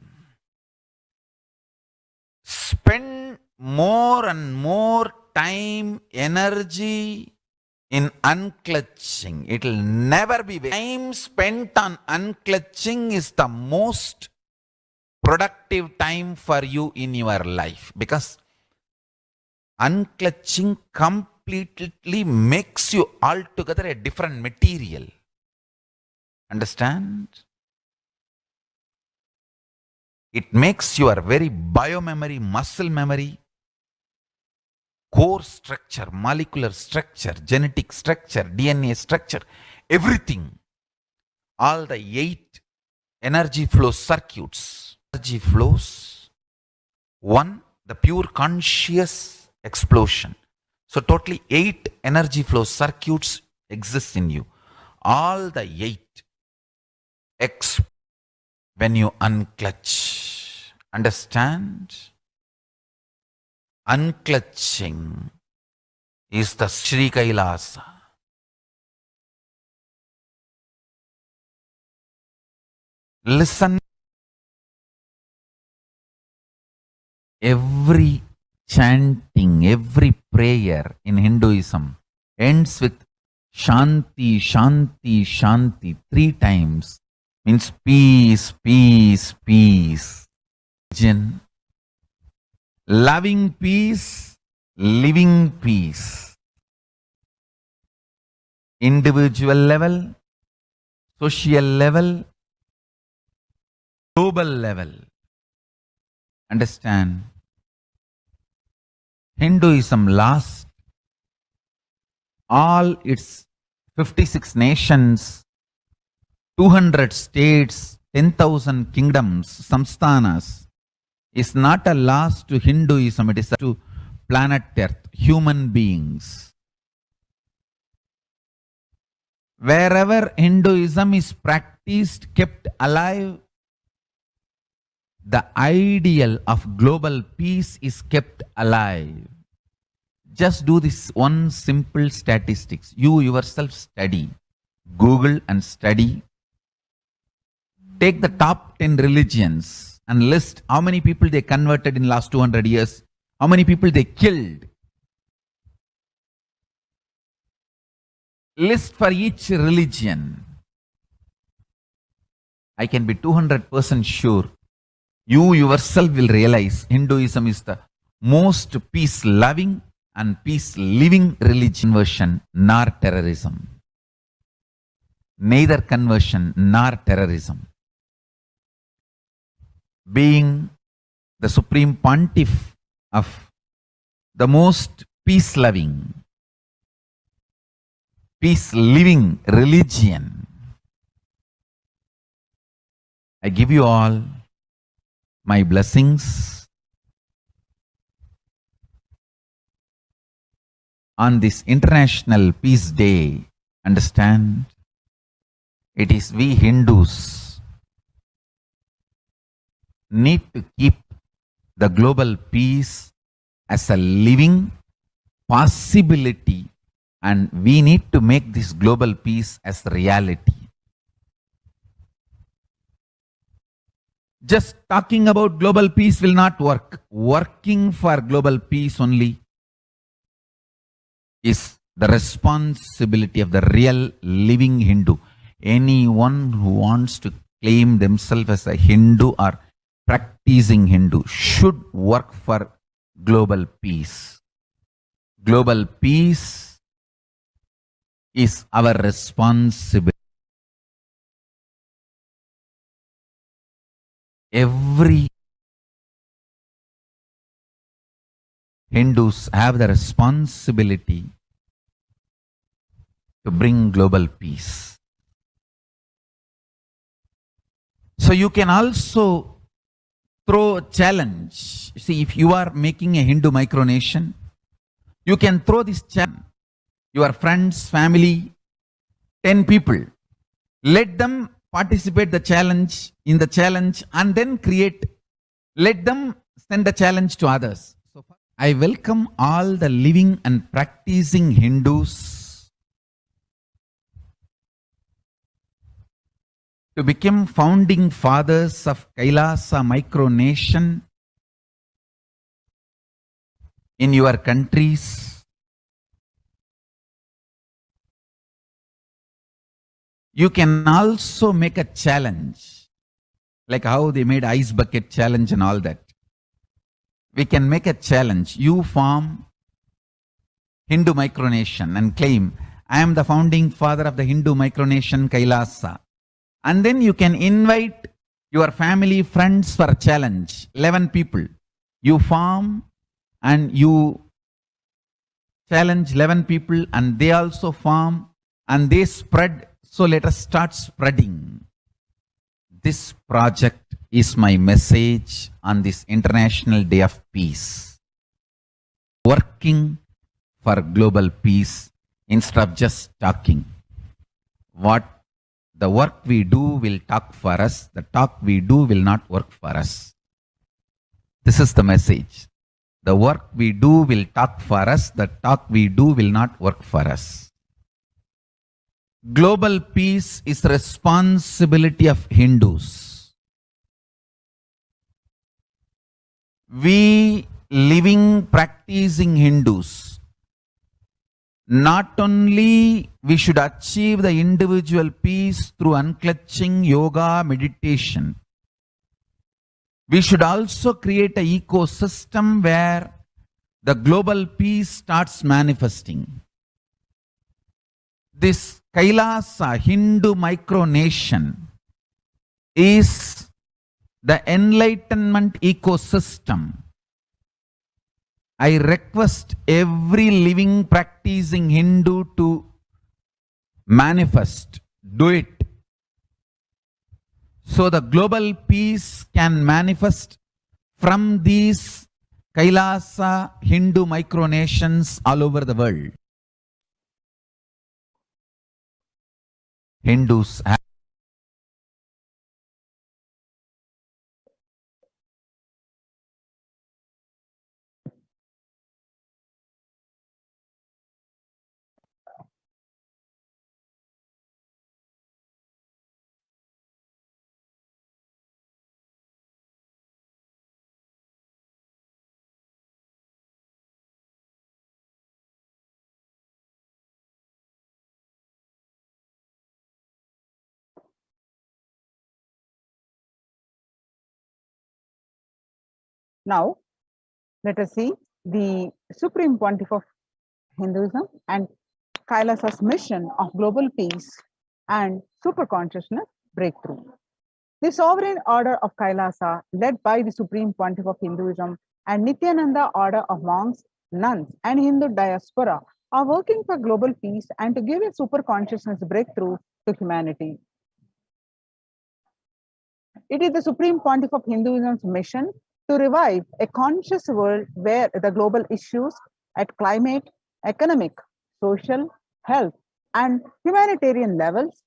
Spend more and more time, energy in unclutching. It will never be wasted. Time spent on unclutching is the most productive time for you in your life, because unclutching completely makes you altogether a different material. Understand? It makes your very biomemory, muscle memory, core structure, molecular structure, genetic structure, DNA structure, everything. All the 8 energy flow circuits. Energy flows. 1, the pure conscious explosion. So totally 8 energy flow circuits exist in you. All the 8 when you unclutch. Understand? Unclutching is the Sri Kailasa. Listen. Every chanting, every prayer in Hinduism ends with Shanti, Shanti, Shanti 3 times. Means peace, peace, peace. Loving peace, living peace. Individual level, social level, global level. Understand? Hinduism lost all its 56 nations, 200 states, 10,000 kingdoms, samsthanas, is not a loss to Hinduism, it is to planet Earth, human beings. Wherever Hinduism is practiced, kept alive, the ideal of global peace is kept alive. Just do this one simple statistics. You yourself study. Google and study. Take the top 10 religions and list how many people they converted in last 200 years, how many people they killed. List for each religion. I can be 200% sure you yourself will realize Hinduism is the most peace-loving and peace-living religion. Conversion nor terrorism. Neither conversion nor terrorism. Being the supreme pontiff of the most peace-loving, peace-living religion, I give you all my blessings on this International Peace Day. Understand, it is we Hindus need to keep the global peace as a living possibility, and we need to make this global peace as reality. Just talking about global peace will not work. Working for global peace only is the responsibility of the real living Hindu. Anyone who wants to claim themselves as a Hindu or practicing Hindu should work for global peace. Global peace is our responsibility. Every Hindus have the responsibility to bring global peace. So you can also throw a challenge. See, if you are making a Hindu micronation, you can throw this challenge. Your friends, family, 10 people. Let them participate in the challenge and then create. Let them send the challenge to others. So I welcome all the living and practicing Hindus to become founding fathers of Kailasa micronation in your countries. You can also make a challenge, like how they made ice bucket challenge and all that. We can make a challenge. You form Hindu micronation and claim, I am the founding father of the Hindu micronation Kailasa. And then you can invite your family, friends for a challenge. 11 people. You form and you challenge 11 people and they also form and they spread. So let us start spreading. This project is my message on this International Day of Peace. Working for global peace instead of just talking. The work we do will talk for us. The talk we do will not work for us. This is the message. The work we do will talk for us. The talk we do will not work for us. Global peace is the responsibility of Hindus. We living, practicing Hindus, not only we should achieve the individual peace through unclutching yoga, meditation, we should also create an ecosystem where the global peace starts manifesting. This Kailasa Hindu micronation is the enlightenment ecosystem. I request every living practicing Hindu to manifest, do it. So the global peace can manifest from these Kailasa Hindu micronations all over the world. Hindus have Now, let us see the Supreme Pontiff of Hinduism and Kailasa's mission of global peace and superconsciousness breakthrough. The sovereign order of Kailasa, led by the Supreme Pontiff of Hinduism and Nithyananda order of monks, nuns, and Hindu diaspora, are working for global peace and to give a superconsciousness breakthrough to humanity. It is the Supreme Pontiff of Hinduism's mission to revive a conscious world where the global issues at climate, economic, social, health, and humanitarian levels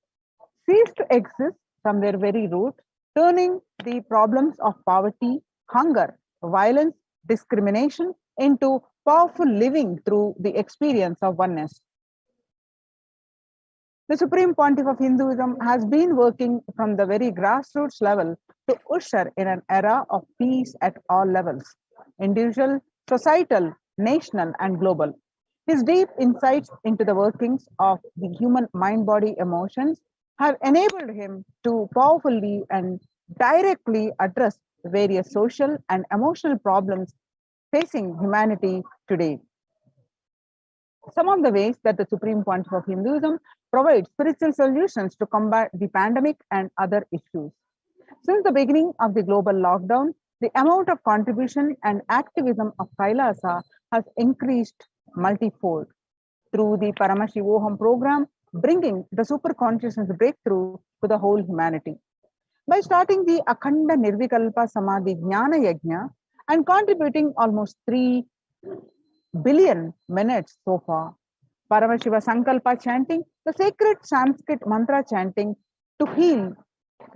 cease to exist from their very root, turning the problems of poverty, hunger, violence, discrimination into powerful living through the experience of oneness. The Supreme Pontiff of Hinduism has been working from the very grassroots level to usher in an era of peace at all levels, individual, societal, national, and global. His deep insights into the workings of the human mind-body emotions have enabled him to powerfully and directly address various social and emotional problems facing humanity today. Some of the ways that the Supreme Pontiff of Hinduism provides spiritual solutions to combat the pandemic and other issues. Since the beginning of the global lockdown, the amount of contribution and activism of Kailasa has increased multifold through the Paramashivoham program, bringing the super consciousness breakthrough to the whole humanity. By starting the Akhanda Nirvikalpa Samadhi Jnana Yajna and contributing almost 3 billion minutes so far, Paramashiva Sankalpa chanting, the sacred Sanskrit mantra chanting to heal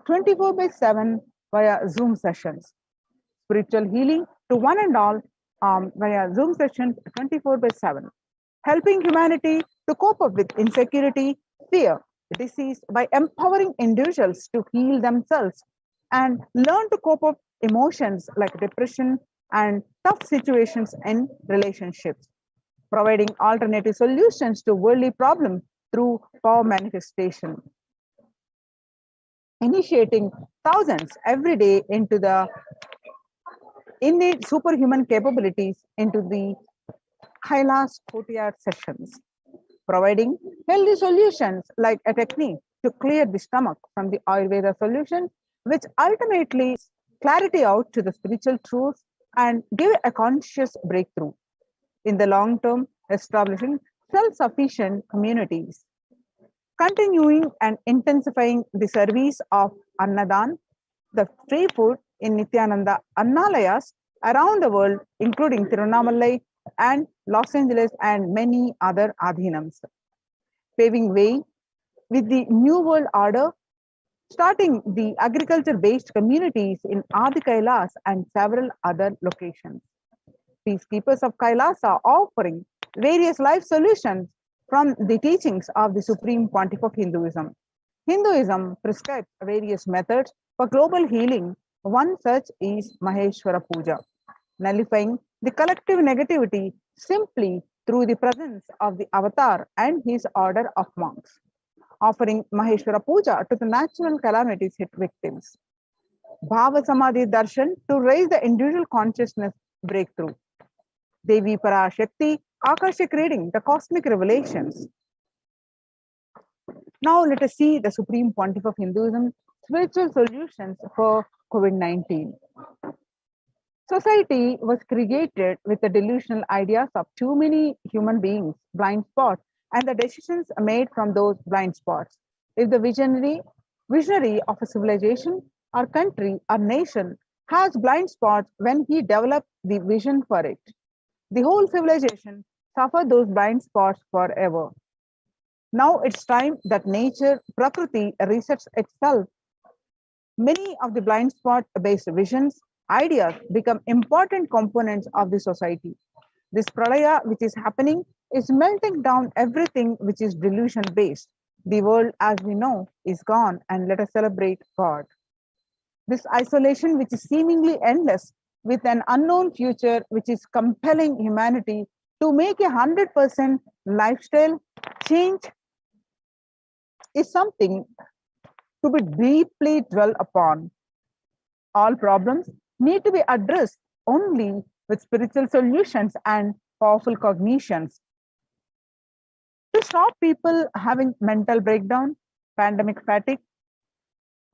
24/7 via Zoom sessions, spiritual healing to one and all via Zoom sessions 24/7, helping humanity to cope up with insecurity, fear, disease by empowering individuals to heal themselves and learn to cope up emotions like depression and tough situations in relationships, providing alternative solutions to worldly problems through power manifestation, initiating thousands every day into the innate superhuman capabilities into the Kailas courtyard sessions, providing healthy solutions like a technique to clear the stomach from the Ayurveda solution, which ultimately clarity out to the spiritual truths and give a conscious breakthrough. In the long term, establishing self-sufficient communities, continuing and intensifying the service of Annadan, the free food in Nithyananda Annalayas around the world, including Tirunamalai and Los Angeles and many other adhinams, paving way with the New World Order, starting the agriculture-based communities in Adi Kailas and several other locations. Peacekeepers of Kailas are offering various life solutions from the teachings of the Supreme Pontiff of Hinduism. Hinduism prescribes various methods for global healing. One such is Maheshwara Puja, nullifying the collective negativity simply through the presence of the avatar and his order of monks, offering Maheshwara Puja to the natural calamities hit victims. Bhava Samadhi Darshan to raise the individual consciousness breakthrough. Devi Parashakti, Akashic reading, the cosmic revelations. Now let us see the Supreme Pontiff of Hinduism, spiritual solutions for COVID-19. Society was created with the delusional ideas of too many human beings, blind spots, and the decisions made from those blind spots. If the visionary of a civilization or country or nation has blind spots when he developed the vision for it, the whole civilization suffered those blind spots forever. Now it's time that nature, Prakriti, resets itself. Many of the blind spot-based visions, ideas become important components of the society. This pralaya which is happening is melting down everything which is delusion-based. The world as we know is gone, and let us celebrate God. This isolation which is seemingly endless with an unknown future which is compelling humanity to make 100% lifestyle change is something to be deeply dwelt upon. All problems need to be addressed only with spiritual solutions and powerful cognitions. To stop people having mental breakdown, pandemic fatigue,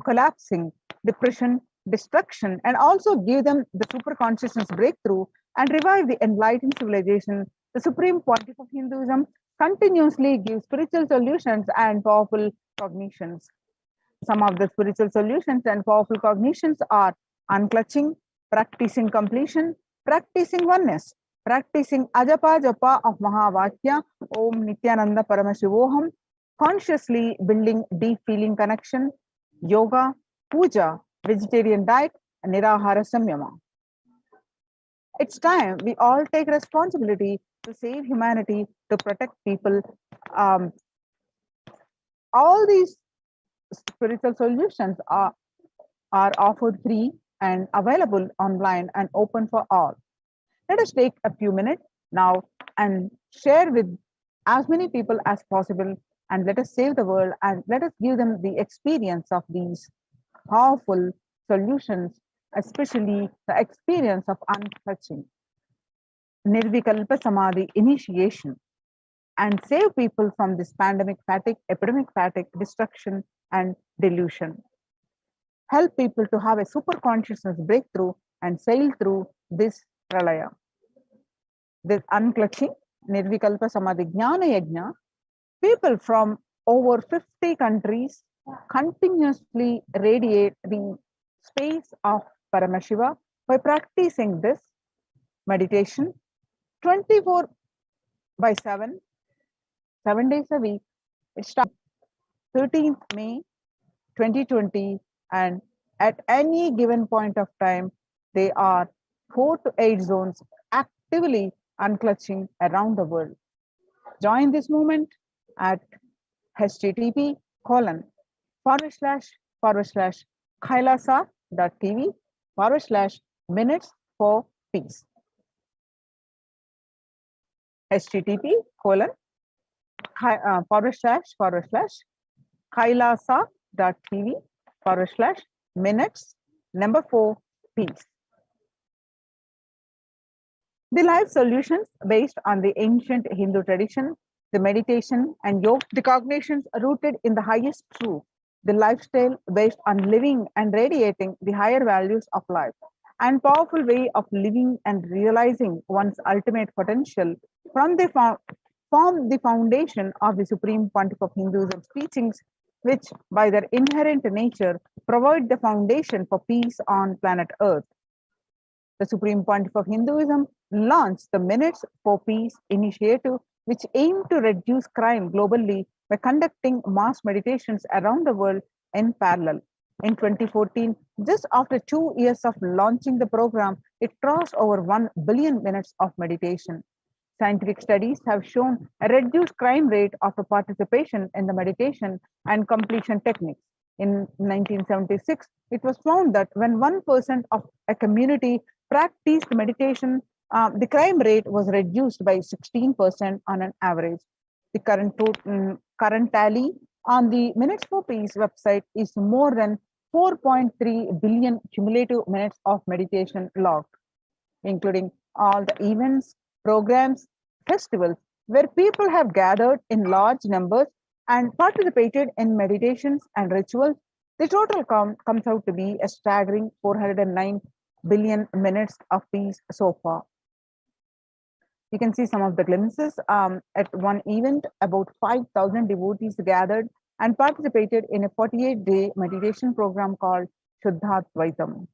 collapsing, depression, destruction, and also give them the super consciousness breakthrough and revive the enlightened civilization, the Supreme Pontiff of Hinduism continuously gives spiritual solutions and powerful cognitions. Some of the spiritual solutions and powerful cognitions are unclutching, practicing completion, practicing oneness, practicing ajapa japa of Mahavakya, Om Nithyananda Paramashivoham, consciously building deep feeling connection, yoga, puja, vegetarian diet, and nirahara samyama. It's time we all take responsibility to save humanity, to protect people. All these spiritual solutions are offered free and available online and open for all. Let us take a few minutes now and share with as many people as possible, and let us save the world and let us give them the experience of these powerful solutions, especially the experience of untouching. Nirvikalpa Samadhi initiation, and save people from this pandemic fatigue, epidemic fatigue, destruction, and delusion. Help people to have a super consciousness breakthrough and sail through this pralaya. This unclutching, Nirvikalpa Samadhi Jnana Yajna, people from over 50 countries continuously radiate the space of Paramashiva by practicing this meditation 24/7, 7 days a week. It starts 13th May 2020, and at any given point of time, they are 4 to 8 zones actively unclutching around the world. Join this movement at http://kailasa.tv/minutes for peace. http://kailasa.tv/minutes 4 peace. The life solutions based on the ancient Hindu tradition, the meditation and yoga, the cognitions rooted in the highest truth, the lifestyle based on living and radiating the higher values of life, and powerful way of living and realizing one's ultimate potential form the foundation of the Supreme Pontiff of Hinduism's teachings, which by their inherent nature provide the foundation for peace on planet Earth. The Supreme Pontiff of Hinduism launched the Minutes for Peace initiative, which aimed to reduce crime globally by conducting mass meditations around the world in parallel. In 2014, just after 2 years of launching the program, it crossed over 1 billion minutes of meditation. Scientific studies have shown a reduced crime rate after participation in the meditation and completion techniques. In 1976, it was found that when 1% of a community practiced meditation, the crime rate was reduced by 16% on an average. The current tally on the Minutes for Peace website is more than 4.3 billion cumulative minutes of meditation logged, including all the events, programs, festivals, where people have gathered in large numbers and participated in meditations and rituals. The total comes out to be a staggering 409 billion minutes of peace so far. You can see some of the glimpses. At one event, about 5,000 devotees gathered and participated in a 48-day meditation program called Shuddhatvaitam.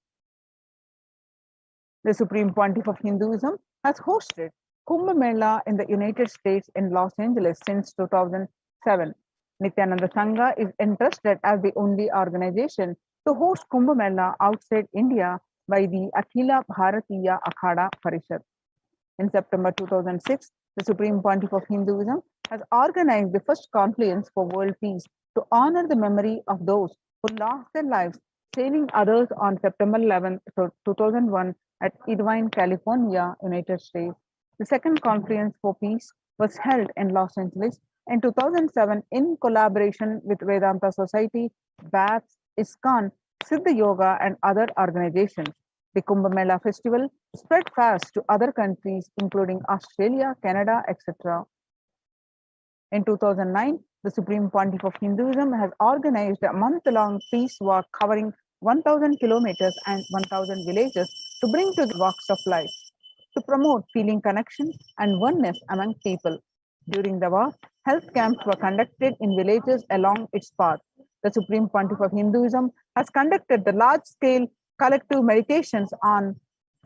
The Supreme Pontiff of Hinduism has hosted Kumbh Mela in the United States in Los Angeles since 2007. Nithyananda Sangha is entrusted as the only organization to host Kumbh Mela outside India by the Akhila Bharatiya Akhada Parishad. In September 2006, the Supreme Pontiff of Hinduism has organized the first confluence for world peace to honor the memory of those who lost their lives saving others on September 11, 2001 at Irvine, California, United States. The second conference for peace was held in Los Angeles in 2007 in collaboration with Vedanta Society, BAPS, ISKCON, Siddha Yoga, and other organizations. The Kumbh Mela festival spread fast to other countries, including Australia, Canada, etc. In 2009, the Supreme Pontiff of Hinduism has organized a month-long peace walk covering 1,000 kilometers and 1,000 villages to bring together walks of life, to promote feeling connection and oneness among people. During the walk, health camps were conducted in villages along its path. The Supreme Pontiff of Hinduism has conducted the large-scale collective meditations on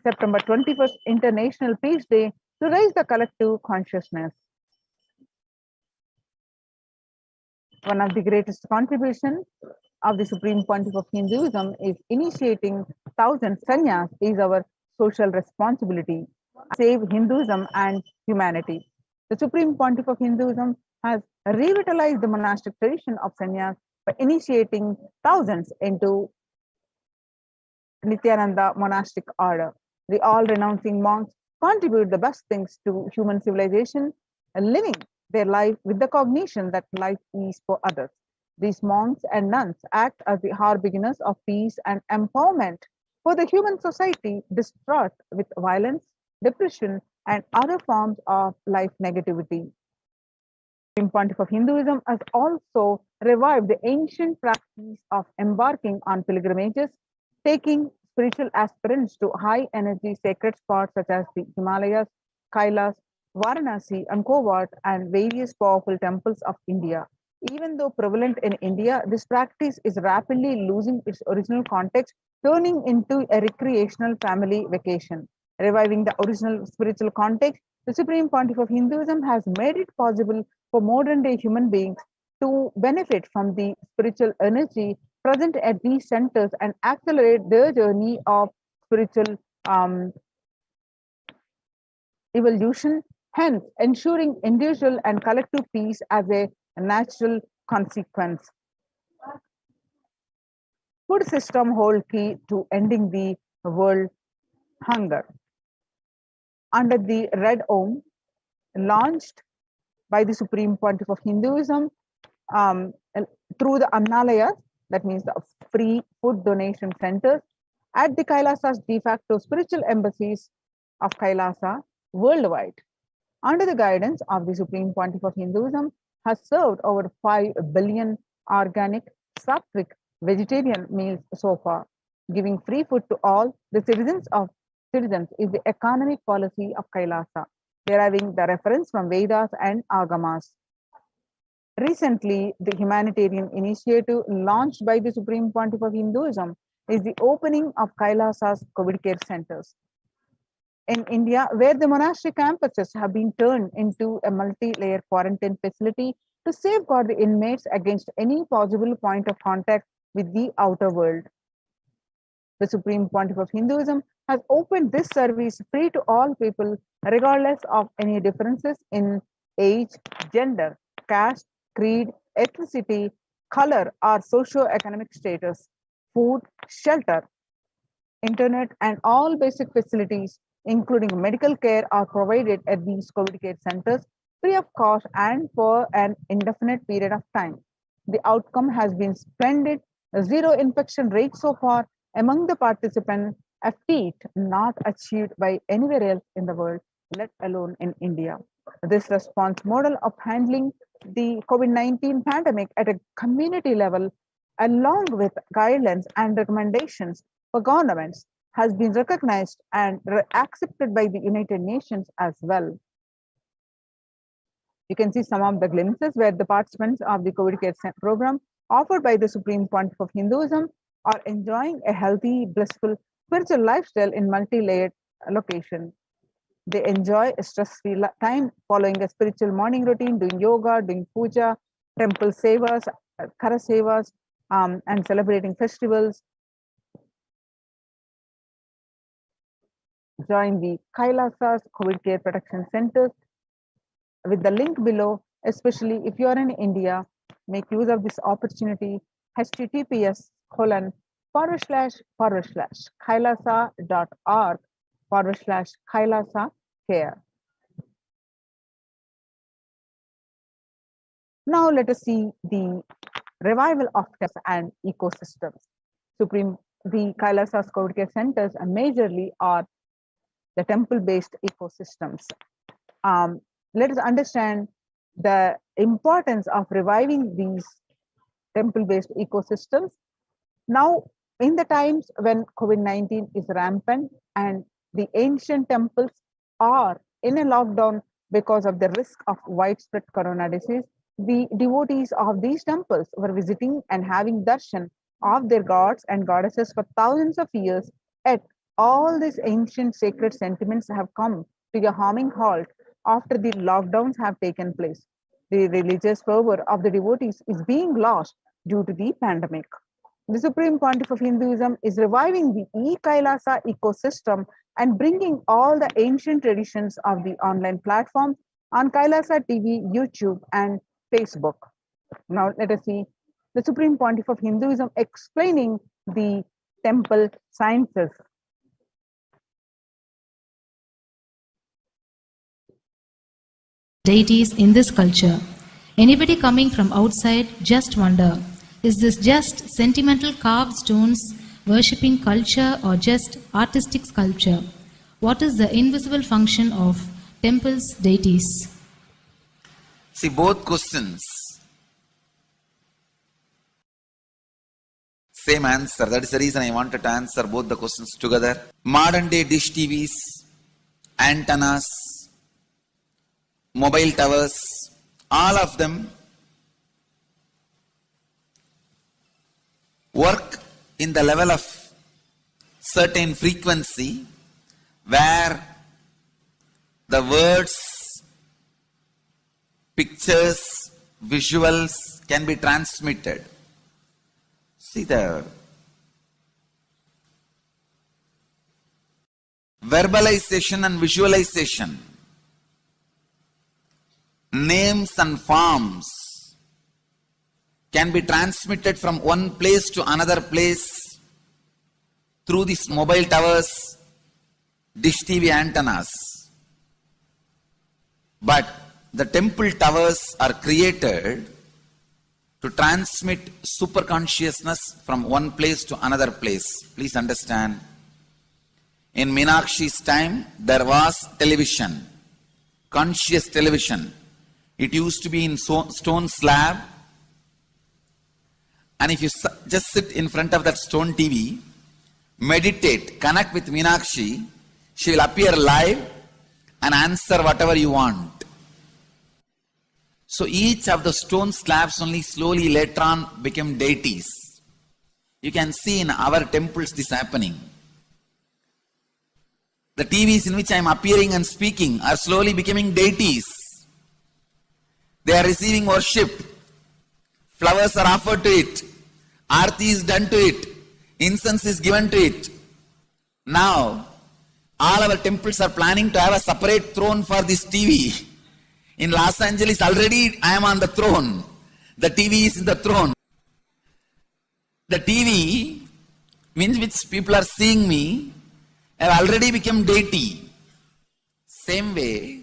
September 21st International Peace Day to raise the collective consciousness. One of the greatest contributions of the Supreme Pontiff of Hinduism is initiating thousands sannyas is our social responsibility. Save Hinduism and humanity. The Supreme Pontiff of Hinduism has revitalized the monastic tradition of sannyas by initiating thousands into Nithyananda monastic order. The all-renouncing monks contribute the best things to human civilization, living their life with the cognition that life is for others. These monks and nuns act as the harbingers of peace and empowerment for the human society distraught with violence, depression, and other forms of life negativity. The Supreme Pontiff of Hinduism has also revived the ancient practice of embarking on pilgrimages, taking spiritual aspirants to high-energy sacred spots such as the Himalayas, Kailas, Varanasi, Angkor and various powerful temples of India. Even though prevalent in India, this practice is rapidly losing its original context, turning into a recreational family vacation. Reviving the original spiritual context, the Supreme Pontiff of Hinduism has made it possible for modern-day human beings to benefit from the spiritual energy present at these centers and accelerate their journey of spiritual evolution, hence ensuring individual and collective peace as a natural consequence. Food system hold key to ending the world hunger. Under the Red Om, launched by the Supreme Pontiff of Hinduism through the Annalayas, that means the free food donation centers, at the Kailasa's de facto spiritual embassies of Kailasa worldwide. Under the guidance of the Supreme Pontiff of Hinduism, has served over 5 billion organic, sattvic, vegetarian meals so far. Giving free food to all the citizens is the economic policy of Kailasa, deriving the reference from Vedas and Agamas. Recently, the humanitarian initiative launched by the Supreme Pontiff of Hinduism is the opening of Kailasa's COVID care centers in India, where the monastic campuses have been turned into a multi-layer quarantine facility to safeguard the inmates against any possible point of contact with the outer world. The Supreme Pontiff of Hinduism has opened this service free to all people, regardless of any differences in age, gender, caste, creed, ethnicity, color, or socio-economic status. Food, shelter, internet, and all basic facilities, including medical care, are provided at these COVID care centers free of cost and for an indefinite period of time. The outcome has been splendid. A zero infection rate so far among the participants, a feat not achieved by anywhere else in the world, let alone in India. This response model of handling the COVID-19 pandemic at a community level, along with guidelines and recommendations for governments, has been recognized and accepted by the United Nations as well. You can see some of the glimpses where the participants of the COVID care program offered by the Supreme Pontiff of Hinduism are enjoying a healthy, blissful spiritual lifestyle in multi-layered location. They enjoy a stress-free time following a spiritual morning routine, doing yoga, doing puja, temple sevas, kara sevas, and celebrating festivals. Join the Kailasa's COVID care protection centers with the link below, especially if you are in India. Make use of this opportunity. https://kailasa.org/Kailasa care. Now let us see the revival of tests and ecosystems. the Kailasa's COVID care centers and majorly are the temple-based ecosystems. Let us understand the importance of reviving these temple-based ecosystems. Now, in the times when COVID-19 is rampant and the ancient temples are in a lockdown because of the risk of widespread corona disease, the devotees of these temples were visiting and having darshan of their gods and goddesses for thousands of years. Yet all these ancient sacred sentiments have come to a harming halt after the lockdowns have taken place. The religious fervor of the devotees is being lost due to the pandemic. The Supreme Pontiff of Hinduism is reviving the e-Kailasa ecosystem and bringing all the ancient traditions of the online platforms on Kailasa TV, YouTube, and Facebook. Now let us see the Supreme Pontiff of Hinduism explaining the temple sciences. Deities in this culture. Anybody coming from outside just wonder, is this just sentimental carved stones, worshipping culture, or just artistic sculpture? What is the invisible function of temples' deities? See, both questions, same answer. That is the reason I wanted to answer both the questions together. Modern day dish TVs, antennas, mobile towers, all of them work in the level of certain frequency where the words, pictures, visuals can be transmitted. See the verbalization and visualization, names and forms can be transmitted from one place to another place through these mobile towers, dish TV antennas. But the temple towers are created to transmit super consciousness from one place to another place. Please understand, in Meenakshi's time, there was television, conscious television. It used to be in stone slab, and if you just sit in front of that stone TV, meditate, connect with Meenakshi, she will appear live and answer whatever you want. So each of the stone slabs only slowly later on became deities. You can see in our temples this happening. The TVs in which I am appearing and speaking are slowly becoming deities. They are receiving worship. Flowers are offered to it. Aarti is done to it. Incense is given to it. Now, all our temples are planning to have a separate throne for this TV. In Los Angeles, already I am on the throne. The TV is in the throne. The TV, means which people are seeing me, have already become deity. Same way,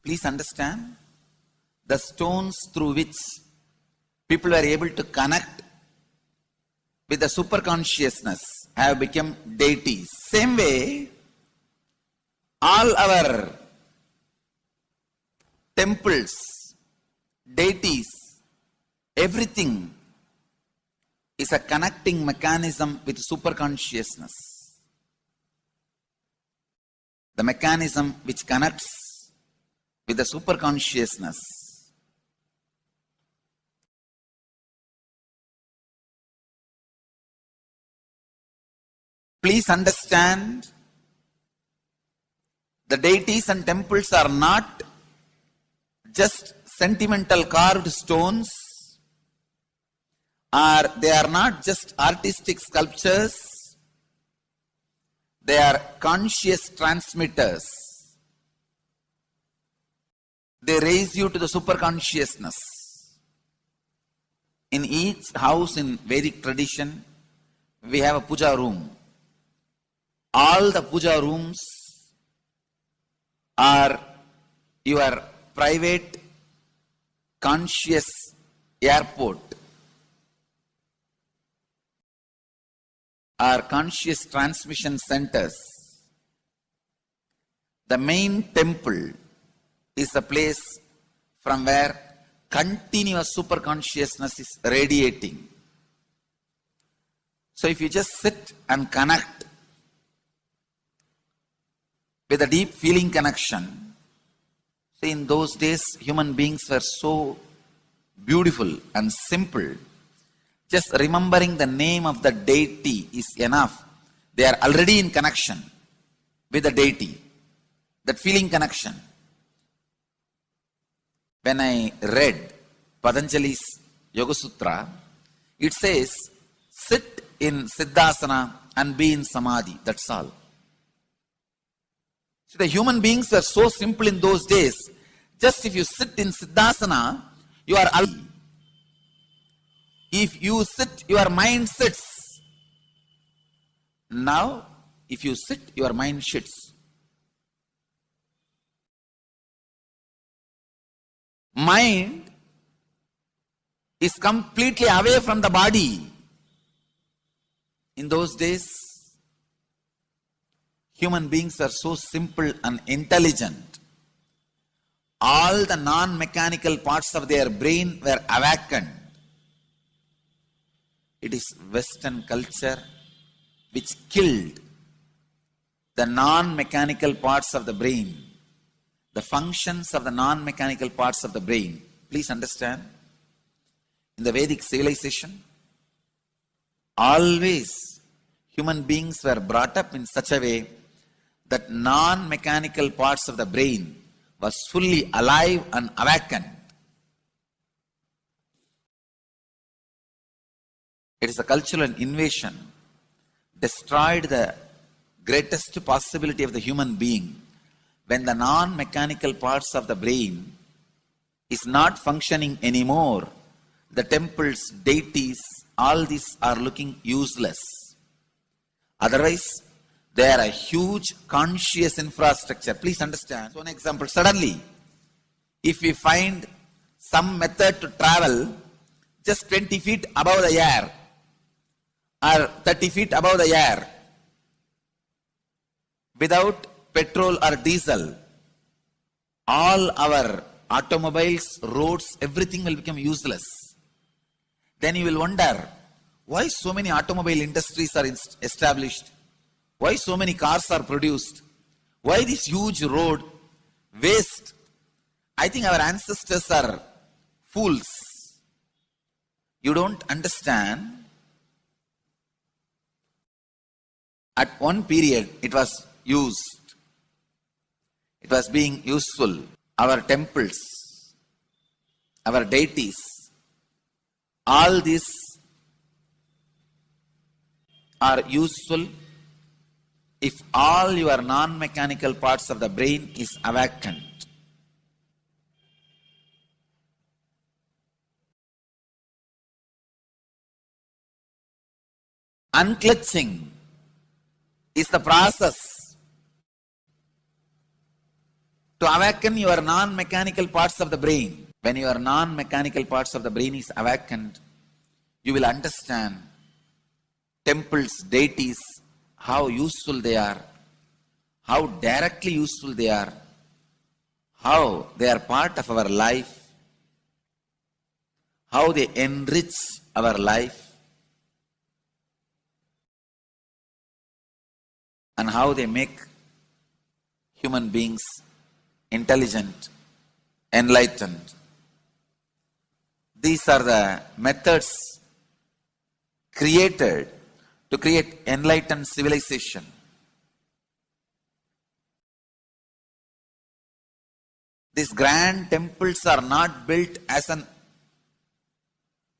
please understand, the stones through which people were able to connect with the super consciousness have become deities. Same way, all our temples, deities, everything is a connecting mechanism with super consciousness. The mechanism which connects with the super consciousness. Please understand, the deities and temples are not just sentimental carved stones, or they are not just artistic sculptures, they are conscious transmitters. They raise you to the super consciousness. In each house in Vedic tradition, we have a puja room. All the puja rooms are your private conscious airport. are conscious transmission centers. The main temple is the place from where continuous superconsciousness is radiating. So if you just sit and connect with a deep feeling connection, see, in those days human beings were so beautiful and simple. Just remembering the name of the deity is enough. They are already in connection with the deity. That feeling connection. When I read Patanjali's Yoga Sutra, it says, sit in Siddhasana and be in Samadhi. That's all. So the human beings were so simple in those days. Just if you sit in Siddhasana, you are alive. If you sit, your mind sits. Now, if you sit, your mind shits. Mind is completely away from the body. In those days, human beings are so simple and intelligent. All the non-mechanical parts of their brain were awakened. It is Western culture which killed the non-mechanical parts of the brain, the functions of the non-mechanical parts of the brain. Please understand, in the Vedic civilization, always human beings were brought up in such a way that non-mechanical parts of the brain was fully alive and awakened. It is a cultural invasion, destroyed the greatest possibility of the human being when the non-mechanical parts of the brain is not functioning anymore. The temples, deities, all these are looking useless. Otherwise, they are a huge conscious infrastructure. Please understand. So, an example, suddenly, if we find some method to travel just 20 feet above the air or 30 feet above the air without petrol or diesel, all our automobiles, roads, everything will become useless. Then you will wonder, why so many automobile industries are established? Why so many cars are produced? Why this huge road waste? I think our ancestors are fools. You don't understand. At one period, it was used. It was being useful. Our temples, our deities, all these are useful if all your non-mechanical parts of the brain is awakened. Unclutching is the process to awaken your non-mechanical parts of the brain. When your non-mechanical parts of the brain is awakened, you will understand temples, deities, how useful they are, how directly useful they are, how they are part of our life, how they enrich our life, and how they make human beings intelligent, enlightened. These are the methods created to create enlightened civilization. These grand temples are not built as an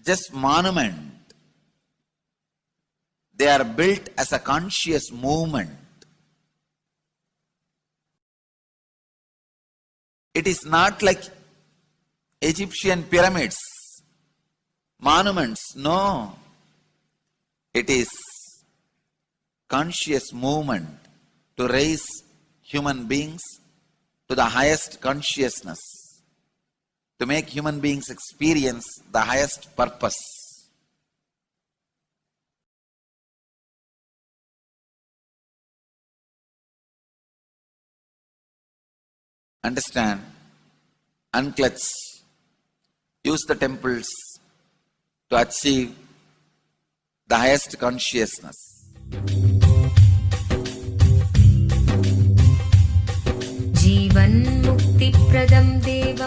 just monument. They are built as a conscious movement. It is not like Egyptian pyramids, monuments. No. It is conscious movement to raise human beings to the highest consciousness, to make human beings experience the highest purpose. understand, unclutch, use the temples to achieve the highest consciousness.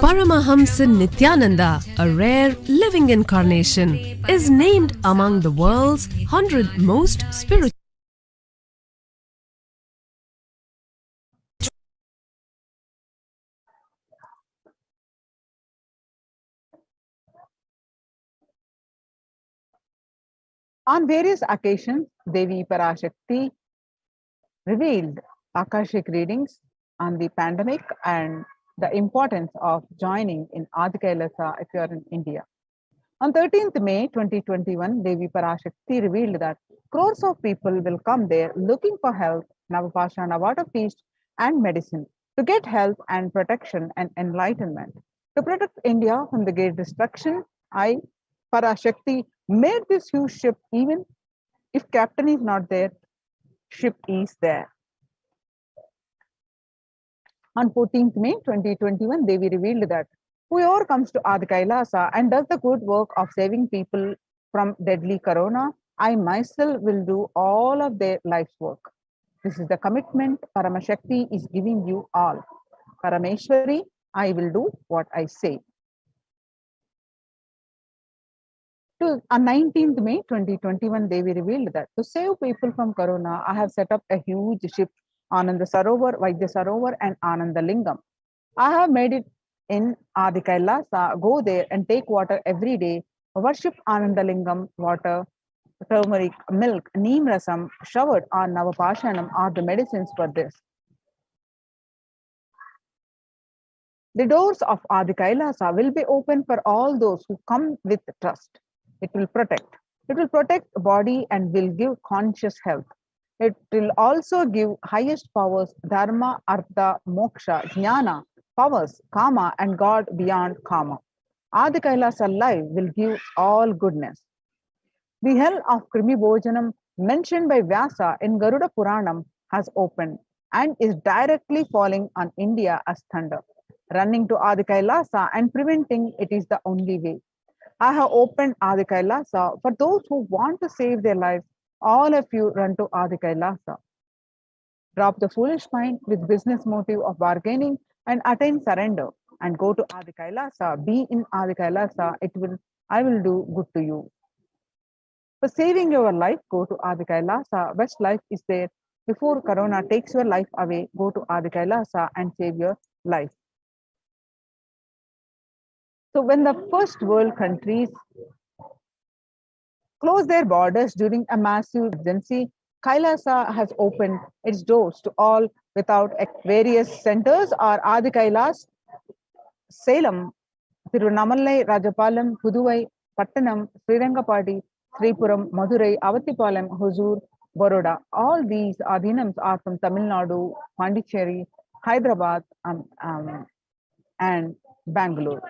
Paramahamsa Nithyananda, a rare living incarnation, is named among the world's 100 most spiritual. On various occasions, Devi Parashakti revealed Akashic readings on the pandemic and the importance of joining in Adi Kailasa if you are in India. On 13th May 2021, Devi Parashakti revealed that crores of people will come there looking for help, Navapashana water feast, and medicine to get help and protection and enlightenment. To protect India from the great destruction, I, Parashakti, made this huge ship. Even if captain is not there, ship is there. On 14th May 2021, Devi revealed that whoever comes to Adi Kailasa and does the good work of saving people from deadly corona, I myself will do all of their life's work. This is the commitment Paramashakti is giving you all. Parameshwari, I will do what I say. On 19th May 2021, Devi revealed that to save people from corona, I have set up a huge ship, Ananda Sarovar, Vaidya Sarovar, and Ananda Lingam. I have made it in Adi Kailasa. Go there and take water every day. Worship Ananda Lingam, water, turmeric, milk, neem rasam, showered on Navapashanam are the medicines for this. The doors of Adi Kailasa will be open for all those who come with trust. It will protect. It will protect body and will give conscious health. It will also give highest powers, dharma, artha, moksha, jnana, powers, kama, and God beyond kama. Adi Kailasa life will give all goodness. The hell of Krimi Bhojanam mentioned by Vyasa in Garuda Puranam has opened and is directly falling on India as thunder. Running to Adi Kailasa and preventing it is the only way. I have opened Adi Kailasa for those who want to save their lives. All of you run to Adi Kailasa. Drop the foolish mind with business motive of bargaining and attain surrender and go to Adi Kailasa. Be in Adi Kailasa. I will do good to you. For saving your life, go to Adi Kailasa. Best life is there. Before corona takes your life away, go to Adi Kailasa and save your life. So when the first world countries closed their borders during a massive emergency, Kailasa has opened its doors to all without various centers are Adi Kailas, Salem, Tirunamalai, Rajapalam, Puduvai, Pattanam, Srirangapati, Sripuram, Madurai, Avatipalam, Hosur, Baroda. All these adhinams are from Tamil Nadu, Pondicherry, Hyderabad, and Bangalore.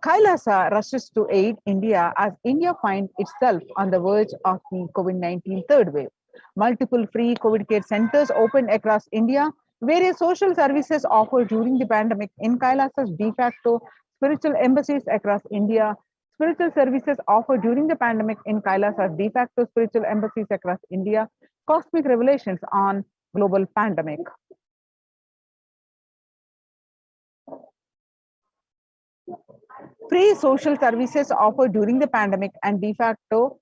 Kailasa rushes to aid India as India finds itself on the verge of the COVID-19 third wave. Multiple free COVID care centers opened across India. Various social services offered during the pandemic in Kailasa's de facto spiritual embassies across India. Spiritual services offered during the pandemic in Kailasa's de facto spiritual embassies across India. Cosmic revelations on global pandemic. Free social services offered during the pandemic and de facto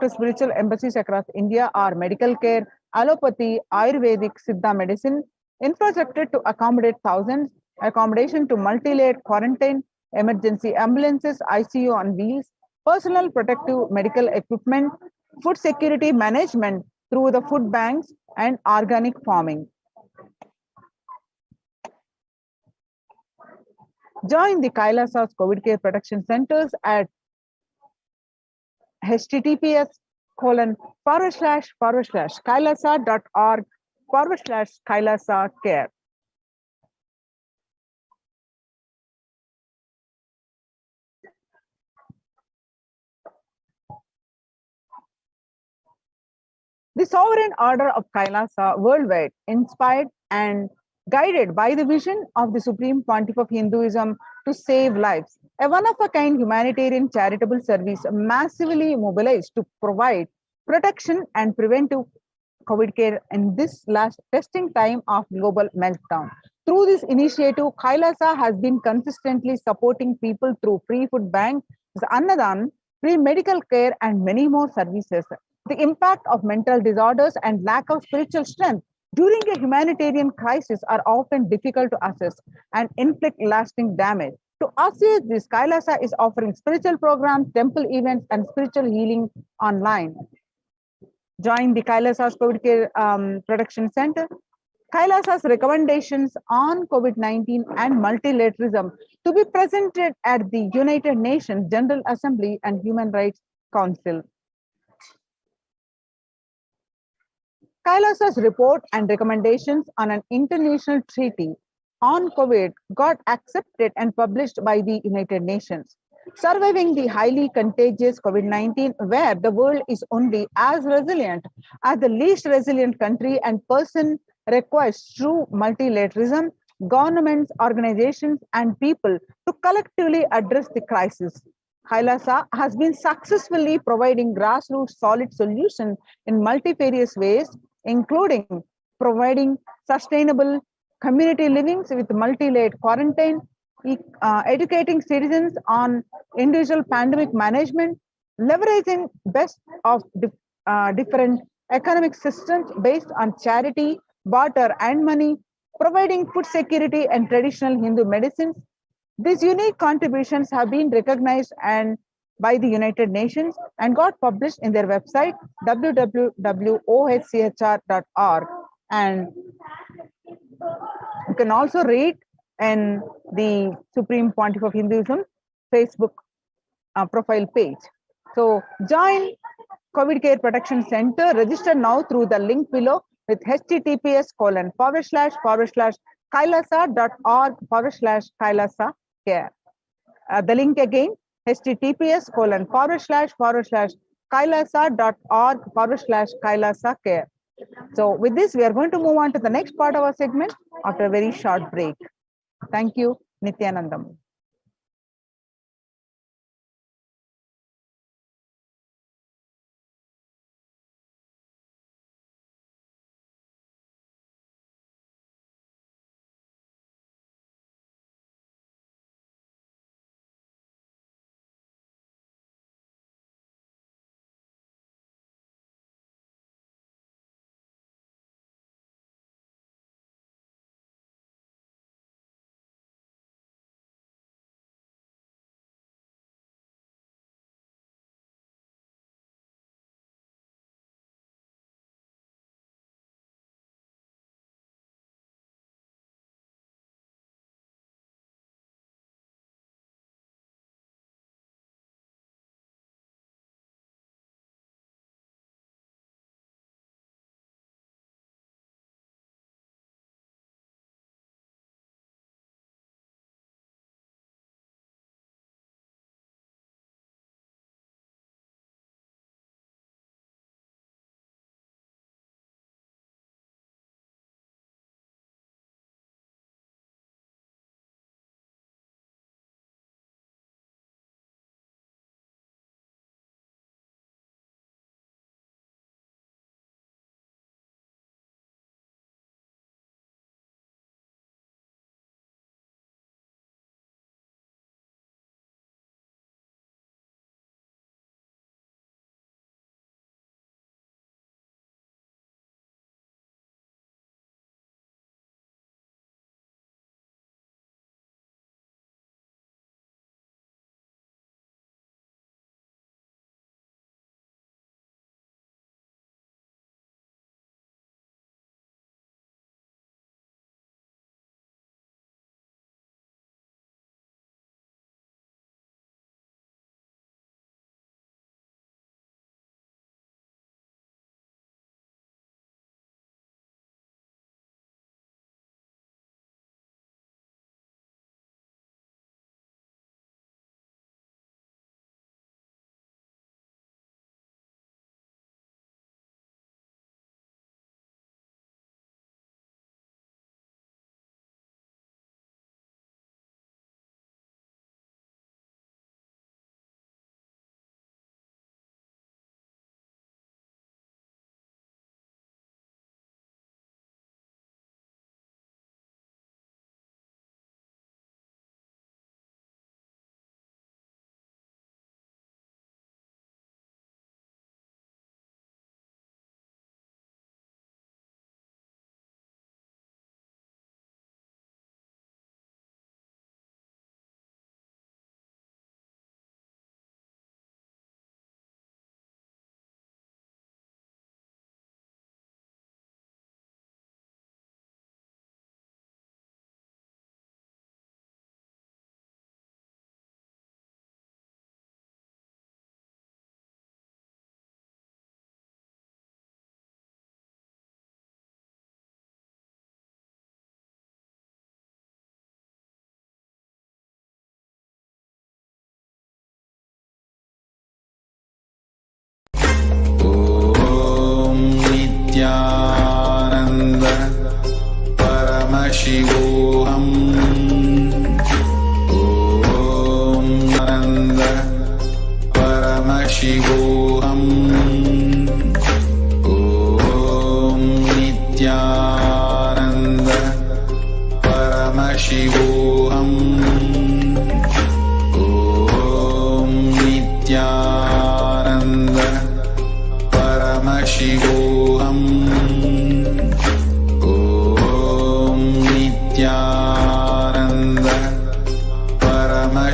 spiritual embassies across India are medical care, allopathy, Ayurvedic, Siddha medicine, infrastructure to accommodate thousands, accommodation to multi-layered quarantine, emergency ambulances, ICU on wheels, personal protective medical equipment, food security management through the food banks, and organic farming. Join the Kailasa's COVID care protection centers at https://kailasa.org/Kailasa care. The sovereign order of Kailasa worldwide, inspired and guided by the vision of the Supreme Pontiff of Hinduism to save lives, a one-of-a-kind humanitarian charitable service massively mobilized to provide protection and preventive COVID care in this last testing time of global meltdown. Through this initiative, Kailasa has been consistently supporting people through free food bank, Annadan, free medical care, and many more services. The impact of mental disorders and lack of spiritual strength during a humanitarian crisis are often difficult to assess and inflict lasting damage. To assess this, Kailasa is offering spiritual programs, temple events, and spiritual healing online. Join the Kailasa's COVID Care Protection Center. Kailasa's recommendations on COVID-19 and multilateralism to be presented at the United Nations General Assembly and Human Rights Council. Kailasa's report and recommendations on an international treaty on COVID got accepted and published by the United Nations. Surviving the highly contagious COVID-19, where the world is only as resilient as the least resilient country and person, requires true multilateralism, governments, organizations, and people to collectively address the crisis. Kailasa has been successfully providing grassroots solid solutions in multifarious ways, including providing sustainable community livings with multi-layered quarantine, educating citizens on individual pandemic management, leveraging best of different economic systems based on charity, barter, and money, providing food security and traditional Hindu medicines. These unique contributions have been recognized and by the United Nations and got published in their website www.ohchr.org, and you can also read in the Supreme Pontiff of Hinduism Facebook profile page. So join COVID Care Protection Center, register now through the link below with https://kailasa.org/kailasa care. The link again, https://kailasa.org/kailasa care. So with this, we are going to move on to the next part of our segment after a very short break. Thank you, Nithyanandam.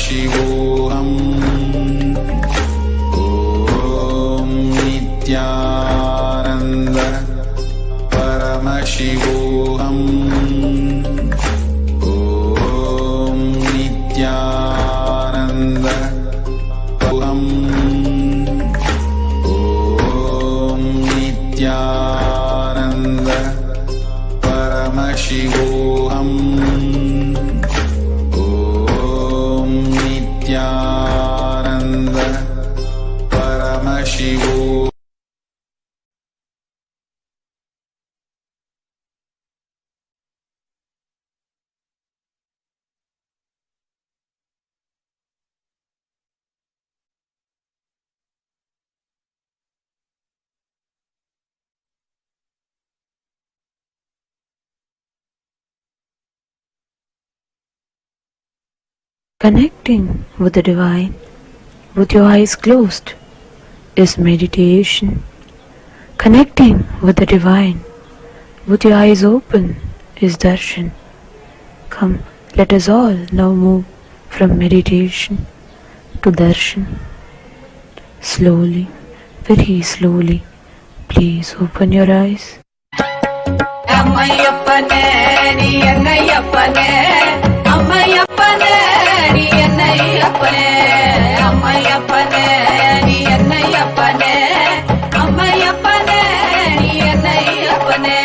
Paramashivoham. Om Nithyananda Paramashivoham. Om Nithyananda Paramashivoham. Om Nithyananda Paramashivoham. Om Nithyananda Paramashivoham. Connecting with the divine with your eyes closed is meditation. Connecting with the divine with your eyes open is darshan. Come, let us all now move from meditation to darshan. Slowly, very slowly, please open your eyes. Ammayappane ni ennayappane, ammayappane ni ennayappane, ammayappane ni ennayappane, ammayappane ni ennayappane.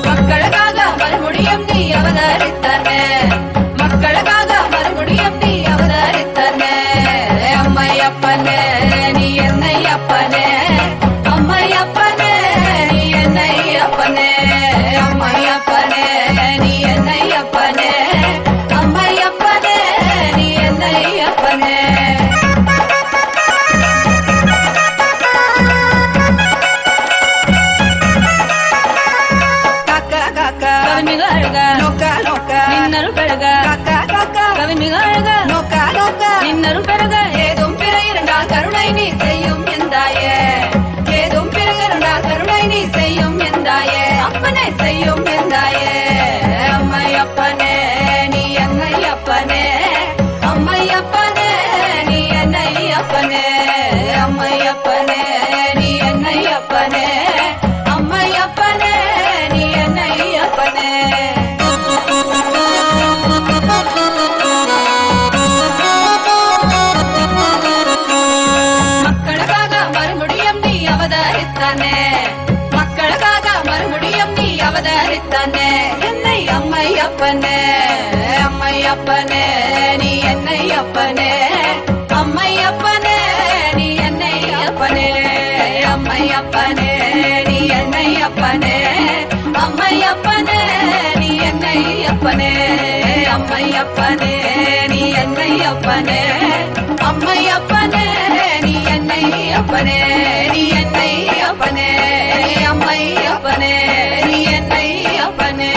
மக்களுக்காக மறுபடியும் நீ அவதரித்தானே, மக்களுக்காக மறுபடியும் நீ அவதரித்தானே. அம்மையப்பனே நீ என்னையப்பனே, அம்மையப்பனே நீ என்னையப்பனே, அம்மையப்பனே நீ என்னையப்பனே, அம்மையப்பனே நீ என்னையப்பனே. காக்கா காக்கா கவிமிகழ்க நோக்கா நோக்கா நின்னருள் பெருக, காக்கா காக்கா கவிமிகழ்க நோக்கா நோக்கா நின்னருள் பெருக. ஏதும் பிற இருந்தால் கருணை நீ செய்யும் எந்தாயே, ஏதும் பிற இருந்தால் கருணை நீ செய்யும் எந்தாயே, அப்பனே செய்யும் எந்தாயே. அம்மையப்பனே நீ என்னையப்பனே, அம்மையப்பனே நீ என்னையப்பனே, அம்மையப்பனே நீ என்னையப்பனே, அம்மையப்பனே நீ என்னையப்பனே. மக்களுக்காக மறுபடியும் நீ அவதரித்தானே, மக்களுக்காக மறுபடியும் நீ அவதரித்தானே. என்னை அம்மையப்பனே, அம்மையப்பனே நீ என்னையப்பனே, அம்மையப்பனே நீ என்னையப்பனே, அம்மையப்பனே நீ என்னையப்பனே, அம்மையப்பனே நீ என்னையப்பனே, அம்மையப்பனே நீ என்னையப்பனே, அம்மையப்பனே நீ என்னையப்பனே, நீ என்னையப்பனே, அம்மையப்பனே நீ என்னையப்பனே.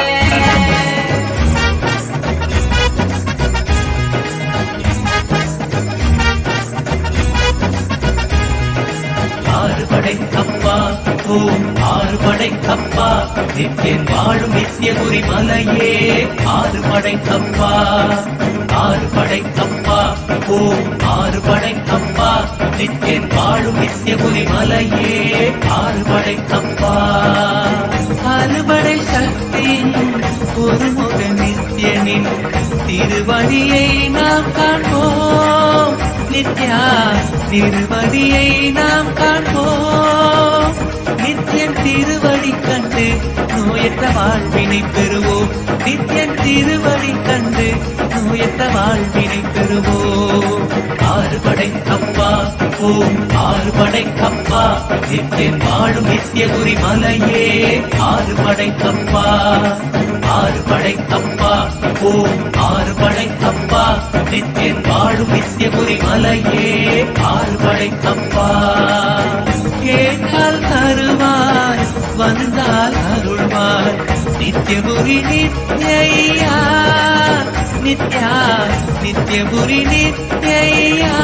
ஆறுபடைக்கப்பா ஓம் ஆறுபடைக்கப்பா, நித்தியன் வாழும் நித்தியபுரி மலையே ஆறுபடைக்கப்பா, ஆறுபடைக்கப்பா ஓம் ஆறுபடைக்கப்பா, நித்தியன் வாழும் நித்தியபுரி மலையே ஆறுபடைக்கப்பா. அறுபடை சக்தி ஒருமுக நித்தியனின் திருவடியை நாம் காண்போம், நித்யா திருவடியை நாம் காண்போம். நித்தியன் திருவடி கண்டு நோயற்ற வாழ்வினை பெறுவோம், நித்தியன் திருவடி கண்டு நோயற்ற வாழ்வினை பெறுவோம். ஆறுபடைக்கப்பா ஓம் ஆறுபடைக்கப்பா, நித்தியன் வாழும் நித்தியபுரி மலையே ஆறுபடைக்கப்பா, ஆறுபடைக்கப்பா ஓம் ஆறுபடைக்கப்பா, நித்தியன் வாழும் நித்தியபுரி மலையே ஆறுபடைக்கப்பா. கேட்டால் தருவாய் வந்தால் அருள்வாய், நித்தியபுரி நித்யா நித்யா நித்தியபுரி நித்யா.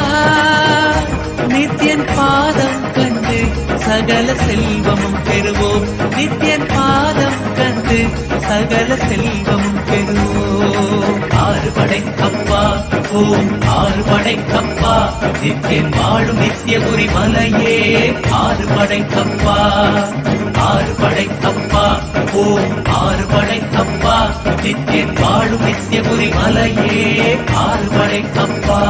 நித்யன் பாதம் கண்டு சகல செல்வமும் பெறுவோம். நித்யன் பாதம் கண்டு சகல செல்வமும் பெறுவோம். ஆறுபடை கப்பா ஓம் ஆறுபடை கப்பா நித்யன் வாழும் நித்யபுரி மலையே. ஆறுபடை கப்பா ஆறுபடை கப்பா ஓம் ஆறுபடை கப்பா நித்யன் வாழும் நித்யபுரி மலையே. ஆறுபடை கப்பா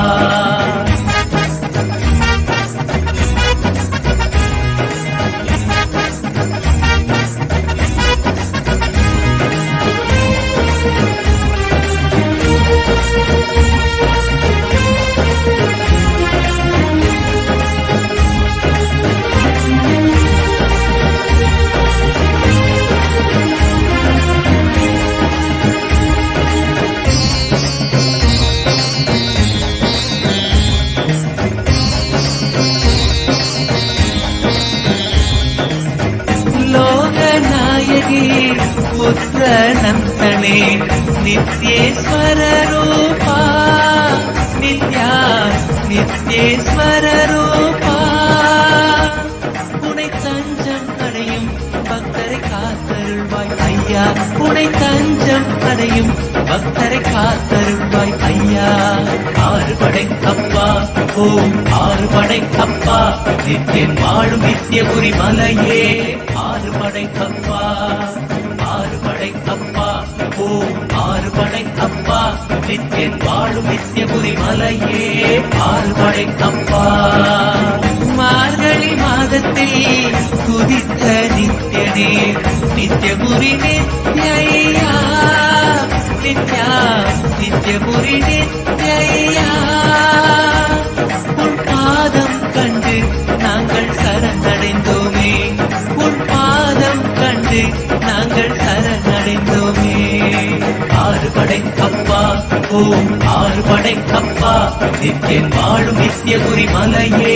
புத்திரநந்தனே நித்யேஸ்வர ரூபா நித்யா நித்யேஸ்வர ரூபா. உனை தஞ்சம் அடையும் பக்தரை காத்தருள்வாய் ஐயா. உனை தஞ்சம் அடையும் பக்தரை காத்தருள்வாய் ஐயா. ஆறுபடை கப்பா ஓம் ஆறுபடை கப்பா நித்யன் வாழும் நித்யபுரி மலையே. ஆறுபடை கப்பா ஆறுபடை கப்பா ஓம் ஆறுபடை கப்பா நித்யன் வாழும் நித்யபுரி மலையே. ஆறுபடை கப்பா மார்கழி மாதத்தில் குதித்த நித்யனே நித்யபுரி நித்யா. நித்யா நித்யபுரி நித்யா. உன் பாதம் கண்டு நாங்கள் சரணடைந்தோமே. உன் பாதம் கண்டு நாங்கள் சரணடைந்தோமே. ஆறுபடை கப்பா ஓம் ஆறுபடை கப்பா நித்யன் வாழும் நித்யபுரி மலையே.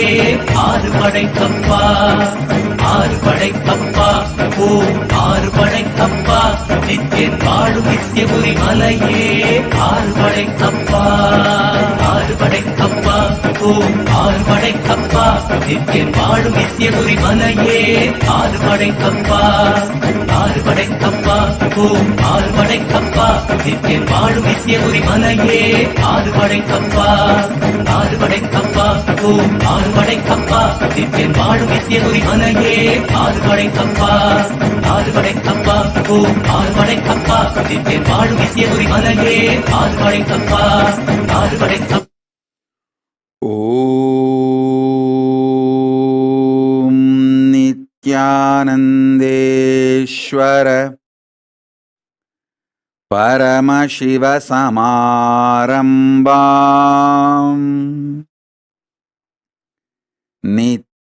ஆறுபடை கப்பா ஆறுபடை கப்பா ஓம் ஆறுபடை கப்பா நித்யன் வாழும் நித்யபுரி மலையே. ஆறுபடை கப்பா ஆறுபடை கப்பா ஓம் ஆறுபடை கப்பா நித்யன் வாழும் நித்யபுரி மலையே. ஆறுபடை கப்பா ஆறுபடை கப்பா ஓம் ஆறுபடை கப்பா நித்யன் வாழும் நித்யபுரி மலையே. ஆறுபடை கப்பா ஆறுபடை கப்பா ஓம் ஆறுபடை கப்பா நித்யன் வாழும் நித்யபுரி மலையே. ஆறுபடை கப்பா ஆறுபடை கப்பா ஓம் ஆறுபடை கப்பா நித்யன் வாழும் நித்யபுரி மலையே. ஆறுபடை கப்பா ஆறுபடை கப்பா. ஓம் நித்யானந்தேஸ்வர பரமசிவ சமாரம்பாம் நித்யானந்தேஸ்வரி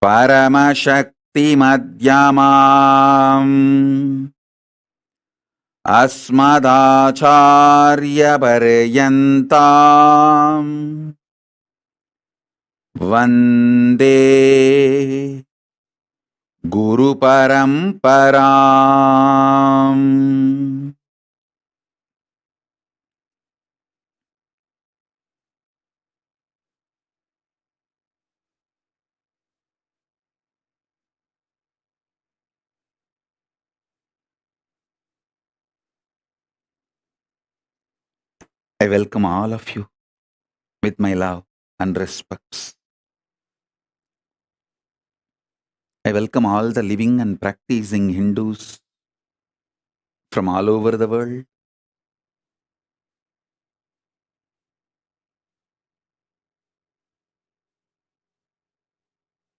பரமசக்தி மத்யமாம் அஸ்மதாச்சார்ய பர்யந்தாம் வந்தே குரு பரம்பராம். I welcome all of you with my love and respects. I welcome all the living and practicing Hindus from all over the world.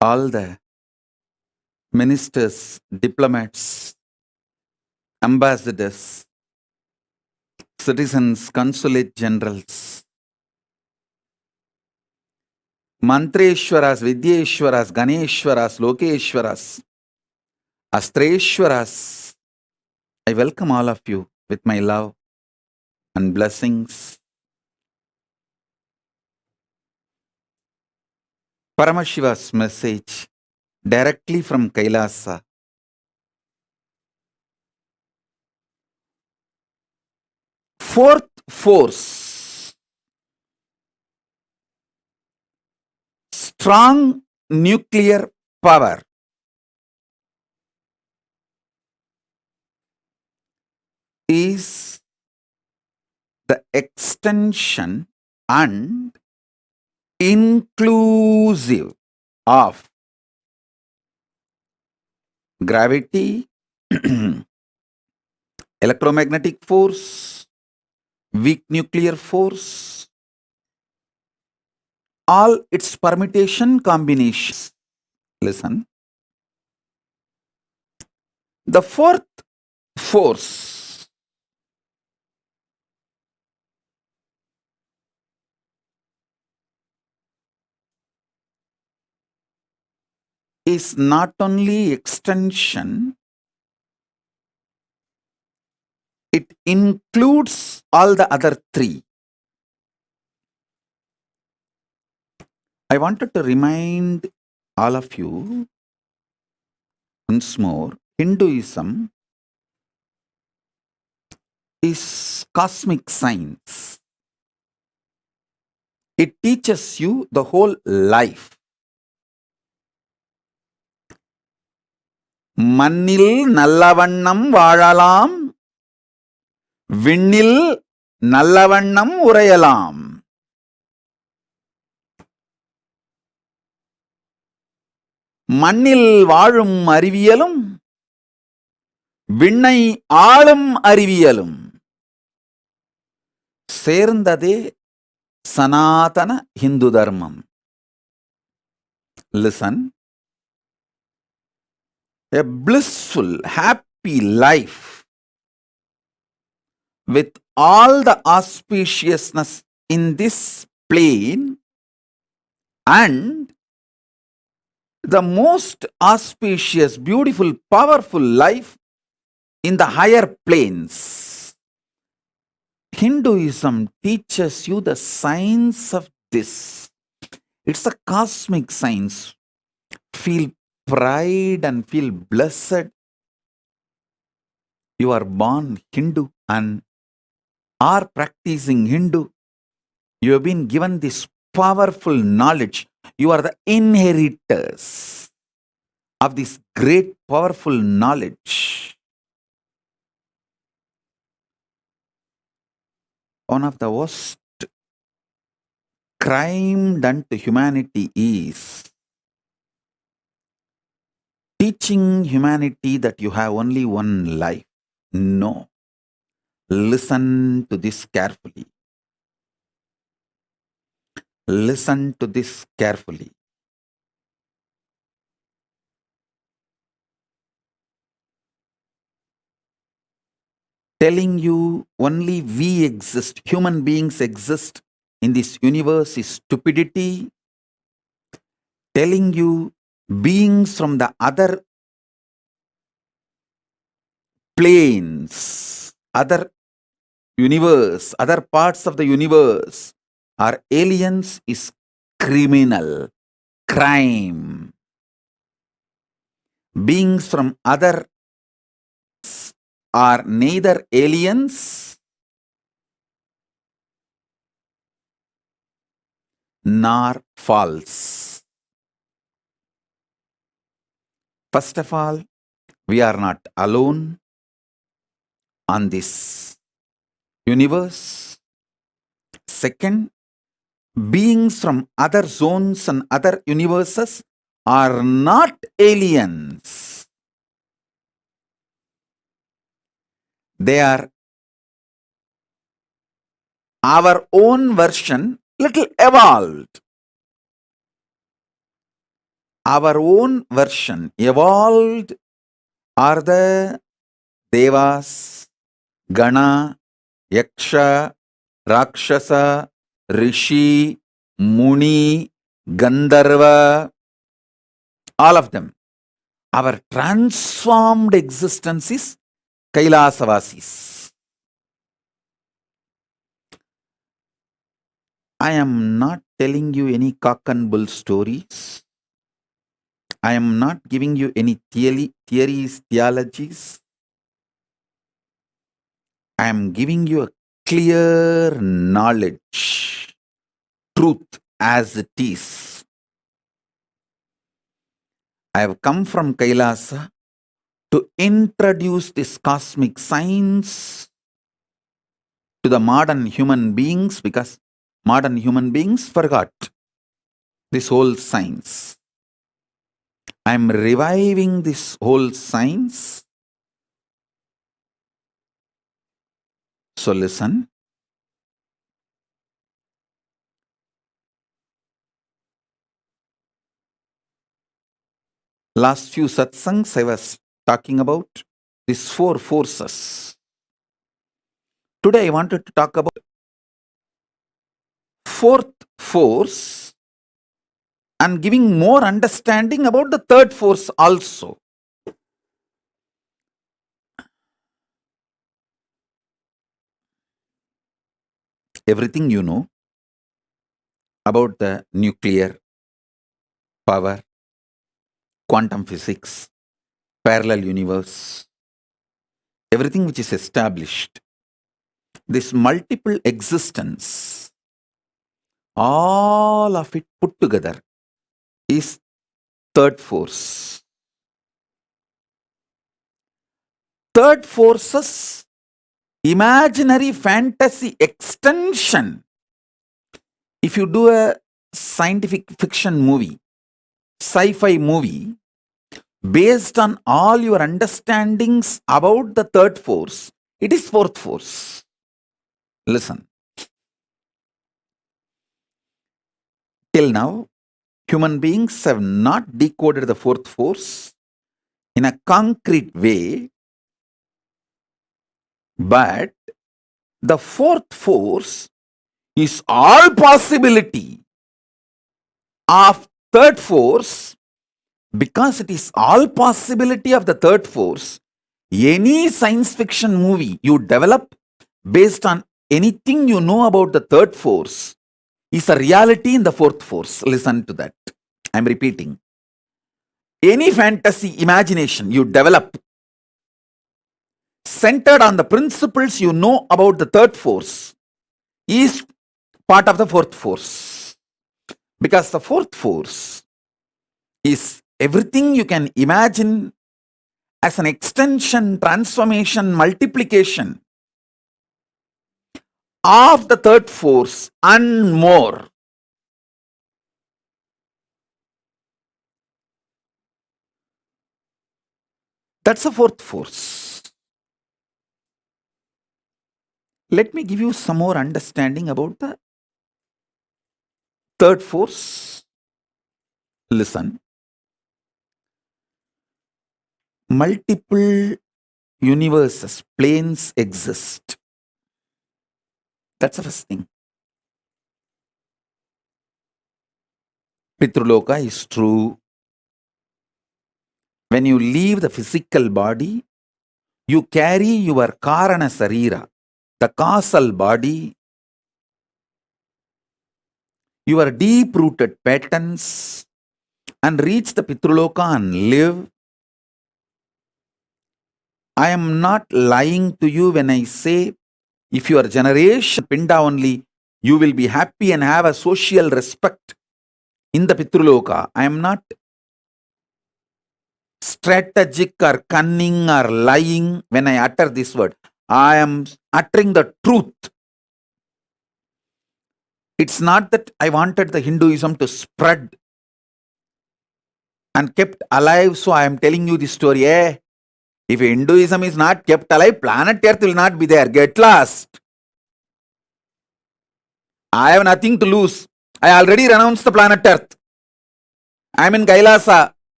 All the ministers, diplomats, ambassadors, citizens, consulate generals, Mantreshwaras, Vidyeshwaras, Ganeshwaras, Lokeshwaras, Astreshwaras. I welcome all of you with my love and blessings. Paramashiva's message directly from Kailasa. Fourth force strong nuclear power is the extension and inclusive of gravity, electromagnetic force, weak nuclear force, all its permutation combinations. Listen. The fourth force is not only extension, it includes all the other three. I wanted to remind all of you once more, Hinduism is cosmic science. It teaches you the whole life. மண்ணில் நல்லவண்ணம் வாழலாம், விண்ணில் நல்லவண்ணம் உறையலாம். மண்ணில் வாழும் அறிவியலும் விண்ணை ஆளும் அறிவியலும் சேர்ந்ததே சனாதன Hindu தர்மம். Listen. A blissful, happy life with all the auspiciousness in this plane and the most auspicious, beautiful, powerful life in the higher planes. Hinduism teaches you the science of this. It's a cosmic science. Feel pride and feel blessed. You are born Hindu and are practicing Hindu. You have been given this powerful knowledge. You are the inheritors of this great powerful knowledge. One of the worst crime done to humanity is teaching humanity that you have only one life. No. Listen to this carefully. Listen to this carefully. Telling you only we exist, human beings exist in this universe is stupidity. Telling you beings from the other planes, other universe, other parts of the universe are aliens is criminal, crime. Beings from other are neither aliens nor false. First of all, we are not alone on this universe. Second, beings from other zones and other universes are not aliens. They are our own version, little evolved. Our own version, evolved, are the Devas, Gana, Yaksha, Rakshasa, Rishi, Muni, Gandharva, all of them. Our transformed existence is Kailasavasis. I am not telling you any cock and bull stories. I am not giving you any theories, theologies. I am giving you a clear knowledge, truth as it is. I have come from Kailasa to introduce this cosmic science to the modern human beings, because modern human beings forgot this whole science. I am reviving this whole science. So listen. Last few satsangs I was talking about these four forces. Today I wanted to talk about fourth force and giving more understanding about the third force also. Everything you know about the nuclear power, quantum physics, parallel universe, everything which is established, this multiple existence, all of it put together is third force. Third force's imaginary fantasy extension. If you do a scientific fiction movie, sci-fi movie, based on all your understandings about the third force, it is fourth force. Listen. Till now, human beings have not decoded the fourth force in a concrete way, but the fourth force is all possibility of third force. Because it is all possibility of the third force, any science fiction movie you develop based on anything you know about the third force is a reality in the fourth force. Listen to that. I'm repeating. Any fantasy imagination you develop centered on the principles you know about the third force is part of the fourth force. Because the fourth force is everything you can imagine as an extension, transformation, multiplication of the third force and more. That's the fourth force. Let me give you some more understanding about the third force. Listen. Multiple universes, planes exist. That's the first thing. Pitruloka is true. When you leave the physical body, you carry your Karana Sarira, the causal body, your deep-rooted patterns, and reach the Pitruloka and live. I am not lying to you when I say, if your generation Pinda only, you will be happy and have a social respect in the Pitruloka. I am not strategic or cunning or lying when I utter this word. I am uttering the truth. It's not that I wanted the Hinduism to spread and kept alive, so I am telling you this story. If Hinduism is not kept alive, planet Earth will not be there. Get lost. I have nothing to lose. I already renounced the planet Earth. I am in Kailasa.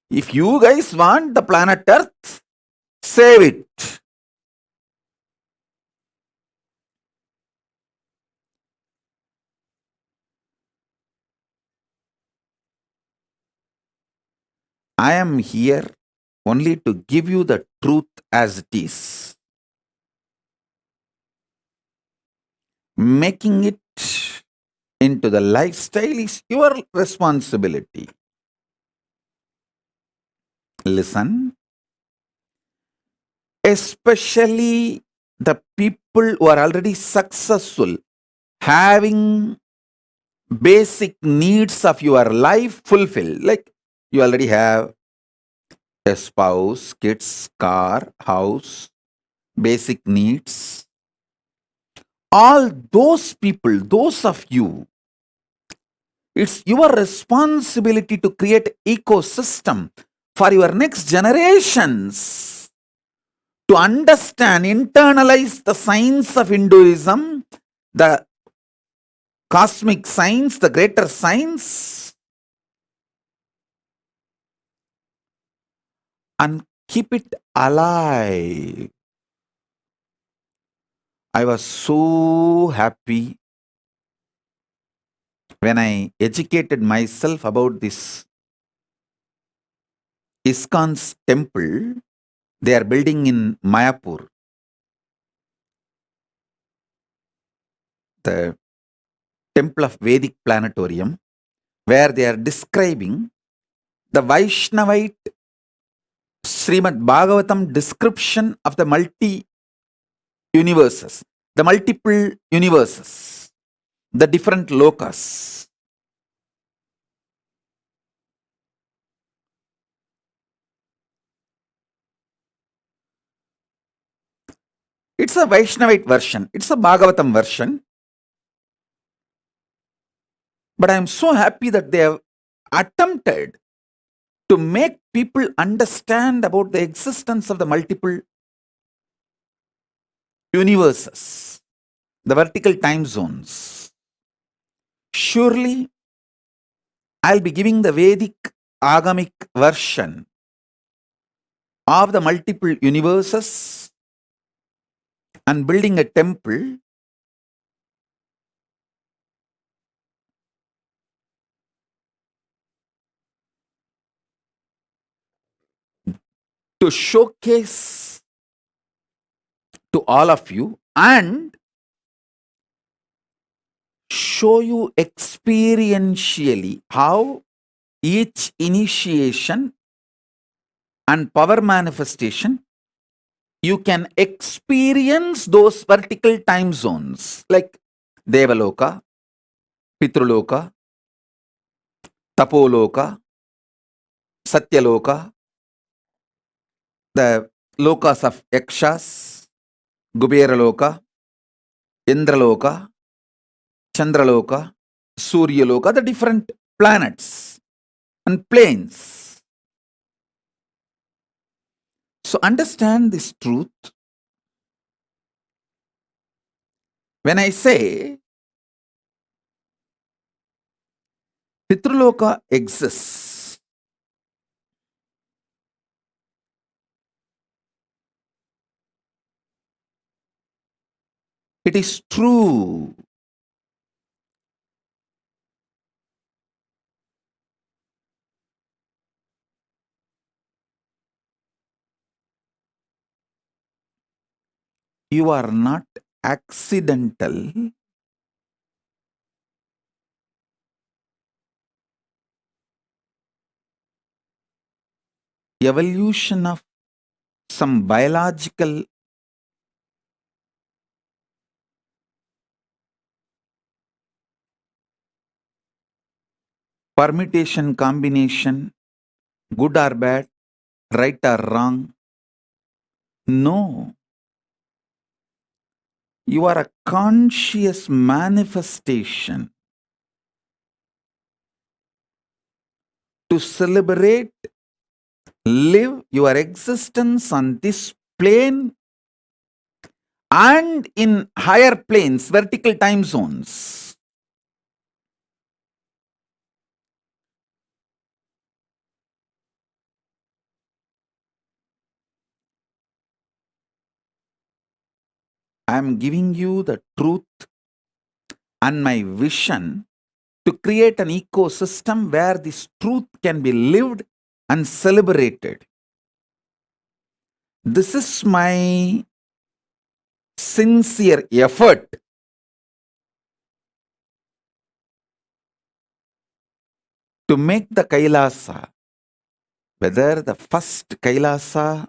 If you guys want the planet Earth, save it. I am here only to give you the truth as it is. Making it into the lifestyle is your responsibility. Listen. Especially the people who are already successful, having basic needs of your life fulfilled, like You already have a spouse, kids, car, house, basic needs. All those people, those of you, it's your responsibility to create ecosystem for your next generations to understand, internalize the science of Hinduism, the cosmic science, the greater science, and keep it alive. I was so happy when I educated myself about this ISKCON's temple they are building in Mayapur, the temple of Vedic planetarium, where they are describing the Vaishnavite Srimad Bhagavatam description of the multi-universes, the multiple universes, the different lokas. It's a Vaishnavite version. It's a Bhagavatam version. But I am so happy that they have attempted to make people understand about the existence of the multiple universes, the vertical time zones. Surely, I'll be giving the Vedic Agamic version of the multiple universes and building a temple to showcase to all of you and show you experientially how each initiation and power manifestation you can experience those vertical time zones like Devaloka, Pitruloka, Tapoloka, Satyaloka, the lokas of Yakshas, Kuberaloka, Indraloka, Chandraloka, Suryaloka, the different planets and planes. So understand this truth. When I say Pitruloka exists, it is true. You are not accidental. Evolution of some biological permutation, combination, good or bad, right or wrong. No. You are a conscious manifestation to celebrate, live your existence on this plane and in higher planes, vertical time zones. I am giving you the truth and my vision to create an ecosystem where this truth can be lived and celebrated. This is my sincere effort to make the Kailasa, whether the first Kailasa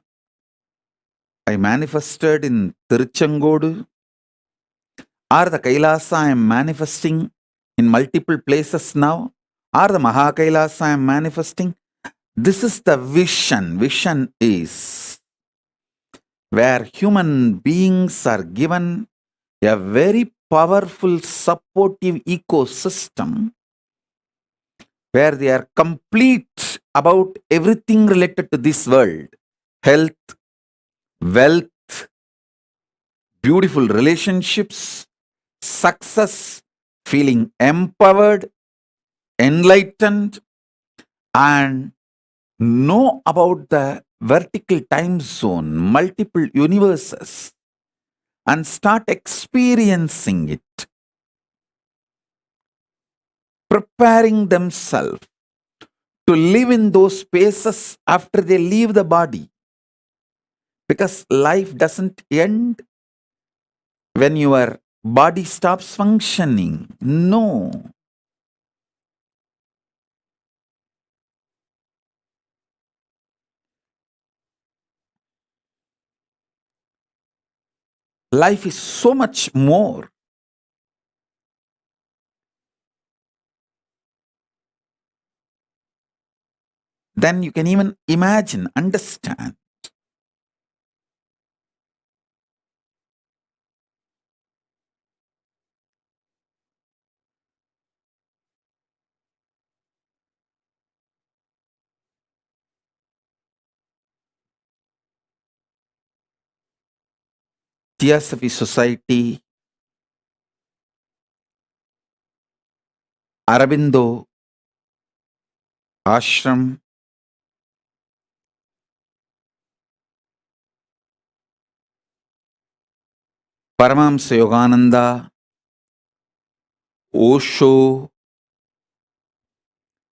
I manifested in Tiruchengodu or the Kailasa I am manifesting in multiple places now, or the Mahakailasa I am manifesting, This is the vision. Vision is where human beings are given a very powerful supportive ecosystem where they are complete about everything related to this world: health, wealth, beautiful relationships, success, feeling empowered, enlightened, and know about the vertical time zone, multiple universes, and start experiencing it, preparing themselves to live in those spaces after they leave the body. Because life doesn't end when your body stops functioning. No. Life is so much more. Than you can even imagine, understand. Theosophy Society, Arabindo Ashram, Paramahamsa Yogananda, Osho,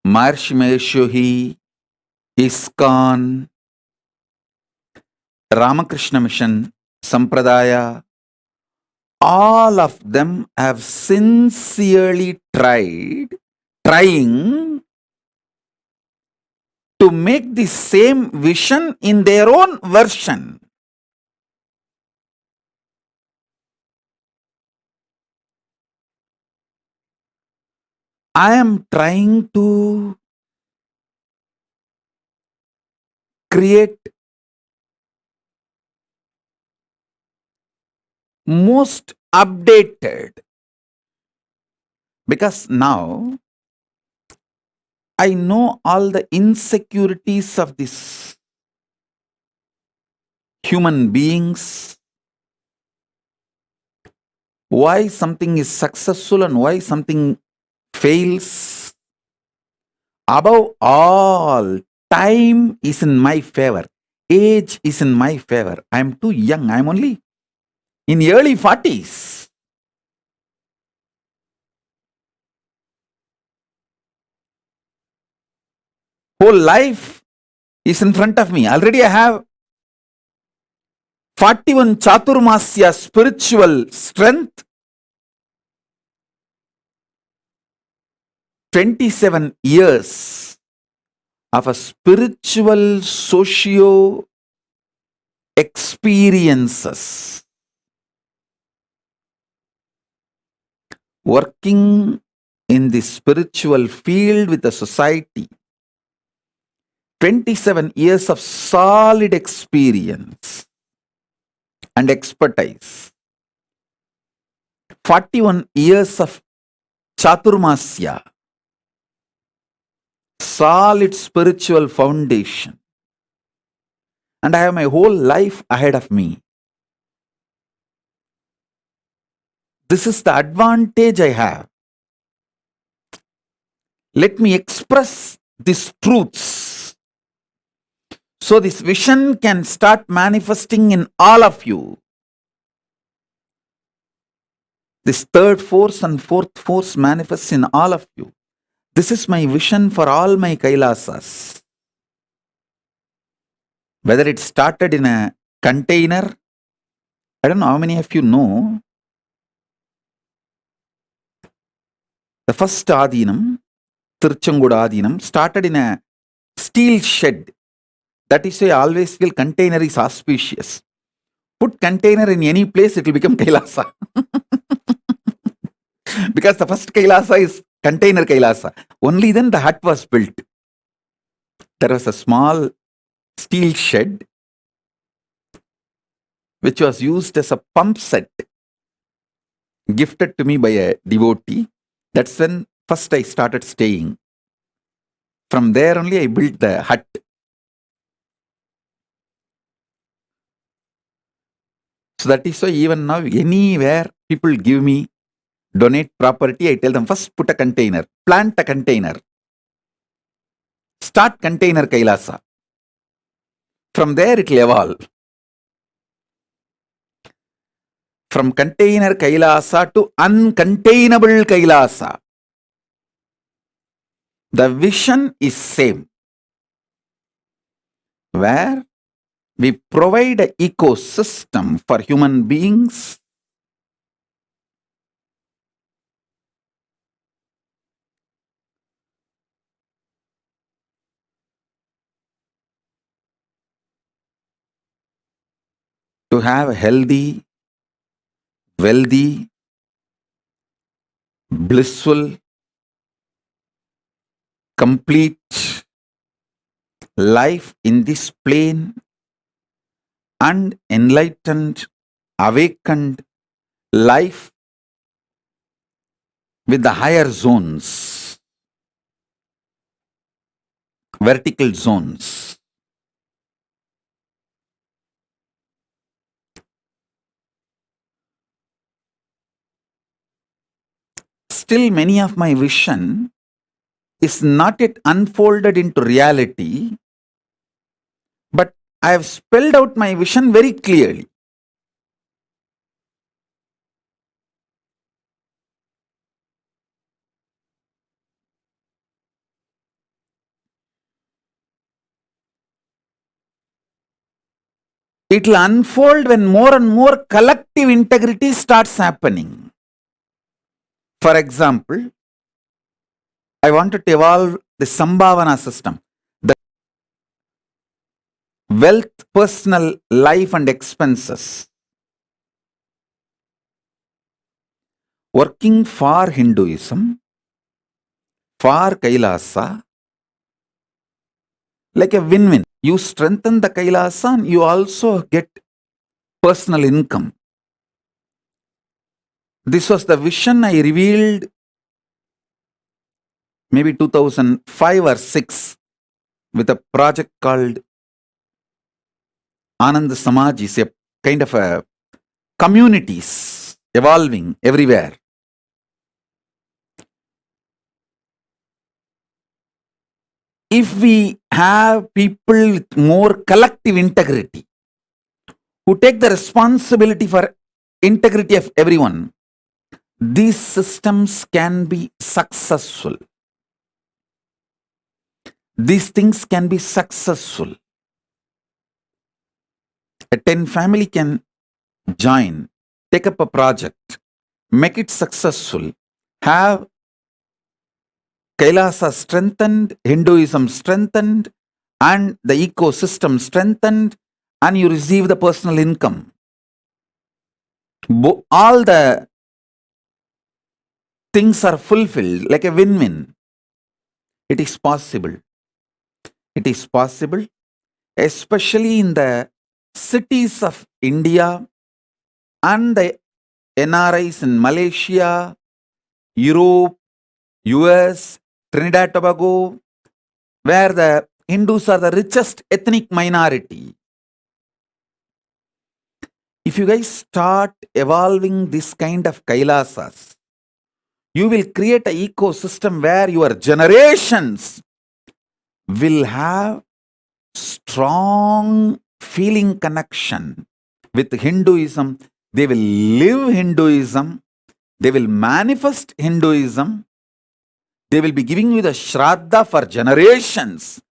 Maharshi Mahesh Yogi, ISKCON, Ramakrishna Mission, Sampradaya, all of them have sincerely trying to make the same vision in their own version. I am trying to create most updated, because now I know all the insecurities of these human beings, why something is successful and why something fails. Above all, time is in my favor. Age is in my favor. I am too young. I am only in early 40s. Whole life is in front of me. Already I have 41 Chaturmasya spiritual strength, 27 years of a spiritual socio experiences, working in the spiritual field with the society, 27 years of solid experience and expertise, 41 years of Chaturmasya, solid spiritual foundation, and I have my whole life ahead of me. This is the advantage I have. Let me express these truths so this vision can start manifesting in all of you. This third force and fourth force manifests in all of you. This is my vision for all my Kailasas. Whether it started in a container, I don't know how many of you know, the first Adinam, Tirchanguda Adinam, started in a steel shed. That is why I always feel container is auspicious. Put container in any place, it will become Kailasa. Because the first Kailasa is container Kailasa. Only then the hut was built. there was a small steel shed which was used as a pump set, gifted to me by a devotee. That's when first I started staying. From there only I built the hut. So that is why even now, anywhere people give me, donate property, I tell them first put a container, plant a container, start container Kailasa. From there it will evolve. From container Kailasa to uncontainable Kailasa. The vision is same. Where we provide an ecosystem for human beings to have a healthy, wealthy, blissful, complete life in this plane and enlightened, awakened life with the higher zones, vertical zones. Still, many of my vision is not yet unfolded into reality, but I have spelled out my vision very clearly. It will unfold when more and more collective integrity starts happening. For example, I wanted to evolve the Sambhavana system, the wealth, personal life and expenses. Working for Hinduism, for Kailasa, like a win-win. You strengthen the Kailasa and you also get personal income. This was the vision I revealed maybe 2005 or 6 with a project called Anand Samaj. Is a kind of a communities evolving everywhere. If we have people with more collective integrity, who take the responsibility for integrity of everyone, these systems can be successful. These things can be successful. A 10 family can join, take up a project, make it successful, have Kailasa strengthened, Hinduism strengthened, and the ecosystem strengthened, and you receive the personal income. All the things are fulfilled like a win-win. It is possible. It is possible, especially in the cities of India and the NRIs in Malaysia, Europe, US, Trinidad, Tobago, where the Hindus are the richest ethnic minority. If you guys start evolving this kind of Kailasas, you will create an ecosystem where your generations will have strong feeling connection with Hinduism. They will live Hinduism. They will manifest Hinduism. They will be giving you the Shraddha for generations,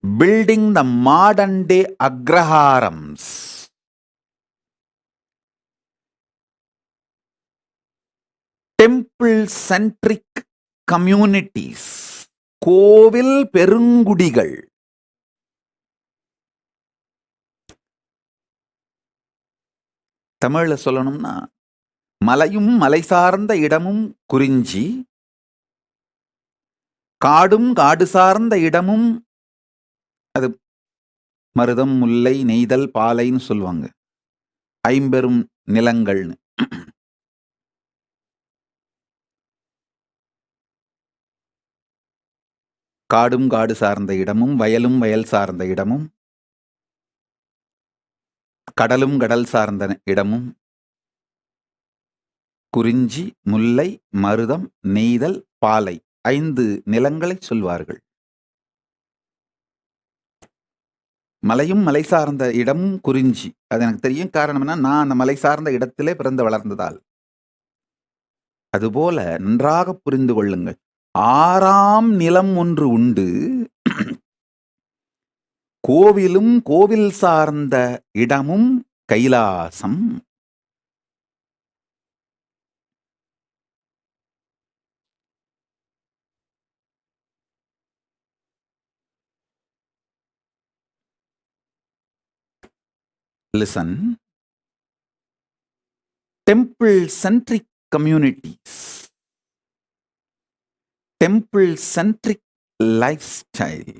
building the modern day agraharams. Temple-centric communities, கோவில் பெருங்குடிகள். தமிழ்ல சொல்லணும்னா, மலையும் மலை சார்ந்த இடமும் குறிஞ்சி, காடும் காடு சார்ந்த இடமும் அது மருதம், முல்லை, நெய்தல், பாலைன்னு சொல்லுவாங்க. ஐம்பெரும் நிலங்கள்னு. காடும் காடு சார்ந்த இடமும், வயலும் வயல் சார்ந்த இடமும், கடலும் கடல் சார்ந்த இடமும், குறிஞ்சி, முல்லை, மருதம், நெய்தல், பாலை 5 நிலங்களை சொல்வார்கள். மலையும் மலை சார்ந்த இடமும் குறிஞ்சி. அது எனக்கு தெரியும். காரணம் என்ன? நான் அந்த மலை சார்ந்த இடத்திலே பிறந்து வளர்ந்ததால். அதுபோல நன்றாக புரிந்து கொள்ளுங்கள். 6ஆம் நிலம் ஒன்று உண்டு. கோவிலும் கோவில் சார்ந்த இடமும் Kailasam. Listen. Temple-centric communities, temple-centric lifestyle,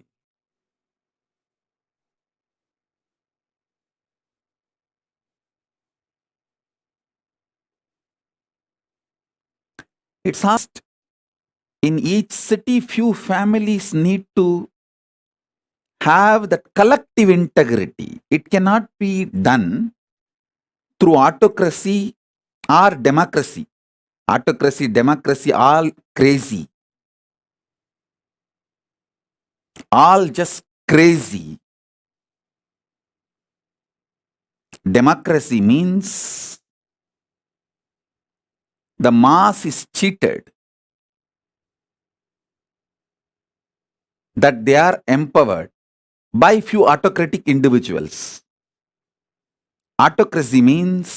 it's asked in each city few families need to have that collective integrity. It cannot be done through autocracy or democracy. Autocracy, democracy, all crazy. All just crazy. Democracy means the mass is cheated, that they are empowered by few autocratic individuals. Autocracy means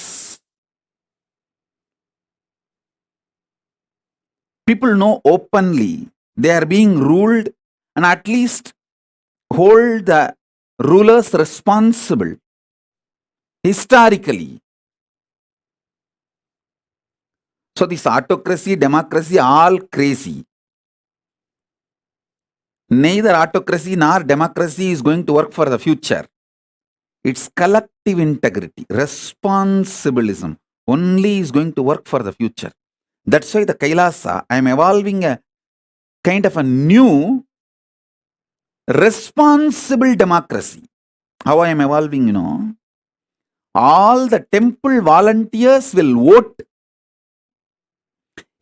people know openly they are being ruled and at least hold the rulers responsible historically. So this autocracy, democracy, all crazy. Neither autocracy nor democracy is going to work for the future. It's collective integrity, responsibilism only is going to work for the future. That's why the Kailasa, I am evolving a kind of a new responsible democracy. How I am evolving, all the temple volunteers will vote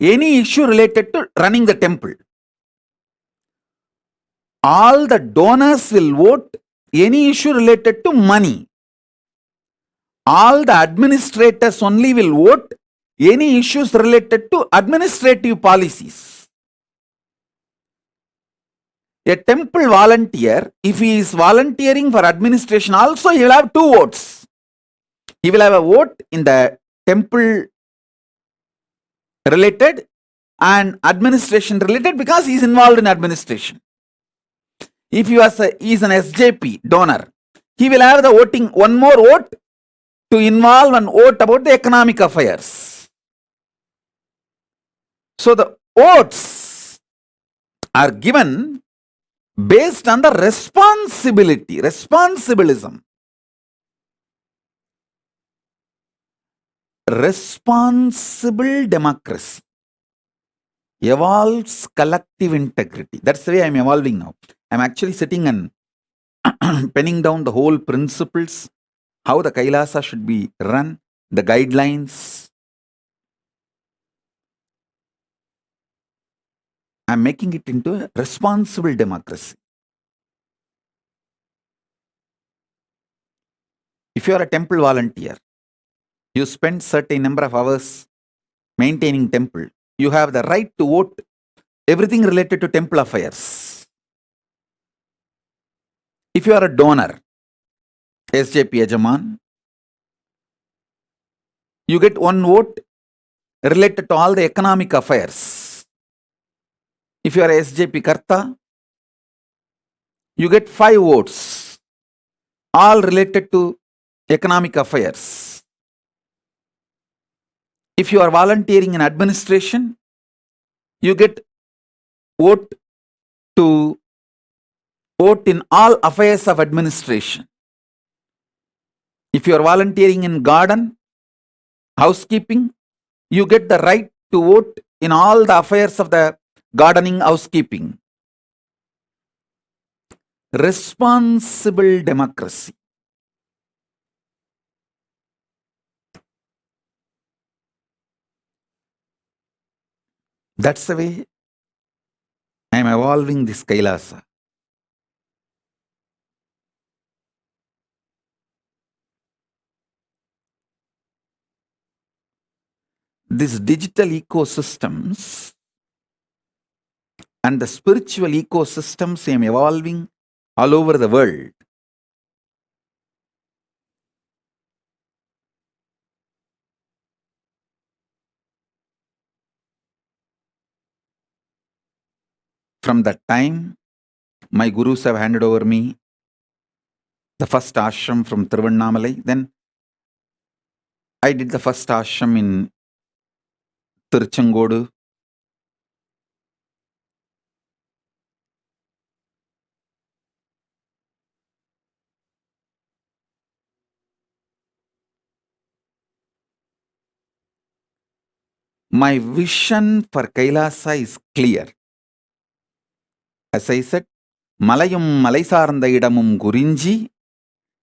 any issue related to running the temple. All the donors will vote any issue related to money. All the administrators only will vote any issues related to administrative policies. A temple volunteer, if he is volunteering for administration also, he will have 2 votes. He will have a vote in the temple related and administration related because he is involved in administration. If he is an SJP donor, he will have the voting, one more vote to involve and vote about the economic affairs. So the votes are given based on the responsibility, responsibilism. Responsible democracy evolves collective integrity. That's the way I'm evolving now. I'm actually sitting and penning down the whole principles, how the Kailasa should be run, the guidelines. I'm making it into a responsible democracy. If you are a temple volunteer, you spend certain number of hours maintaining temple, you have the right to vote everything related to temple affairs. If you are a donor, SJP Yajaman, you get 1 vote related to all the economic affairs. If you are a SJP Karta, you get 5 votes, all related to economic affairs. If you are volunteering in administration, you get vote to vote in all affairs of administration. If you are volunteering in garden, housekeeping, you get the right to vote in all the affairs of the gardening, housekeeping. Responsible democracy. That's the way I am evolving this Kailasa. These digital ecosystems and the spiritual ecosystems I am evolving all over the world. From that time, my gurus have handed over me the first ashram from Tiruvannamalai. Then I did the first ashram in Tiruchengodu. My vision for Kailasa is clear. As I said, மலையும் மலை சார்ந்த இடமும் குறிஞ்சி,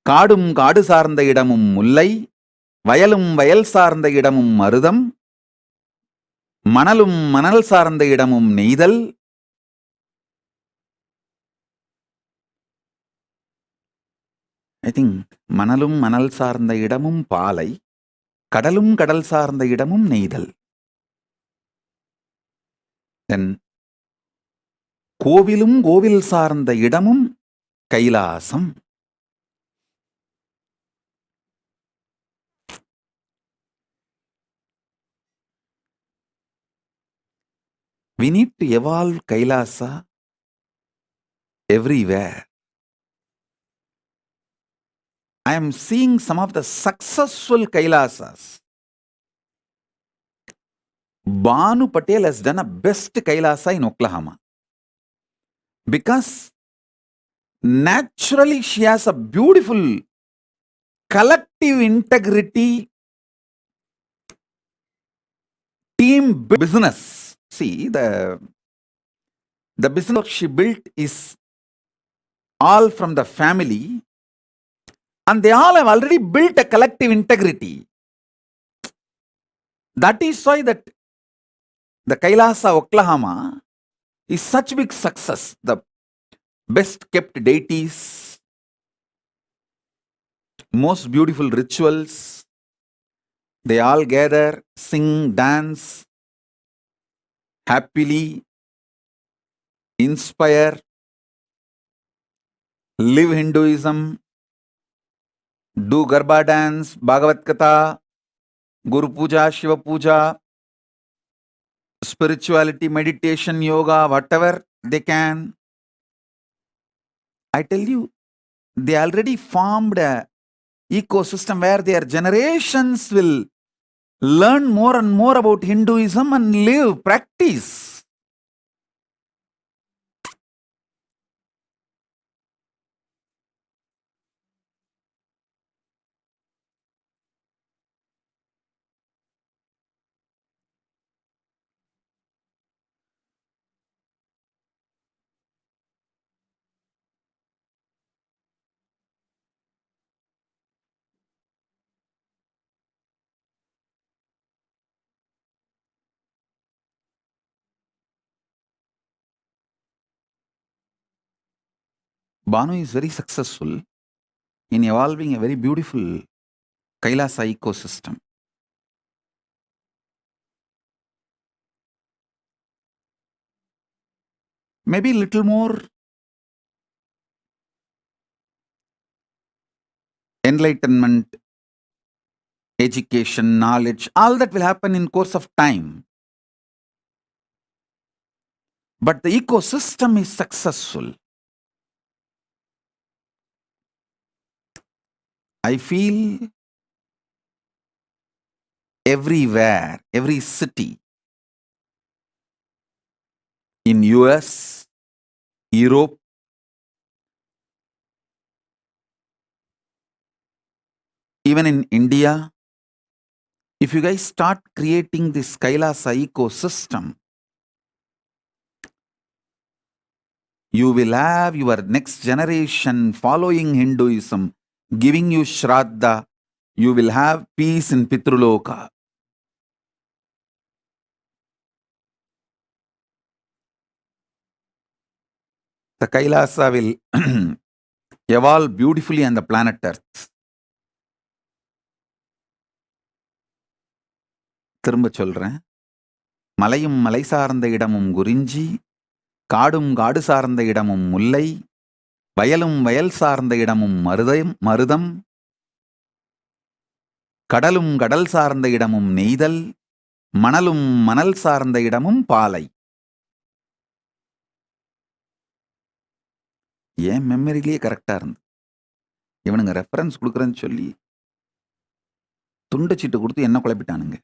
காடும் காடு சார்ந்த இடமும் முல்லை, வயலும் வயல் சார்ந்த இடமும் மருதம், மணலும் மணல் சார்ந்த இடமும் நெய்தல், I think மணலும் மணல் சார்ந்த இடமும் பாலை, கடலும் கடல் சார்ந்த இடமும் நெய்தல். Then கோவிலும் கோவில் சார்ந்த இடமும் Kailasam. We need to evolve Kailasa everywhere. I am seeing some of the successful Kailasas. Banu Patel has done a best Kailasa in Oklahoma. Because naturally she has a beautiful collective integrity team business. See, the business she built is all from the family, and they all have already built a collective integrity. That is why that the Kailasa Oklahoma is such big success. The best kept deities, most beautiful rituals. They all gather, sing, dance, happily, inspire, live Hinduism, do Garba dance, Bhagavad Katha, Guru Puja, Shiva Puja, spirituality, meditation, yoga, whatever they can. I tell you, they already formed a ecosystem where their generations will learn more and more about Hinduism and live, practice. Banu is very successful in evolving a very beautiful Kailasa ecosystem. Maybe little more enlightenment, education, knowledge, all that will happen in course of time. But the ecosystem is successful. I feel everywhere, every city, in US, Europe, even in India, if you guys start creating this Kailasa ecosystem, you will have your next generation following Hinduism, giving you Shraddha. You will have peace in Pitruloka. The Kailasa will evolve beautifully on the planet Earth. திரும்ப சொல்றேன், மலையும் மலை சார்ந்த இடமும் குறிஞ்சி, காடும் காடு சார்ந்த இடமும் முல்லை, வயலும் வயல் சார்ந்த இடமும் மருதம், கடலும் கடல் சார்ந்த இடமும் நெய்தல், மணலும் மணல் சார்ந்த இடமும் பாலை. ஏன் மெமரிலேயே கரெக்டா இருந்து, இவனுங்க ரெஃபரன்ஸ் கொடுக்குறேன்னு சொல்லி துண்டு சீட்டு கொடுத்து என்ன குழப்பிட்டானுங்க.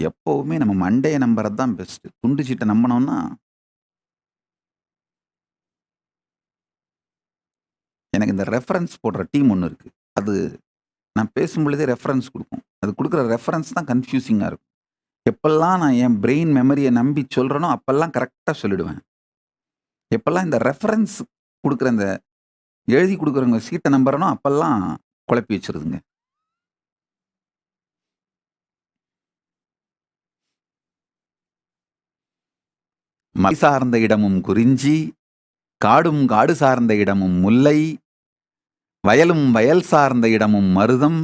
எப்பவுமே நம்ம மண்டைய நம்புறது தான் பெஸ்ட். துண்டு சீட்டை நம்பினோம்னா எனக்கு இந்த ரெஃபரன்ஸ் போடுற டீம் ஒன்று இருக்கு. அது நான் பேசும் பொழுதே ரெஃபரன்ஸ் கொடுக்கும். அது கொடுக்குற ரெஃபரன்ஸ் தான் கன்ஃபியூசிங்காக இருக்கும். எப்பெல்லாம் நான் என் பிரெயின் மெமரியை நம்பி சொல்கிறேனோ அப்பெல்லாம் கரெக்டாக சொல்லிடுவேன். எப்பெல்லாம் இந்த ரெஃபரன்ஸ் கொடுக்குற இந்த எழுதி கொடுக்குறவங்க சீட்டை நம்புறனோ அப்பெல்லாம் குழப்பி வச்சிருதுங்க. மலை சார்ந்த இடமும் குறிஞ்சி, காடும் காடு சார்ந்த இடமும் முல்லை, வயலும் வயல் சார்ந்த இடமும் மருதம்,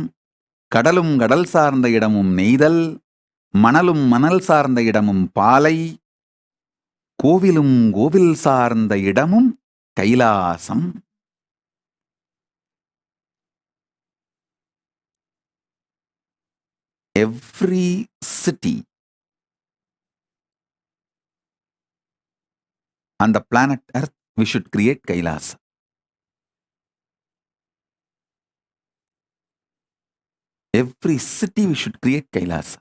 கடலும் கடல் சார்ந்த இடமும் நெய்தல், மணலும் மணல் சார்ந்த இடமும் பாலை, கோவிலும் கோவில் சார்ந்த இடமும் Kailasam. Every city on the planet Earth, we should create Kailasa. Every city we should create Kailasa.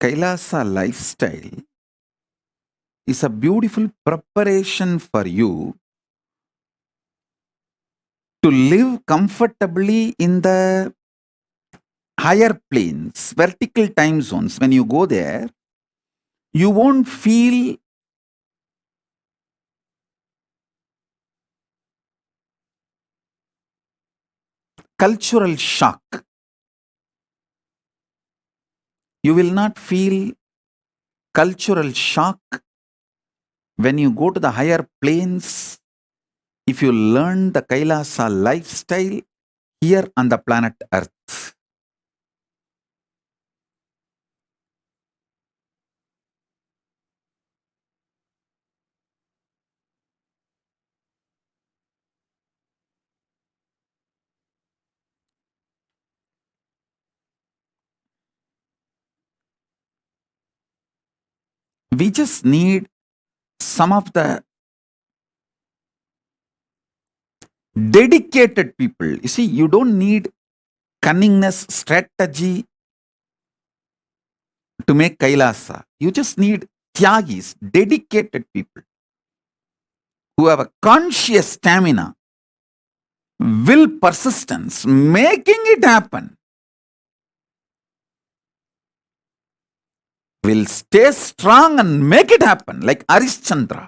Kailasa lifestyle is a beautiful preparation for you to live comfortably in the higher planes, vertical time zones. When you go there, you won't feel cultural shock. You will not feel cultural shock when you go to the higher planes if you learn the Kailasa lifestyle here on the planet Earth. We just need some of the dedicated people. You see, you don't need cunningness, strategy to make Kailasa. You just need Tyagis, dedicated people who have a conscious stamina, will, persistence, making it happen. Will stay strong and make it happen, like Arishchandra,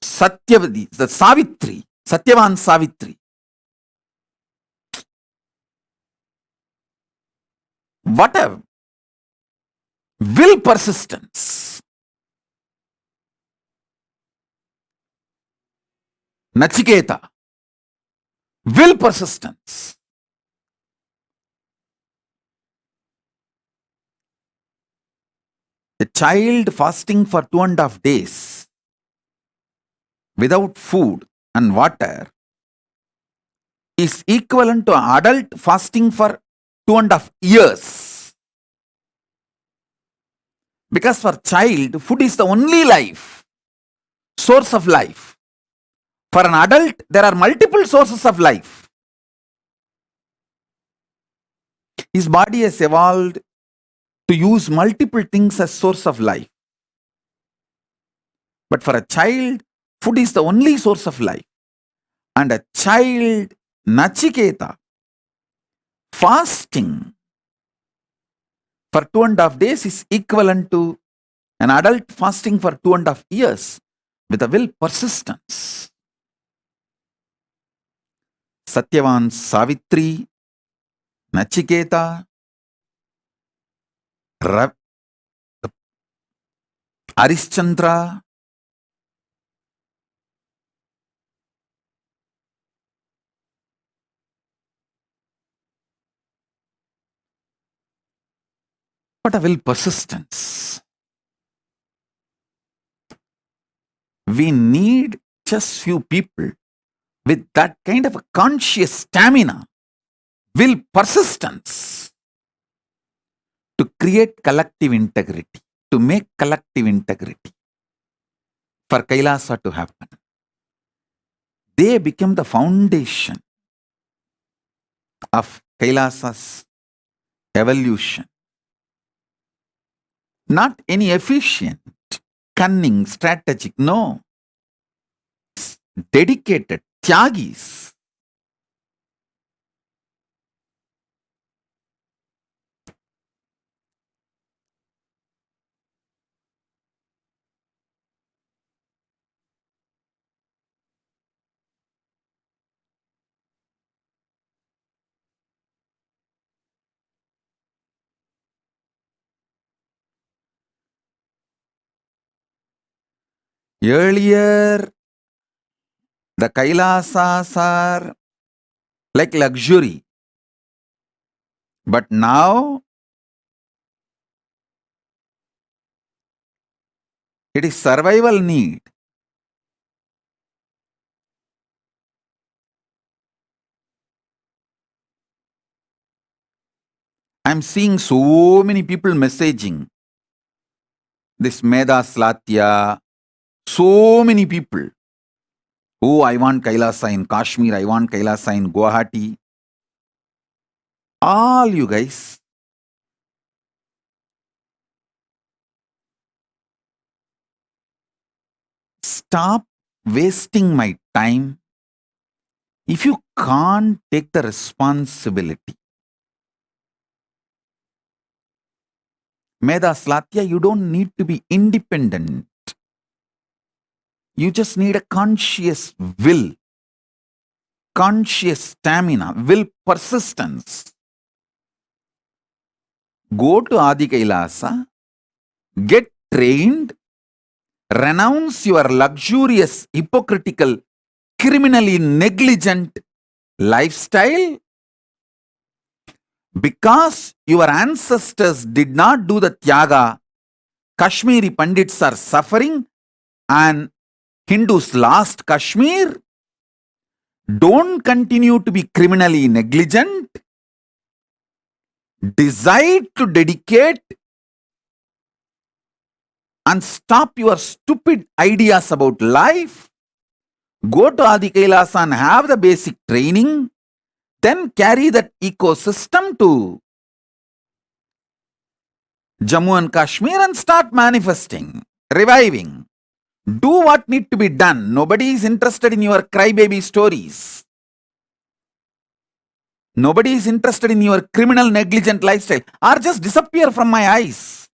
Satyavati, the Savitri, Satyavan Savitri. Whatever. Will, persistence. Nachiketa. Will, persistence. A child fasting for 2.5 days without food and water is equivalent to adult fasting for 2.5 years. Because for child, food is the only life, source of life. For an adult, there are multiple sources of life. His body has evolved to use multiple things as source of life. But for a child, food is the only source of life. And a child, Nachiketa, fasting for 2.5 days is equivalent to an adult fasting for 2.5 years with a will persistence. Satyavan, Savitri, Nachiketa, Arishchandra, what a will persistence. We need just few people with that kind of a conscious stamina, will persistence to create collective integrity, to make collective integrity for Kailasa to happen. They become the foundation of Kailasa's evolution. Not any efficient, cunning, strategic, no. Dedicated, Tyagis. Earlier, the Kailasas are like luxury. But now, it is survival need. I'm seeing so many people messaging this Meda Slatya, so many people. Oh, I want Kailasa in Kashmir, I want Kailasa in Guwahati. All you guys, stop wasting my time if you can't take the responsibility. Meda Slatya, you don't need to be independent. You just need a conscious will, conscious stamina, will persistence. Go to Adi Kailasa, get trained, renounce your luxurious, hypocritical, criminally negligent lifestyle. Because your ancestors did not do the Tyaga, Kashmiri Pandits are suffering and Hindus lost Kashmir. Don't continue to be criminally negligent. Decide to dedicate and stop your stupid ideas about life. Go to Adi Kailasa and have the basic training. Then carry that ecosystem to Jammu and Kashmir and start manifesting, reviving. Do what need to be done. Nobody is interested in your crybaby stories. Nobody is interested in your criminal negligent lifestyle. Or just disappear from my eyes.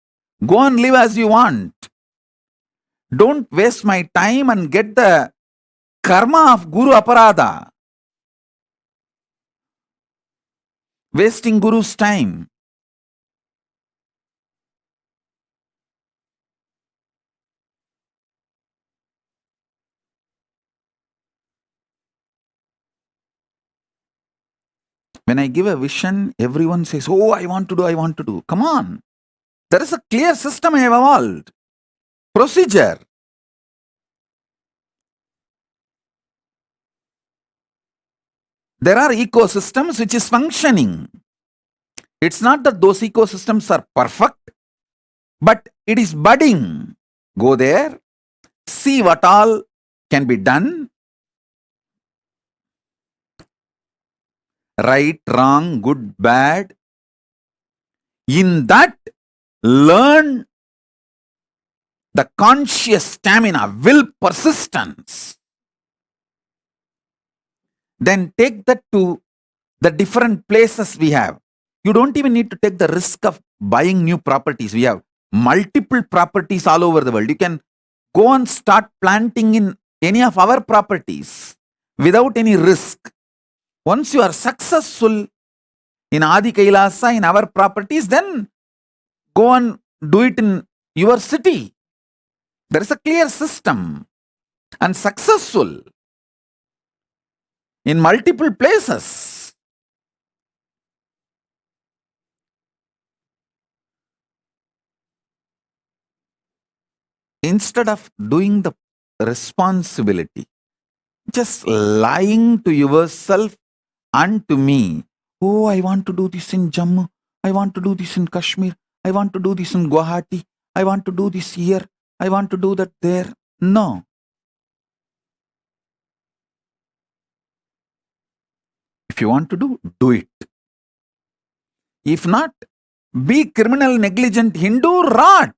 Go and live as you want. Don't waste my time and get the karma of Guru Aparada. Wasting Guru's time. When I give a vision, everyone says, oh, I want to do, I want to do. Come on. There is a clear system I have evolved. Procedure. There are ecosystems which is functioning. It's not that those ecosystems are perfect, but it is budding. Go there, see what all can be done. Right, wrong, good, bad. In that, learn the conscious stamina, will, persistence. Then take that to the different places we have. You don't even need to take the risk of buying new properties. We have multiple properties all over the world. You can go and start planting in any of our properties without any risk. Once you are successful in Adi Kailasa, in our properties, then go and do it in your city. There is a clear system and successful in multiple places. Instead of doing the responsibility, just lying to yourself and to me, oh, I want to do this in Jammu, I want to do this in Kashmir, I want to do this in Guwahati, I want to do this here, I want to do that there. No. If you want to do it. If not, be criminal, negligent, Hindu, rot.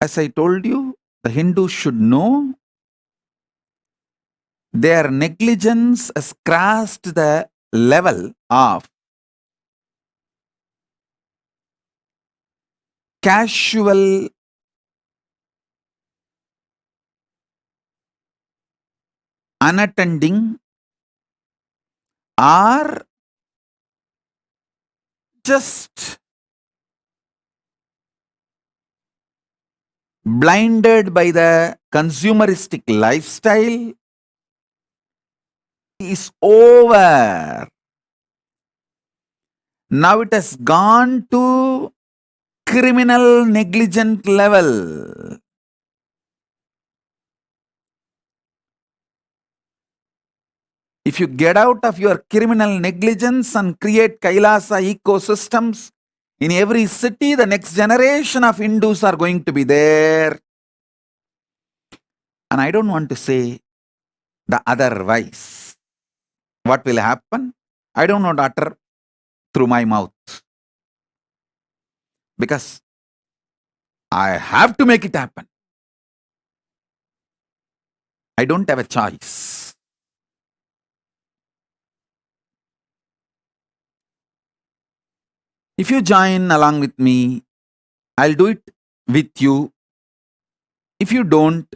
As I told you, the Hindus should know their negligence has crossed the level of casual unattending or just blinded by the consumeristic lifestyle is over. Now it has gone to criminal negligent level. If you get out of your criminal negligence and create Kailasa ecosystems in every city, the next generation of Hindus are going to be there. And I don't want to say the otherwise. What will happen? I don't want to utter through my mouth. Because I have to make it happen. I don't have a choice. If you join along with me, I'll do it with you. If you don't,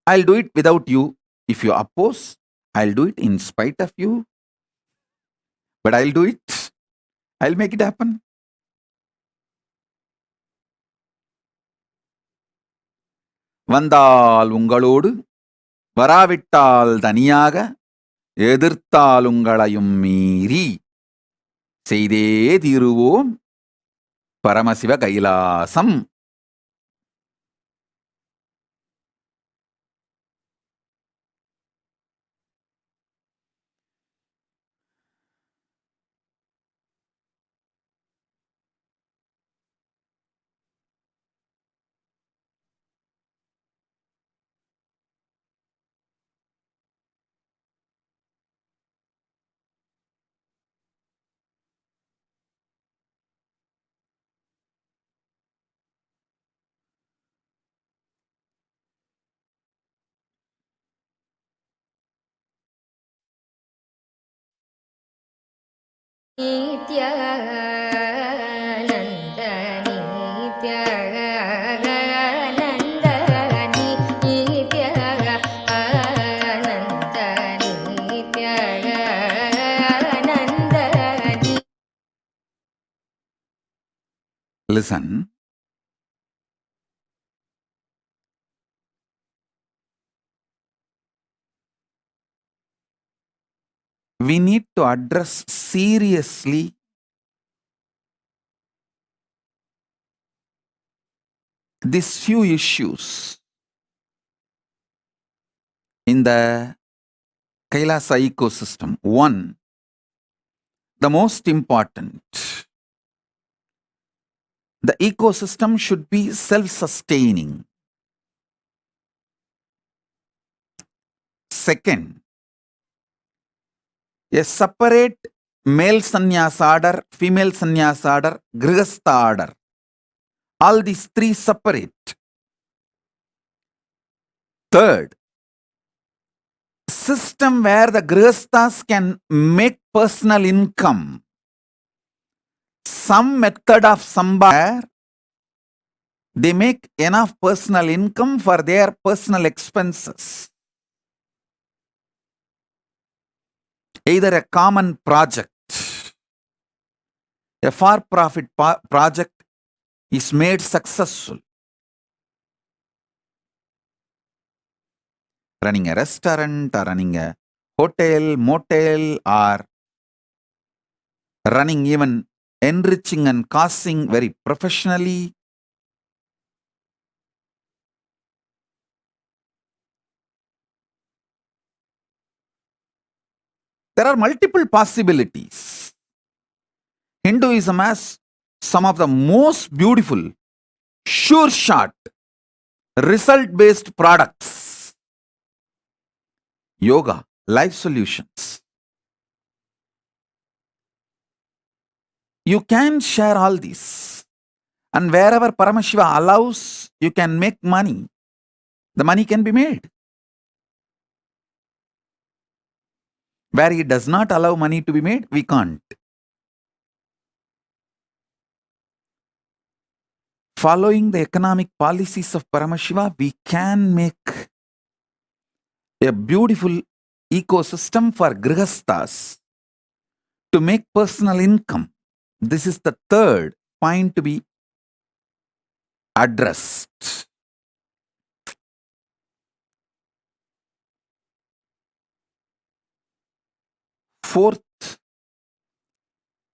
I'll do it without you. If you oppose, I'll do it in spite of you. But I'll do it. I'll make it happen. வந்தால் உங்களோடு வராவிட்டால் தனியாக எதிர்த்தால் உங்களையும் மீறி செய்தே தீருவோம் Paramasiva Kailasam. Listen. We need to address seriously these few issues in the Kailasa ecosystem. One, the most important, the ecosystem should be self-sustaining. Second, a separate male sannyas order, female sannyas order, grihastha order. All these three separate. Third, system where the grihasthas can make personal income. Some method of sambhar, they make enough personal income for their personal expenses. Either a common project, a for-profit project is made successful. Running a restaurant or running a hotel, motel, or running even enriching and causing very professionally. There are multiple possibilities. Hinduism has some of the most beautiful, sure shot, result-based products. Yoga, life solutions. You can share all these. And wherever Paramashiva allows, you can make money. The money can be made. Where he does not allow money to be made, we can't. Following the economic policies of Paramashiva, we can make a beautiful ecosystem for grihasthas to make personal income. This is the third point to be addressed. Fourth,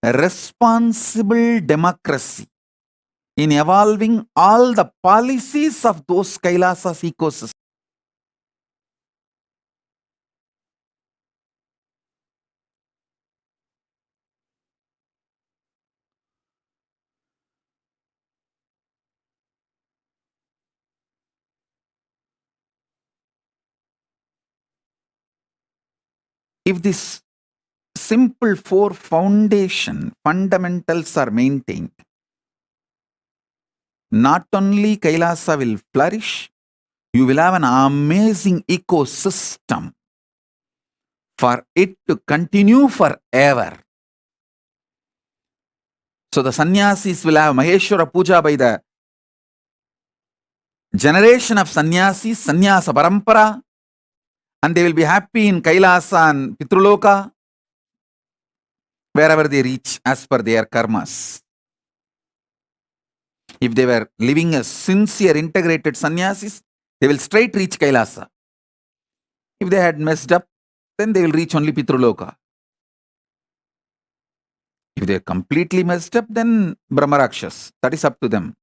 responsible democracy in evolving all the policies of those Kailasas ecosystems. If these simple four fundamentals are maintained, not only Kailasa will flourish, you will have an amazing ecosystem for it to continue forever. So the sannyasis will have Maheshwara Puja by the generation of sannyasis, sannyasa parampara, and they will be happy in Kailasa and Pitruloka, wherever they reach as per their karmas. If they were living as sincere, integrated sannyasis, they will straight reach Kailasa. If they had messed up, then they will reach only Pitruloka. If they are completely messed up, then Brahmarakshas. That is up to them.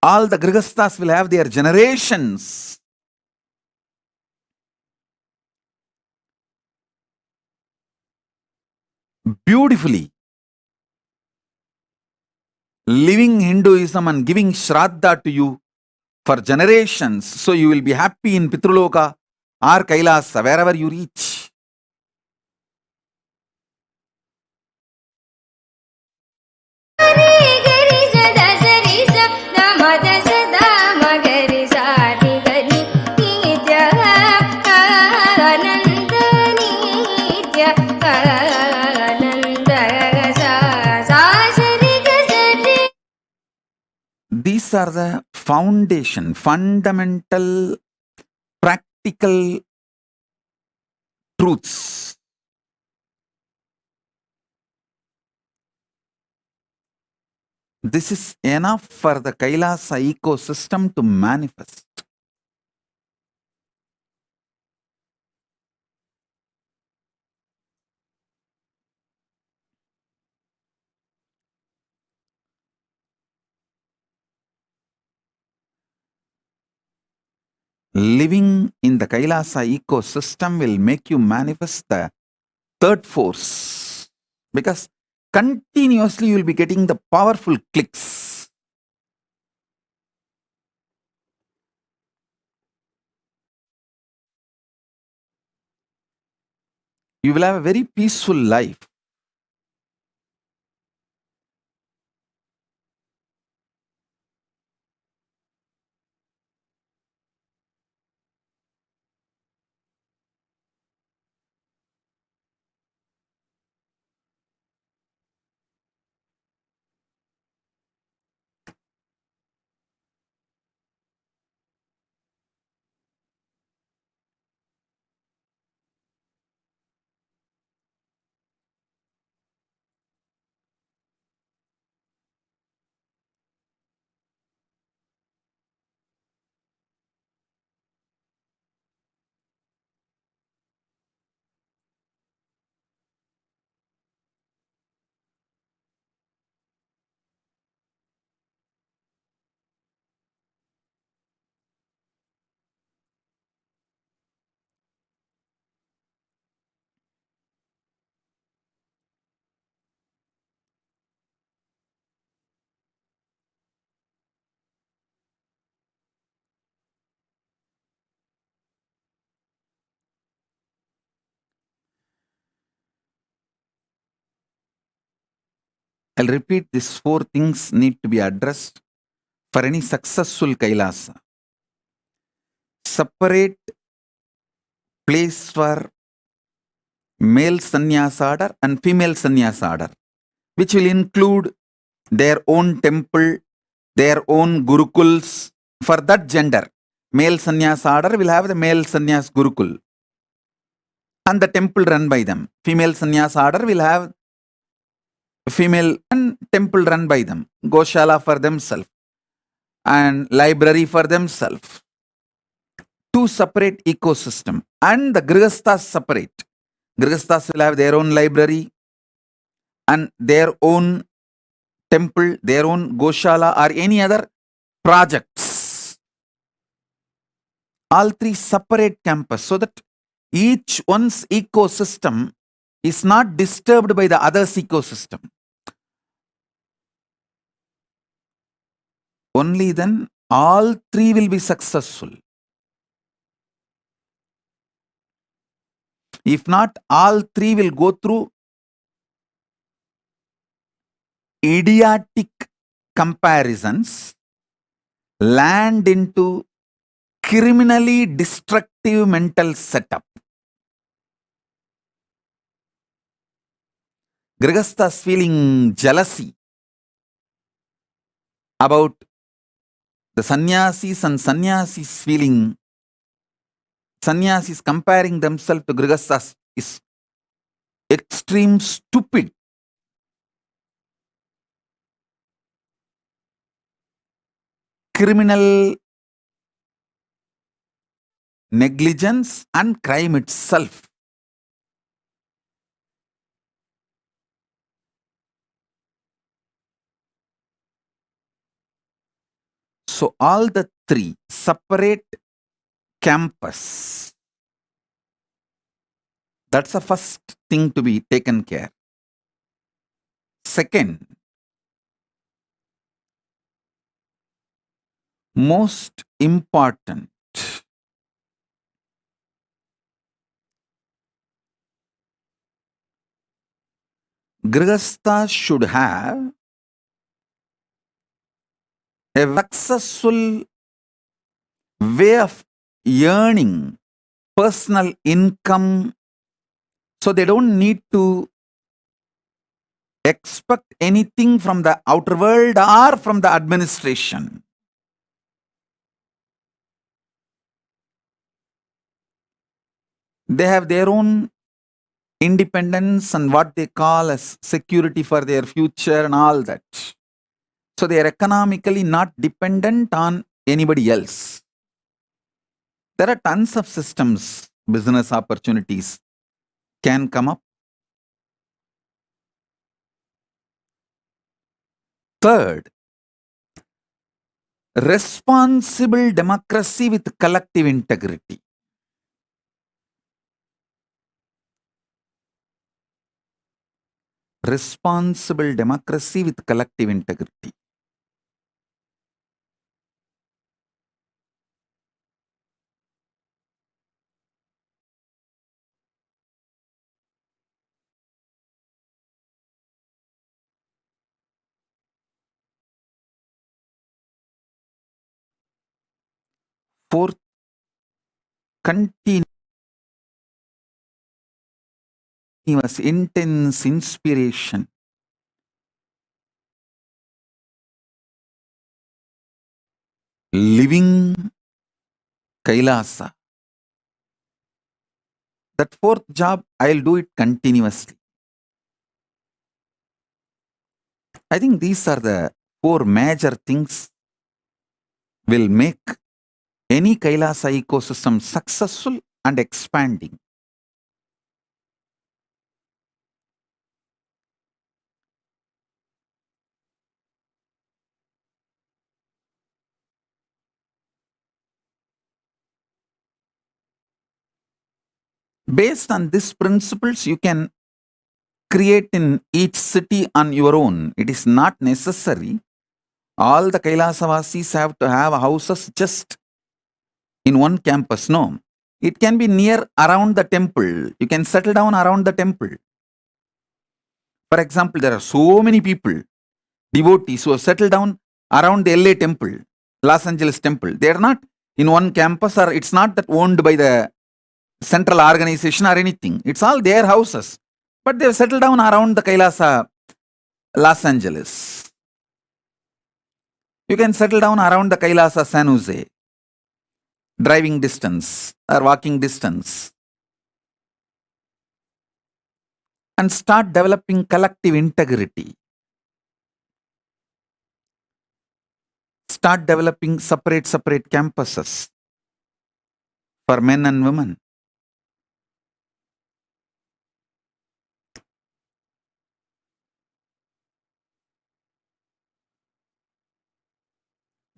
All the grihasthas will have their generations. Beautifully living Hinduism and giving Shraddha to you for generations. So you will be happy in Pitruloka or Kailasa, wherever you reach. These are the foundation, fundamental, practical truths. This is enough for the Kailasa ecosystem to manifest. Living in the Kailasa ecosystem will make you manifest the third force, because continuously you will be getting the powerful clicks. You will have a very peaceful life. I'll repeat, these four things need to be addressed for any successful Kailasa. Separate place for male sannyasa order and female sannyasa order, which will include their own temple, their own gurukuls for that gender. Male sannyasa order will have the male sannyas gurukul and the temple run by them. Female sannyasa order will have female and temple run by them, goshala for themselves and library for themselves. Two separate ecosystem, and the grihasthas separate. Grihasthas will have their own library and their own temple, their own goshala or any other projects. All three separate campus, so that each one's ecosystem is not disturbed by the other's ecosystem. Only then all three will be successful. If not, all three will go through idiotic comparisons, land into criminally destructive mental setup. Grihasthas feeling jealousy about the sannyasis and sannyasis feeling, sannyasis comparing themselves to grihasthas is extreme stupid. Criminal negligence and crime itself. So all the three separate campus. That's the first thing to be taken care. Second, most important, grihasthas should have a successful way of earning personal income, so they don't need to expect anything from the outer world or from the administration. They have their own independence and what they call as security for their future and all that. So they are economically not dependent on anybody else. There are tons of systems, business opportunities can come up. Third, responsible democracy with collective integrity. Responsible democracy with collective integrity. Fourth, continuous intense inspiration. Living Kailasa. That fourth job, I'll do it continuously. I think these are the four major things will make any Kailasa ecosystem successful and expanding. Based on these principles, you can create in each city on your own. It is not necessary all the Kailasavasis have to have houses just in one campus. No, it can be near around the temple. You can settle down around the temple. For example, there are so many people, devotees who have settled down around the LA temple, Los Angeles temple. They are not in one campus, or it's not that owned by the central organization or anything. It's all their houses. But they have settled down around the Kailasa, Los Angeles. You can settle down around the Kailasa, San Jose, driving distance or walking distance, and start developing collective integrity. Start developing separate campuses for men and women.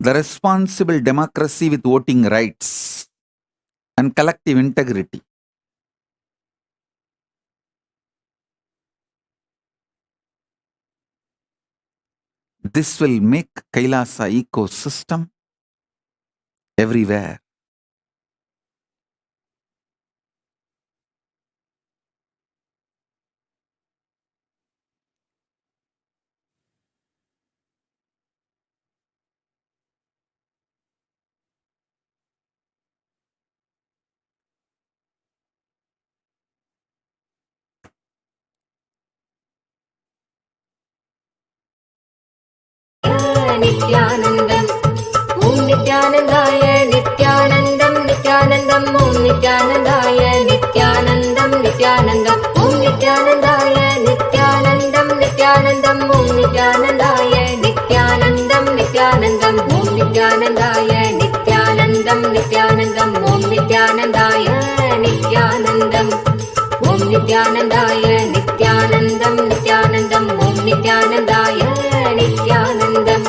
The responsible democracy with voting rights and collective integrity. This will make Kailasa ecosystem everywhere. Nithyanandam, Om Nithyanandaya, Nithyanandam, Nithyanandam, Om Nithyanandaya, Nithyanandam, Nithyanandam, Om Nithyanandaya, Nithyanandam, Nithyanandam, Om Nithyanandaya, Nithyanandam, Nithyanandam, Om Nithyanandaya, Nithyanandam, Nithyanandam, Om Nithyanandaya, Nithyanandam, Om Nithyanandaya, Nithyanandam, Nithyanandam, Om Nithyanandaya, Nithyanandam.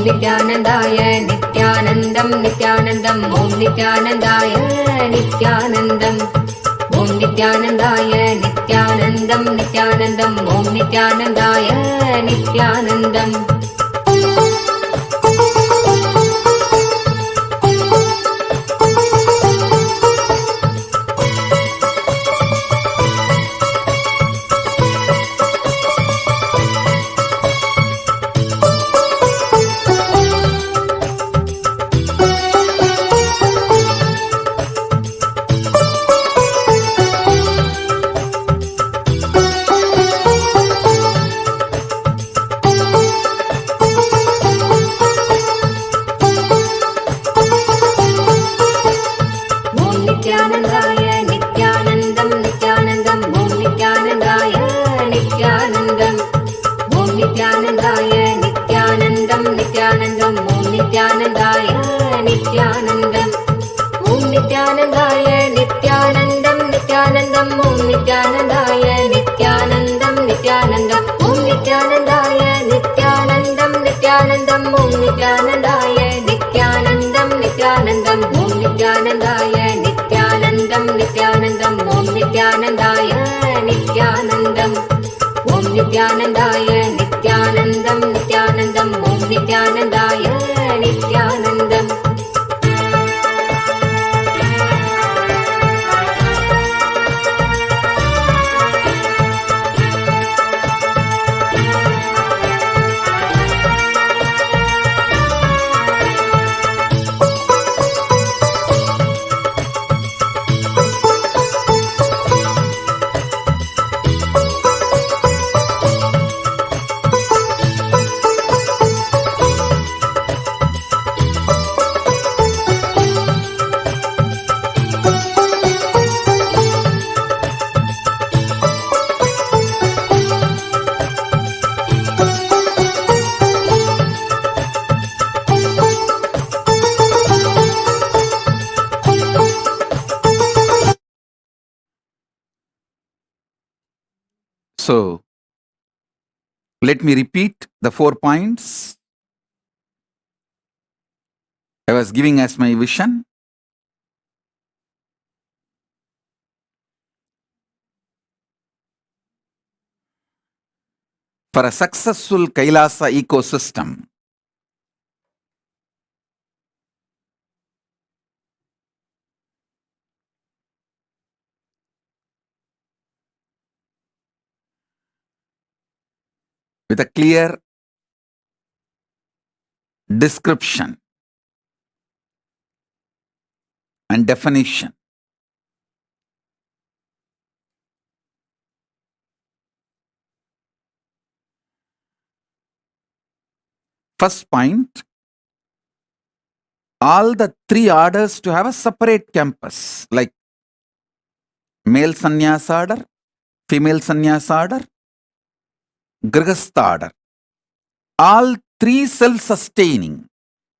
Nithyanandaya Nithyanandam Nithyanandam Om Nithyanandaya Nithyanandam Om Nithyanandaya Nithyanandam Nithyanandam Om Nithyanandaya Nithyanandam Nithyanandaya Nithyanandam Nithyanandam Om Nithyanandaya Nithyanandam So, let me repeat the 4 points I was giving as my vision. For a successful Kailasa ecosystem, with a clear description and definition, first point, all the 3 orders to have a separate campus, like male sannyas order, female sannyas order, grihastha order. All 3 self-sustaining.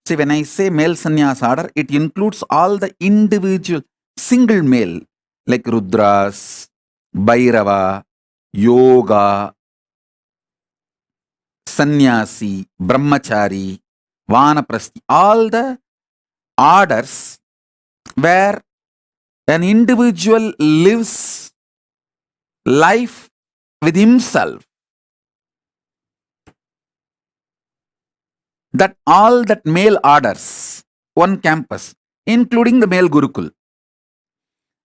See, when I say male sannyas order, it includes all the individual single male, like Rudras, Bhairava, Yoga, Sannyasi, Brahmachari, Vanaprasthi, all the orders where an individual lives life with himself. That all that male orders, one campus, including the male Gurukul.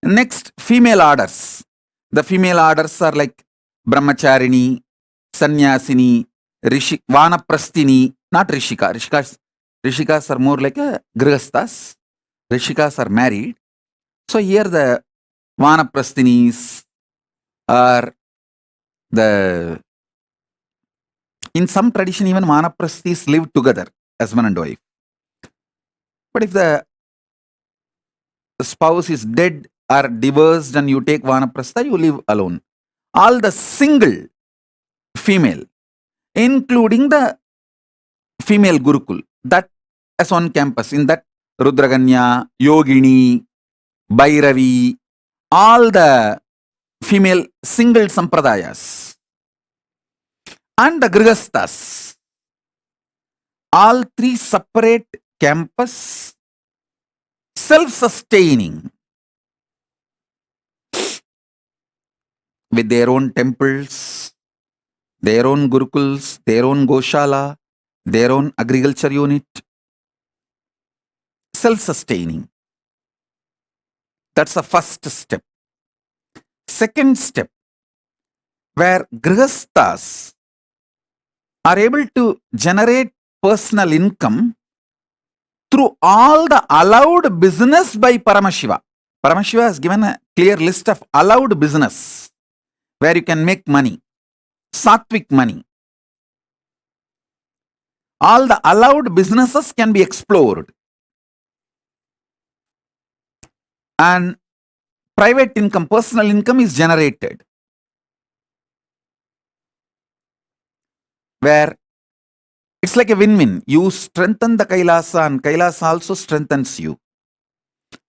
Next, female orders. The female orders are like Brahmacharini, Sannyasini, Vanaprasthini, not Rishika. Rishikas are more like Grihasthas. Rishikas are married. So here the Vanaprasthinis are in some tradition, even Vanaprasthis live together, husband and wife. But if the spouse is dead or divorced and you take Vanaprastha, you live alone. All the single female, including the female Gurukul, that as one campus, in that Rudraganya, Yogini, Bhairavi, all the female single sampradayas, and the Grihasthas, All three separate campus, self-sustaining, with their own temples, their own gurukuls, their own goshala, their own agriculture unit, self-sustaining. That's the first step. Second step, where grihasthas are able to generate personal income through all the allowed business by Paramashiva. Paramashiva has given a clear list of allowed business where you can make money, sattvic money. All the allowed businesses can be explored. And private income, personal income is generated. Where it's like a win-win. You strengthen the Kailasa and Kailasa also strengthens you.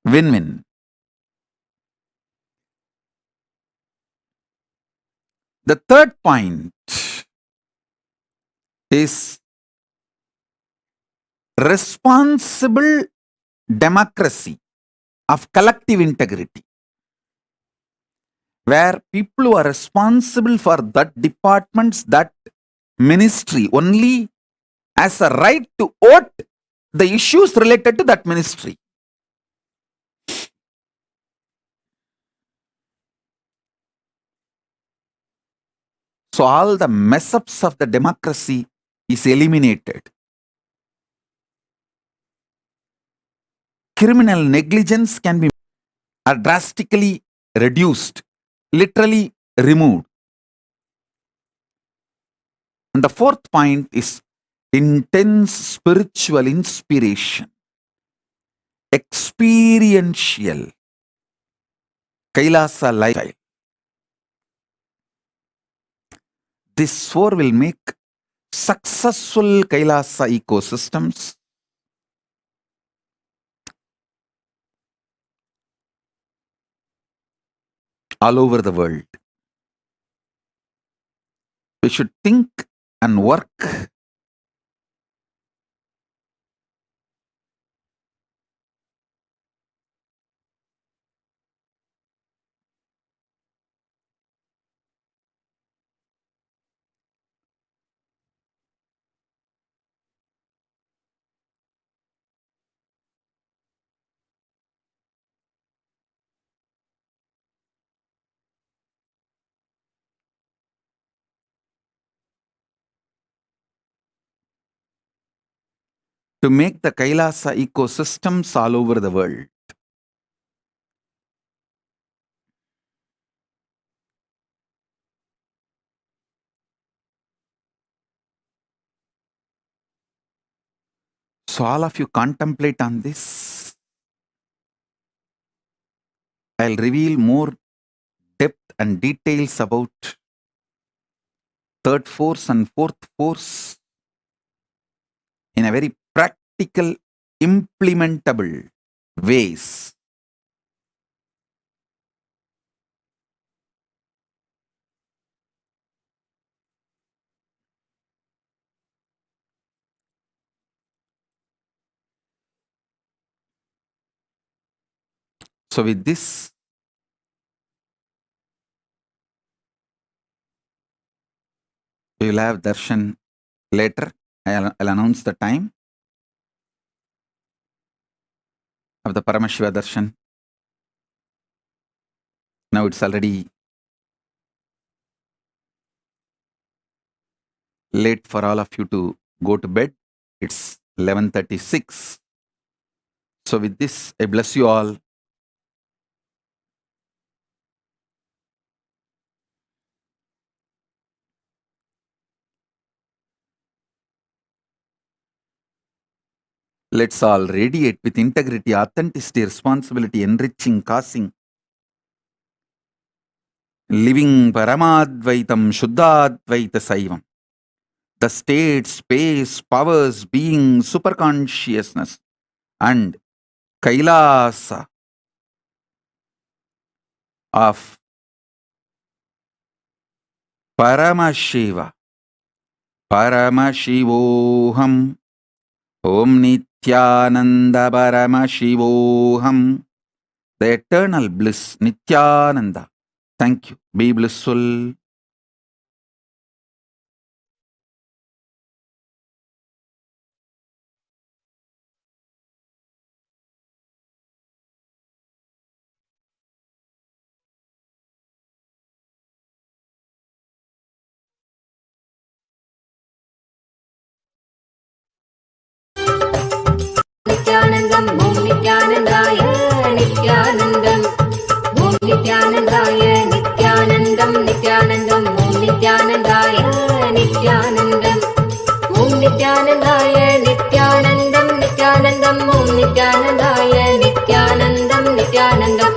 Win-win. The third point is responsible democracy of collective integrity, where people who are responsible for that departments, that ministry, only has a right to vote the issues related to that ministry. So all the mess-ups of the democracy is eliminated. Criminal negligence can be drastically reduced, literally removed. And the fourth point is intense spiritual inspiration, experiential Kailasa lifestyle. This four will make successful Kailasa ecosystems all over the world. We should think and work to make the Kailasa ecosystems all over the world. So all of you contemplate on this. I'll reveal more depth and details about third force and fourth force in a very practical, implementable ways. So with this, we will have darshan later. I'll announce the time of the Paramashiva darshan. Now it's already late for all of you to go to bed. It's 11:36. So with this, I bless you all. Let's all radiate with integrity, authenticity, responsibility, enriching, causing, living Paramadvaitam, Shuddhadvaita Saivam. The state, space, powers, being, superconsciousness, and Kailasa of Paramashiva, Paramashivoham, Om Nithyananda Paramashivoham. The eternal bliss, Nithyananda. Thank you. Be blissful. Nithyanandam Om Nithyanandaya Nithyanandam Om Nithyanandaya Nithyanandam Nithyanandam Om Nithyanandaya Nithyanandam Om Nithyanandaya Nithyanandam Nithyanandam Om Nithyanandaya Nithyanandam Nithyanandam